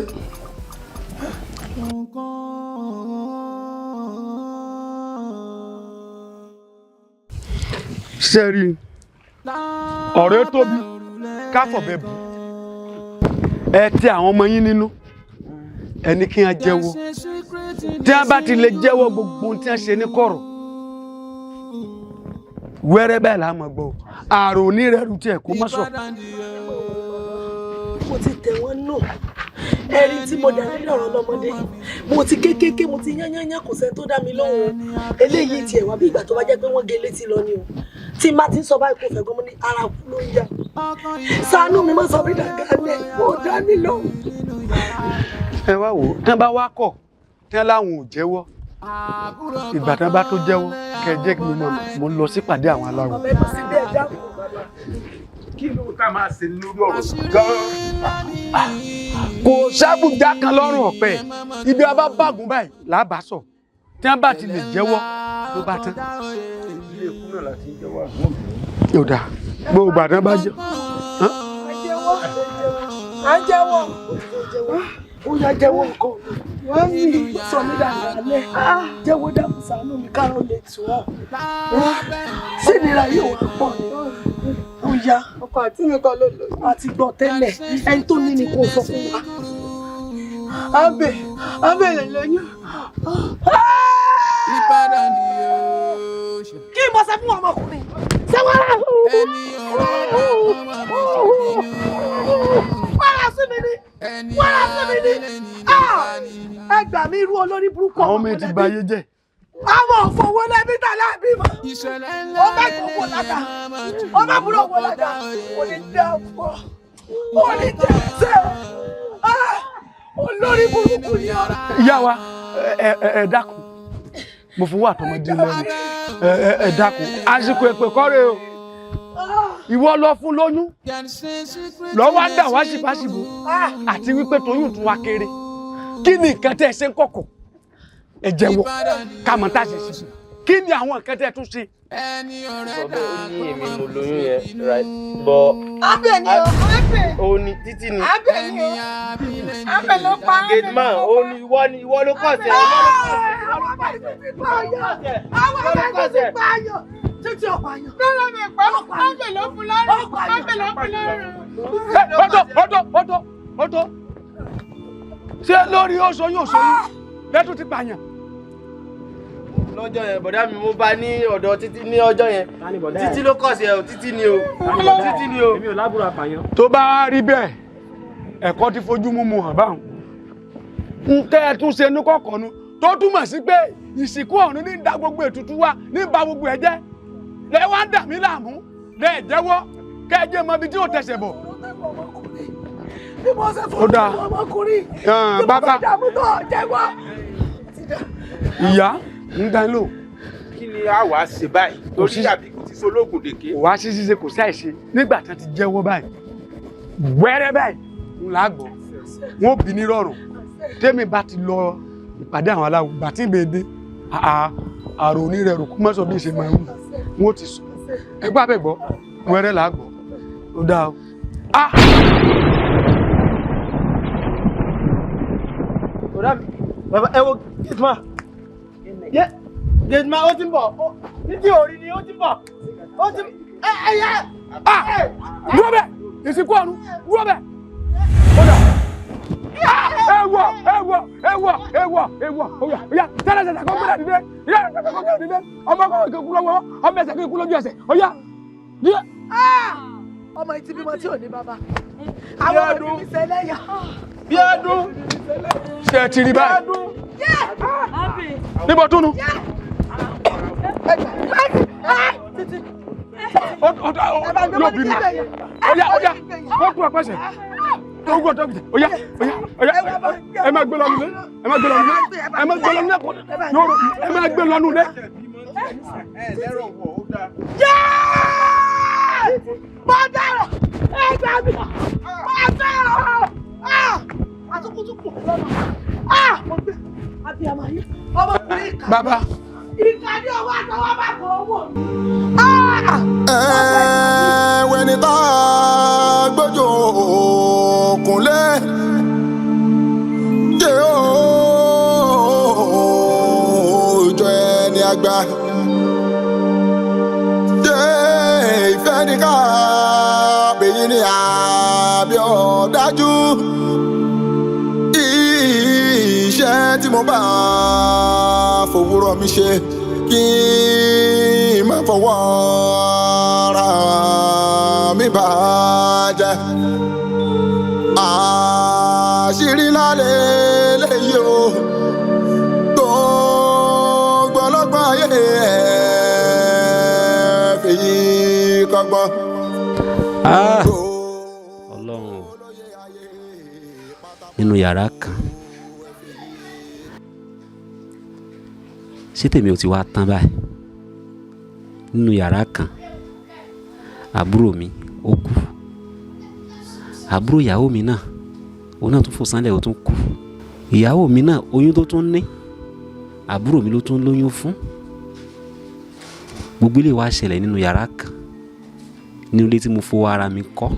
Sẹ́rí ọ̀rẹ́ tóbi káfọ̀bẹ́ bù ẹ tẹ àwọn ọmọ yín nínú ẹni kí wọ́n jẹ́wọ́ tí wọ́n bá ti lè jẹ́wọ́ gbogbo ohun tí wọ́n ṣe ní kọ̀rọ̀ wẹ́rẹ́ bẹ́ẹ̀ là á mọ̀ gbọ́ àrò onírẹ̀rù tiẹ̀ kó má sọ. Mo ti tẹ̀ wọ́n nù ẹ̀rí tí mo dà nínú ọ̀rọ̀ lọ́mọdé mo ti kékeré mo ti yányányá kò sẹ́ni tó dá mi lóhùn eléyìí tiẹ̀ wá bí ìgbà tó bá jẹ́ pé wọ́n gé létí lọ ni o tí má ti ń sọ báyìí kò fẹ́ gbọ́n mo ní ara kú ló ń yá ṣàánú mi má sọ mí dàgbà lẹ̀ kó dá mi lóhùn. Ẹ wá wò ó tí wọ́n bá wá kọ̀ tí wọ́n láwọn ò jẹ́wọ́ ìgbà tí wọ́n bá tó jẹ́wọ́ kẹ́ ẹ jẹ́ kí mo lọ sípàdé àwọn aláwọ̀. ọmọ ẹgbẹ́ síbẹ̀ ẹ dákun bàbá. Kí ló ká máa ṣe lórí ọ̀rọ̀ gan-an? Kò sábùjá kan lọ́rùn ọ̀pẹ. Ibi a bá bàgùn báyìí làbá sọ tí wọ́n bá ti lè jẹ́wọ́ ló bá tán. Ilé ikú náà láti jẹ́wọ́ àgbọn. Yóò dáa gbogbo àdán bá jẹ́. À ń jẹ́wọ́ ó yá jẹ́wọ́ nǹkan wọ́n ní sọ mí dàgbà lẹ̀ jẹ́wọ́ dàkún ṣàánú mi kárọ̀ lè tù ọ́ sí ìnira yóò wá pọ̀ ó yá ọkọ àti mi kọ́ ló lò àti gbọ́ tẹ́lẹ̀ ẹni tó ní ni kò sọ fún wa. abẹ́rẹ́ lóyún. Ìbàdàn ni yóò ṣe. Kí mo ṣe fún ọmọkùnrin? Ṣé wọ́n rà? Ẹni ọ̀rẹ́ náà kọ́ máa fi ṣèbínú. Wọ́n rà sí mi ní. Wọ́n rà sí mi ní. Ẹ gbà mí irú olórí burúkú. Àwọn mi ti bà ayé jẹ́. Àwọn òfòwò lẹ́bí tàlá bímọ. Ó bá gbogbo lága. Ó bá búrò wọ lága. Ó ní dá pọ̀. Ó ní dá sẹ́. Olórí burúkú ni ọ. Ìyá wa ẹ dákun mo fún wa tọmọdé lẹ́nu ẹ dákun àsìkò èpè kọ́rẹ́ o ìwọ lọ fún lóyún lọ wá dà wá síbáṣìbò àti wípé tóyún tún wá kéré kí ni nǹkan tẹ́ ẹ ṣe ń kọ̀kọ̀ ẹ jẹ́wọ́ ká mọ̀ tá a ṣe sí kí ni àwọn nǹkan tẹ́ ẹ tún ṣe. Sọ́dọ̀ ó ní èmi mo lóyún yẹn right but Abẹ́ ni o, abẹ́. ó ní títí ni. Abẹ́ ni o, abẹ́ ló pa. Gate man ó ní ìwọ ló kọ̀ sí ẹ. Àwọn ọmọ ìlú ti pààyàn. Àwọn ọmọ ìlú ti pààyàn. Títí ọ̀pààyàn. Lọ́rọ̀ mi pa abẹ́ ló fún lọ́rùn. Abẹ́ ló fún lọ́rùn. Ọ̀tọ̀ ṣé lórí oṣù yóò ṣoyún lẹ́tún ti pààyàn. Lọ́jọ́ yẹn bọ̀dá mi mo bá ní ọ̀dọ̀ títí ní ọjọ́ yẹn títí ló kọ̀ sí ẹ o títí ni o títí ni o. Èmi ò lábúrò àpàyàn. Tó bá rí bẹ́ẹ̀ ẹ̀kọ́ ti fojú múmu hàn báwọn nkẹ́ ẹ tún ṣe ní kọ̀ọ̀kan tó túmọ̀ sí pé ìsìnkú ọ̀run ní da gbogbo ètùtù wa ní ba gbogbo ẹ̀ jẹ́ lẹ́ wá ń dà mí láàmú lẹ́ jẹ́wọ́ kẹ́ ẹ jẹ́ mọ ibi tí ó tẹ̀sẹ̀ bọ̀. Bí mo ṣe fún ọmọkùnrin tí mo bá dààmú tó jẹ́wọ́. Ìyá ń dá lò. Kí ni a wàá ṣe báyìí torí àbí ti sológun dèké. Kò wá sí ṣíṣe kò sí àìṣe nígbà tí wọ́n ti jẹ́wọ́ báyìí wẹ́rẹ́ báyìí ń là gbọ́ wọn ò bí ní rọrùn tèmi bá ti lọ ìpàdé àwọn aláwọ̀ gbà tí ìbèdè àrò onírẹ̀rù kó mọ́sọ̀ bí ìṣe máa ń wù wọ́n ti sọ ẹgbẹ́ abẹ́ gbọ́ wẹ́rẹ́ là gbọ́ ó dáa o. Bàbá ẹ wo gẹ̀tìmá gẹ̀tìmá ó ti ń bọ̀ títí orí ni ó ti ń bọ̀ ó ti ẹ̀yà. Dúró bẹ́ẹ̀ ìsìnkú ọ̀run dúró bẹ́ẹ̀ ó dà ewọ oya tẹ́lẹ̀ kó gbọ́dọ̀ dìde kó gbọ́dọ̀ dìde ọmọ kò kú lọ́wọ́ ọmọ ẹsẹ̀ kò kú lójú ẹsẹ̀ oya díẹ̀. Ọmọ yìí ti bímọ tí ò ní bàbá àwọn ọmọ mi ṣe lẹ́yà. Bí ọdún ṣe ẹ ti rí báyìí níbo túnú. Yóò bínú oya kó tún ọpẹsẹ tó gbọ́ tó gbìtẹ̀ oya ẹ máa gbé lọ́nu lé ẹ máa gbé lọ́nu lé ẹ máa gbé lọ́nu lé yòrò ẹ máa gbé lọ́nu lé. Bọ́dàrọ̀ ẹgbẹ́ mi bọ́dàrọ̀ àtúkùtùkù lọ́nà mo gbé abiyamọ ayé ọmọkùnrin ìkà. Bàbá. Ìkà ní ọwọ́ àtọwọ́ bá kọ owó. Wẹ́ni tá a gbójú òkúnlé jẹ́ òòjọ́ ẹni àgbà jẹ́ ìfẹ́ ní ká bèyí ní àbí ọ̀dájú iṣẹ́ tí mo bá fòwúrọ̀ mi ṣe kí n má fọwọ́ ara mi bàjẹ́ àṣírí lálẹ́ lẹ́yìn o gbogbo ọlọ́gbọ́n ayé fèyí kọ́gbọ́n. Ọlọ́run nínú yàrá kan ṣé tèmi ò ti wá tán báyìí nínú yàrá kan àbúrò mi ó kú àbúrò ìyàwó mi náà òun náà tún fò sánlẹ̀ ó tún kú ìyàwó mi náà oyún tó tún ní àbúrò mi ló tún lóyún fún gbogbo ilé wa ṣẹlẹ̀ nínú yàrá kan nínú ilé tí mo fowó ara mi kọ́